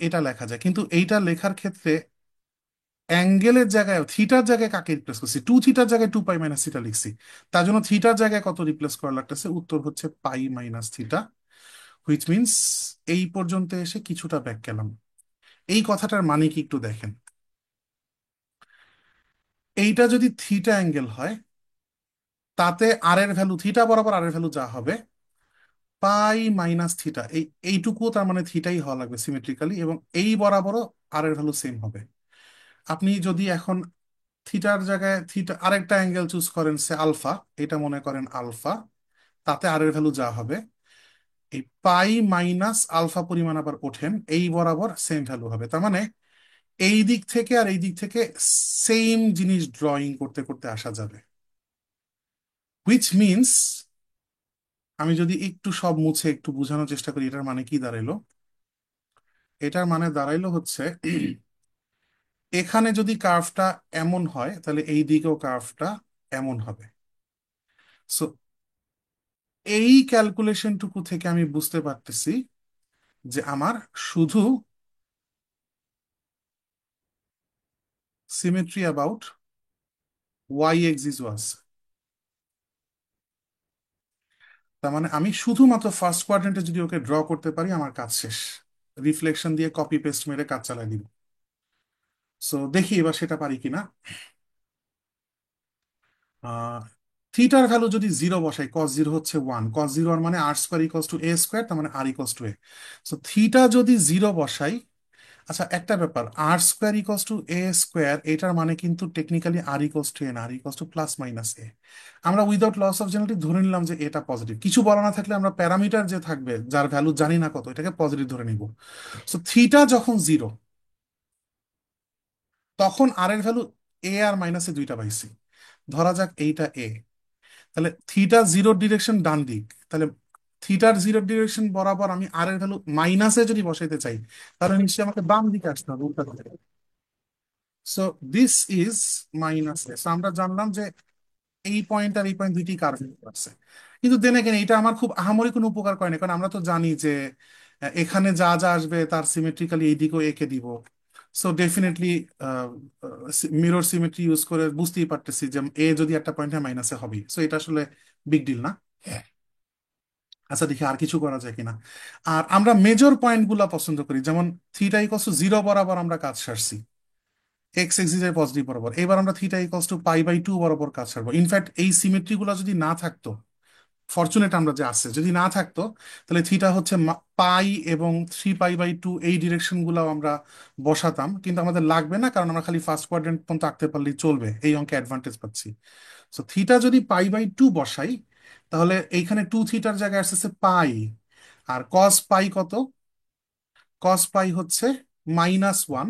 এটা লেখা যায়। কিন্তু এইটা লেখার ক্ষেত্রে অ্যাঙ্গেলের জায়গায় থিটার জায়গায় কাকে রিপ্লেস করছি, টু থিটার জায়গায় 2 পাই - থিটা লিখছি। তার জন্য থিটার জায়গায় কত রিপ্লেস করা লাগতেছে, উত্তর হচ্ছে পাই - থিটা। হুইচ মিনস এই পর্যন্ত এসে কিছুটা ব্যাক গেলাম। এই কথাটার মানে কি একটু দেখেন, এইটা যদি থিটা অ্যাঙ্গেল হয়, তাতে আর এর ভ্যালু, থিটা বরাবর আর এর ভ্যালু যা হবে, পাই - থিটা, এইটুকু তার মানে থিটাই হওয়া লাগবে সিমেট্রিক্যালি, এবং এই বরাবরও আর এর ভ্যালু সেম হবে। আপনি যদি এখন থিটার জায়গায় থিটা আরেকটা অ্যাঙ্গেল চুজ করেন, সে আলফা, এটা মনে করেন আলফা, তাতে আর এর ভ্যালু যা হবে, এই পাই - আলফা পরিমাণ আবার ওঠেন, এই বরাবর সেম ভ্যালু হবে। তার মানে এই দিক থেকে আর এই দিক থেকে সেম জিনিস ড্রয়িং করতে করতে আসা যাবে। হুইচ মিনস, আমি যদি একটু সব মুছে একটু বোঝানোর চেষ্টা করি, এটার মানে কি দাঁড়াইলো? এটার মানে দাঁড়াইলো হচ্ছে এখানে যদি কার্ভটা এমন হয় তাহলে এই দিকেও কার্ভটা এমন হবে। সো এই ক্যালকুলেশনটুকু থেকে আমি বুঝতে পারতেছি যে আমার শুধু সিমেট্রি অ্যাবাউট ওয়াই এক্সিসও আছে। তার মানে আমি শুধুমাত্র ফার্স্ট কোয়াড্রেন্টে যদি ওকে ড্র করতে পারি আমার কাজ শেষ। রিফ্লেকশন দিয়ে কপি পেস্ট মেরে কাজ চালাই দিব। সো দেখি এবার সেটা পারি কিনা। থিটার ভ্যালু যদি জিরো বসাই, কস জিরো হচ্ছে ওয়ান, কস জিরো আর মানে R square equals to A square, তার মানে R equals to A. So theta যদি জিরো বসাই, আচ্ছা একটা ব্যাপার, R square equals to A square এটার মানে কিন্তু technically R equals to A না, R equals to plus minus A. আমরা উইদাউট লস অফ জেনারেলিটি ধরে নিলাম যে এটা পজিটিভ, কিছু বলা না থাকলে আমরা প্যারামিটার যে থাকবে যার ভ্যালু জানি না কত, এটাকে পজিটিভ ধরে নিব। সো থিটা যখন জিরো, তখন আর এর ভ্যালু এ আর মাইনাসে দুইটা পাইছি। ধরা যাক এইটা এ, তাহলে থিটা জিরোর ডিরেকশন ডান দিক, তাহলে থিটার জিরোর ডিরেকশন বরাবর আমি আর এর ভ্যালু মাইনাসে যদি বসাইতে চাই, তাহলে নিশ্চয়ই আমাকে বাম দিকে আসতে হবে, উল্টা দিকে। So this is minus A. আমরা জানলাম যে এই পয়েন্ট আর এই পয়েন্ট দুইটি কার্ভ আছে। কিন্তু দেন এগেন এটা আমার খুব আহামরি কোনো উপকার করে না, কারণ আমরা তো জানি যে এখানে যা যা আসবে তার সিমেট্রিক্যালি এই দিকেও এঁকে দিব। So definitely mirror symmetry use করে বুঝতেই পারতেছি যে এ যদি একটা পয়েন্টে মাইনাসে হবে, সো এটা আসলে বিগ ডিল না। আচ্ছা দেখি আর কিছু করা যায় কিনা। আর আমরা মেজর পয়েন্ট গুলা পছন্দ করি, যেমন থিটা ইকস টু জিরো বরাবর আমরা কাজ সারছি, এক্স এক্সিস এর পজিটিভ বরাবর। এবার আমরা theta equals to pi by two বরাবর কাজ সারবো। ইনফ্যাক্ট এই সিমেট্রি গুলা যদি না থাকতো, ফরচুনেট আমরা যে আছে, যদি না থাকতো, তাহলে থিটা হচ্ছে পাই এবং থ্রি পাই বাই টু এই ডিরেকশন গুলাও আমরা বসাতাম, কিন্তু আমাদের লাগবে না, কারণ আমরা খালি ফার্স্ট কোয়াড্রেন্ট পর্যন্ত আঁকতে পারলেই চলবে, এই অঙ্কে অ্যাডভান্টেজ পাচ্ছি। সো থিটা যদি পাই বাই টু বসাই, তাহলে এইখানে টু থিটার জায়গায় আসতেছে পাই। আর কস পাই কত? কস পাই হচ্ছে -1।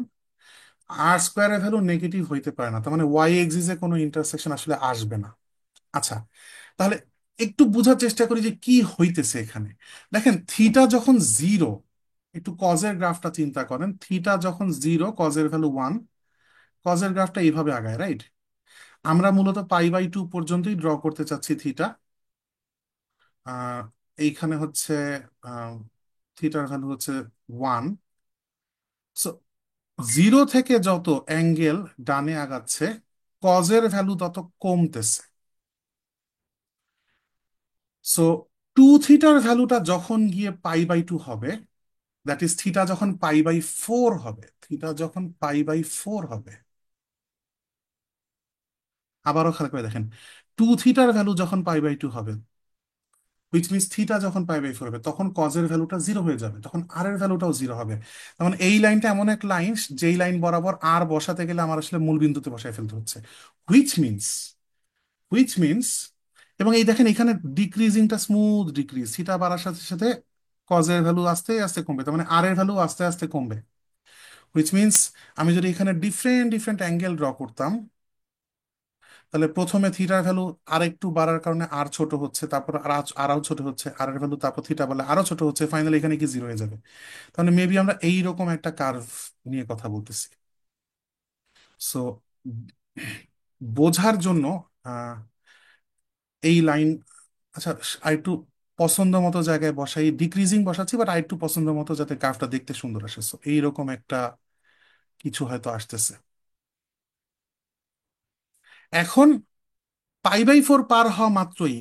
আর স্কোয়ারের ভ্যালু নেগেটিভ হইতে পারে না, তার মানে ওয়াই এক্সিসে কোনো ইন্টারসেকশন আসলে আসবে না। আচ্ছা, তাহলে একটু বোঝার চেষ্টা করি যে কি হইতেছে এখানে। দেখেন থিটা যখন জিরো, একটু কজের গ্রাফটা চিন্তা করেন, থিটা যখন জিরো কজের ভ্যালু ওয়ান, কজের গ্রাফটা এইভাবে আগায়, রাইট? আমরা মূলত পাই বাই টু পর্যন্তই ড্র করতে চাচ্ছি থিটা। আহ এইখানে হচ্ছে থিটার ভ্যালু হচ্ছে ওয়ান। সো জিরো থেকে যত অ্যাঙ্গেল ডানে আগাচ্ছে, কজের ভ্যালু তত কমতেছে। সো টু থিটার ভ্যালুটা যখন গিয়ে পাই বাই টু হবে, দ্যাট ইজ থিটা যখন পাই বাই ফোর হবে, থিটা যখন পাই বাই ফোর হবে, আবারও খেয়াল করে দেখেন, টু থিটার ভ্যালু যখন পাই বাই টু হবে, হুইচ মিনস থিটা যখন পাই বাই ফোর হবে, তখন কজের ভ্যালুটা জিরো হয়ে যাবে, তখন আর এর ভ্যালুটাও জিরো হবে। তখন এই লাইনটা এমন এক লাইন, যেই লাইন বরাবর আর বসাতে গেলে আমার আসলে মূল বিন্দুতে বসায় ফেলতে হচ্ছে। হুইচ মিনস হুইচ মিনস এবং এই দেখেন এখানে ডিক্রিজিংটা স্মুথ ডিক্রিজ, থিটা বাড়ার সাথে সাথে কজের ভ্যালু আস্তে আস্তে কমবে, তার মানে আর এর ভ্যালু আস্তে আস্তে কমবে। হুইচ মিনস আমি যদি এখানে ডিফারেন্ট ডিফারেন্ট অ্যাঙ্গেল ড্র করতাম, তাহলে প্রথমে থিটার ভ্যালু আর একটু বাড়ার কারণে আর ছোট হচ্ছে, তারপর আর আরও ছোট হচ্ছে, আর এর ভ্যালু তারপর থিটা বলে আরো ছোট হচ্ছে, ফাইনালি এখানে কি জিরো হয়ে যাবে। তাহলে মেবি আমরা এইরকম একটা কার্ভ নিয়ে কথা বলতেছি। সো বোঝার জন্য আহ, এই লাইন, আচ্ছা আরেকটু পছন্দ মতো জায়গায় বসাই, ডিক্রিজিং বসাচ্ছি, বাট আরেকটু পছন্দ মতো যাতে কার্ভটা দেখতে সুন্দর আসে। সো এইরকম একটা কিছু হয়তো আসতেছে। এখন পাই বাই ফোর পার হওয়া মাত্রই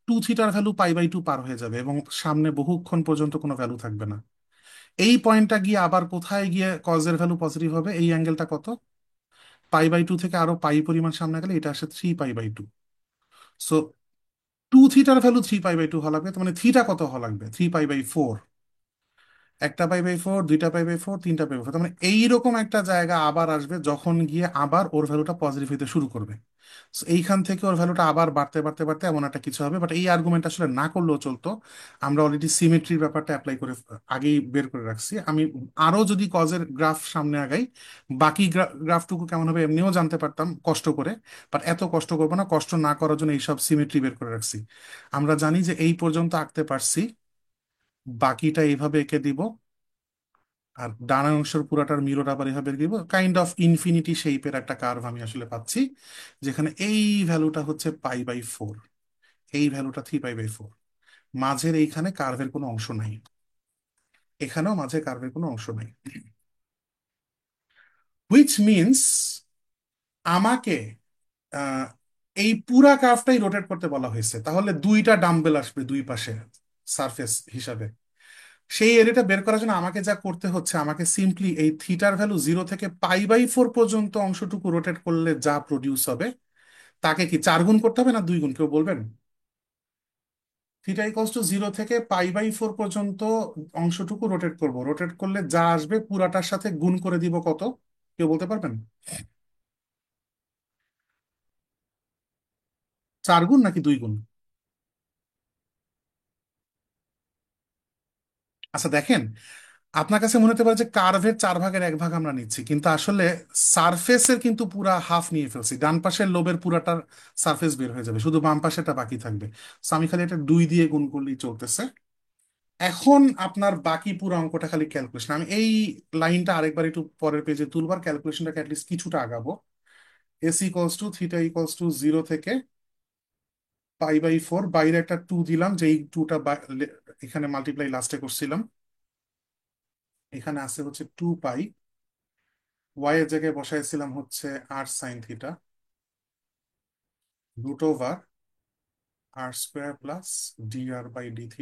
টু থিটার ভ্যালু পাই বাই টু পার হয়ে যাবে এবং সামনে বহুক্ষণ পর্যন্ত কোনো ভ্যালু থাকবে না। এই পয়েন্টটা গিয়ে আবার কোথায় গিয়ে কজের ভ্যালু পজিটিভ হবে, এই অ্যাঙ্গেলটা কত? পাই বাই টু থেকে আরো পাই পরিমাণ সামনে গেলে এটা আসে three pi by two. So two থিটার value three pi by two হওয়া লাগবে, তার মানে থিটা কত হওয়া লাগবে? Three pi by four. একটা পাই বাই ফোর, দুইটা পাই বাই ফোর, তিনটা পাই বাই ফোর, তার মানে এইরকম একটা জায়গা আবার আসবে যখন গিয়ে আবার ওর ভ্যালুটা পজিটিভ হইতে শুরু করবে। So এইখান থেকে ওর ভ্যালুটা আবার বাড়তে বাড়তে বাড়তে এমন একটা কিছু হবে, বাট এই আর্গুমেন্ট আসলে না করলেও চলতো। আমরা অলরেডি সিমেট্রির ব্যাপারটা অ্যাপ্লাই করে আগেই বের করে রাখছি। আমি আরো যদি কজের গ্রাফ সামনে আগাই, বাকি গ্রাফটুকু কেমন হবে এমনিও জানতে পারতাম কষ্ট করে, বাট এত কষ্ট করবো না, কষ্ট না করার জন্য এইসব সিমেট্রি বের করে রাখছি। আমরা জানি যে এই পর্যন্ত আঁকতে পারছি, বাকিটা এইভাবে এঁকে দিব। আর ডান অংশের পুরাটার মিরর আবার এভাবে দিব, কাইন্ড অফ ইনফিনিটি শেপের একটা কার্ভ আমি আসলে পাচ্ছি, যেখানে এই ভ্যালুটা হচ্ছে π/4, এই ভ্যালুটা 3π/4। মাঝের এইখানে কার্ভের কোনো অংশ নাই, এখানেও মাঝে কার্ভের কোনো অংশ নাই, হুইচ মিনস আমাকে আহ, এই পুরা কার্ভটাই রোটেট করতে বলা হয়েছে। তাহলে দুইটা ডাম্বেল আসবে দুই পাশে সারফেস হিসাবে। সেই এরিয়াটা বের করার জন্য আমাকে যা করতে হচ্ছে, আমাকে সিম্পলি এই থিটার ভ্যালু 0 থেকে π/4 পর্যন্ত অংশটুকু রোটেট করলে যা প্রডিউস হবে, তাকে কি 4 গুণ করতে হবে না 2 গুণ, কেউ বলবেন? θ = 0 থেকে π/4 পর্যন্ত অংশটুকু রোটেট করব, রোটেট করলে যা আসবে পুরাটার সাথে গুণ করে দিব কত, কেউ বলতে পারবেন? 4 গুণ নাকি 2 গুণ? আচ্ছা দেখেন, আপনার কাছে মনে হতে পারে যে কার্ভের 4 ভাগের 1 ভাগ আমরা নিচ্ছি, কিন্তু আসলে সারফেসের কিন্তু পুরা হাফ নিয়ে ফেলছি। ডান পাশের লোবের পুরাটার সারফেস বের হয়ে যাবে, শুধু বাম পাশেটা বাকি থাকবে। So আমি খালি এটা 2 দিয়ে গুণ করলেই চলতেছে। এখন আপনার বাকি পুরো অঙ্কটা খালি ক্যালকুলেশন। আমি এই লাইনটা আরেকবার একটু পরের পেজে তুলবার, ক্যালকুলেশনটাকে অ্যাটলিস্ট কিছুটা আগাবো। s = θ = 0 থেকে π/4, বাইরে একটা 2 দিলাম, যে এই 2টা এখানে মাল্টিপ্লাই লাস্টে করছিলাম। এখানে আছে হচ্ছে 2π, ওয়াই এর জায়গায় বসাইছিলাম হচ্ছে r sin θ, √r² plus dr/d θ²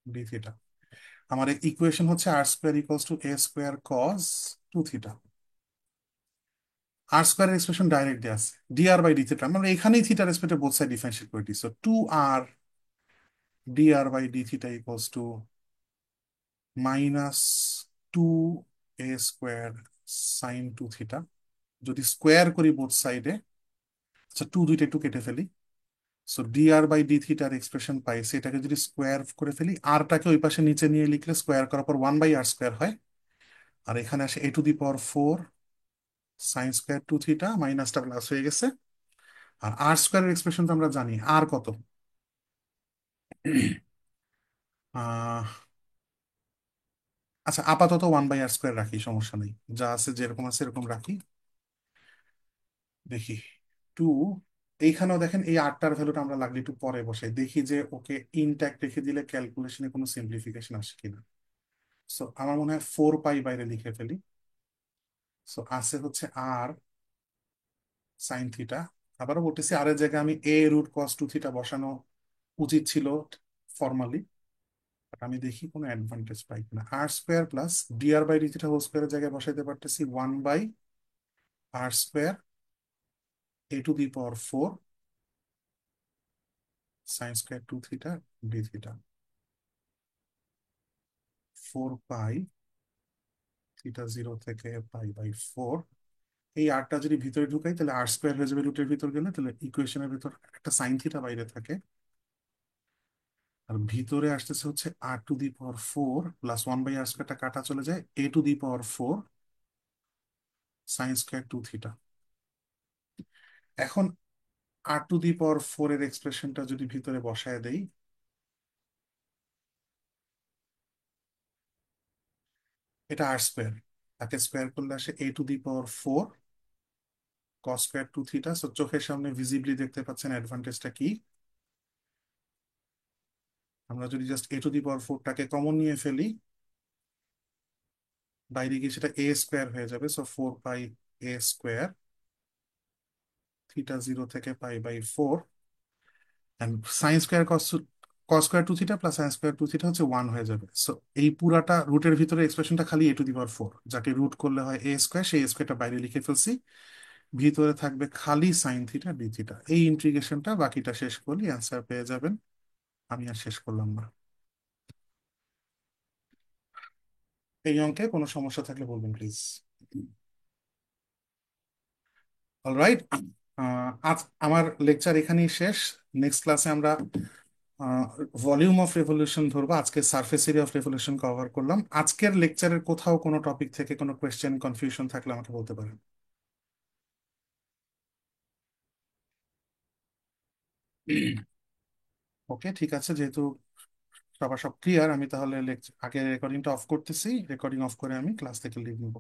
dθ। আমার ইকুয়েশন হচ্ছে r² = a² cos 2θ। r² এর এক্সপ্রেশন ডাইরেক্ট দেওয়া আছে, dr/dθ আমরা এখানেই থিটার রেসপেক্টে বোথ সাইড ডিফারেন্সিয়েট করে দিই। So 2r dr/dθ = -2a² sin 2θ। যদি স্কোয়ার করি বোথ সাইডে, আচ্ছা 2 দুইটা একটু কেটে ফেলি। সো dr/dθ এক্সপ্রেশন পাই, সেটাকে যদি স্কোয়ার করে ফেলি, আরটাকে ওই পাশে নিচে নিয়ে লিখলে স্কোয়ার করার পর 1/r² হয়। আর এখানে আসে a⁴ sin²2θ, মাইনাসটা প্লাস হয়ে গেছে। আর r² এক্সপ্রেশন তো আমরা জানি আর কত, আহ আচ্ছা আপাতত 1/r² রাখি, সমস্যা নেই, যা আছে যেরকম আছে এরকম রাখি। দেখি 2, এইখানেও দেখেন এই আটটার ভ্যালুটা আমরা লাগলে একটু পরে বসাই, দেখি যে ওকে ইনট্যাক্ট রেখে দিলে ক্যালকুলেশনে কোনো সিম্পলিফিকেশন আসে কিনা। সো আমার মনে হয় 4π বাইরে লিখে ফেলি। সো আছে হচ্ছে r sin θ। আবারও বলতেছি, আর এর জায়গায় আমি a√cos 2θ বসানো উচিত ছিল ফর্মালি, বাট আমি দেখি কোনো অ্যাডভান্টেজ পাই কিনা। r² প্লাস dr/dθ² জায়গায় বসাইতে পারতেছি 1/r² a⁴ sin²2θ dθ। 4π θ 0 থেকে π/4। এই আরটা যদি ভিতরে ঢুকাই তাহলে r² হয়ে যাবে রুটের ভিতর গেলে, তাহলে ইকুয়েশনের ভিতর একটা sin θ বাইরে থাকে। আর ভিতরে আসতেছে হচ্ছে r⁴ প্লাস 1/r²টা কাটা চলে যায়, a⁴ sin²2θ। এখন r⁴ এর এক্সপ্রেশনটা যদি ভিতরে বসায় দেই, এটা r², তাকে স্কোয়ার করলে আসে a⁴ cos²2θ। সো চোখের সামনে ভিজিবলি দেখতে পাচ্ছেন অ্যাডভান্টেজটা কি। আমরা যদি জাস্ট a⁴টাকে কমন নিয়ে ফেলি, বাইরে গিয়ে সেটা a² হয়ে যাবে। সো 4π a² θ 0 থেকে π/4, এন্ড sin²cos²2θ প্লাস sin²2θ হচ্ছে 1 হয়ে যাবে। সো এই পুরাটা রুটের ভিতরে এক্সপ্রেশনটা খালি a⁴, যাকে রুট করলে হয় a², সেই a²টা বাইরে লিখে ফেলছি। ভিতরে থাকবে খালি sin θ dθ। এই ইন্টিগ্রেশনটা বাকিটা শেষ করলে অ্যান্সার পেয়ে যাবেন। আমি আর শেষ করলাম না। এই অঙ্কে কোনো সমস্যা থাকলে বলবেন প্লিজ। অলরাইট, আজ আমার লেকচার এখানেই শেষ। নেক্সট ক্লাসে আমরা ভলিউম অফ রেভলিউশন ধরবো, আজকে surface area of revolution cover করলাম। আজকের লেকচারের কোথাও কোনো টপিক থেকে কোনো কোয়েশ্চেন কনফিউশন থাকলে আমাকে বলতে পারেন। ওকে ঠিক আছে, যেহেতু সবার সব ক্লিয়ার? আমি তাহলে আগে রেকর্ডিংটা অফ করতেছি, রেকর্ডিং অফ করে আমি ক্লাস থেকে লিভ নিব।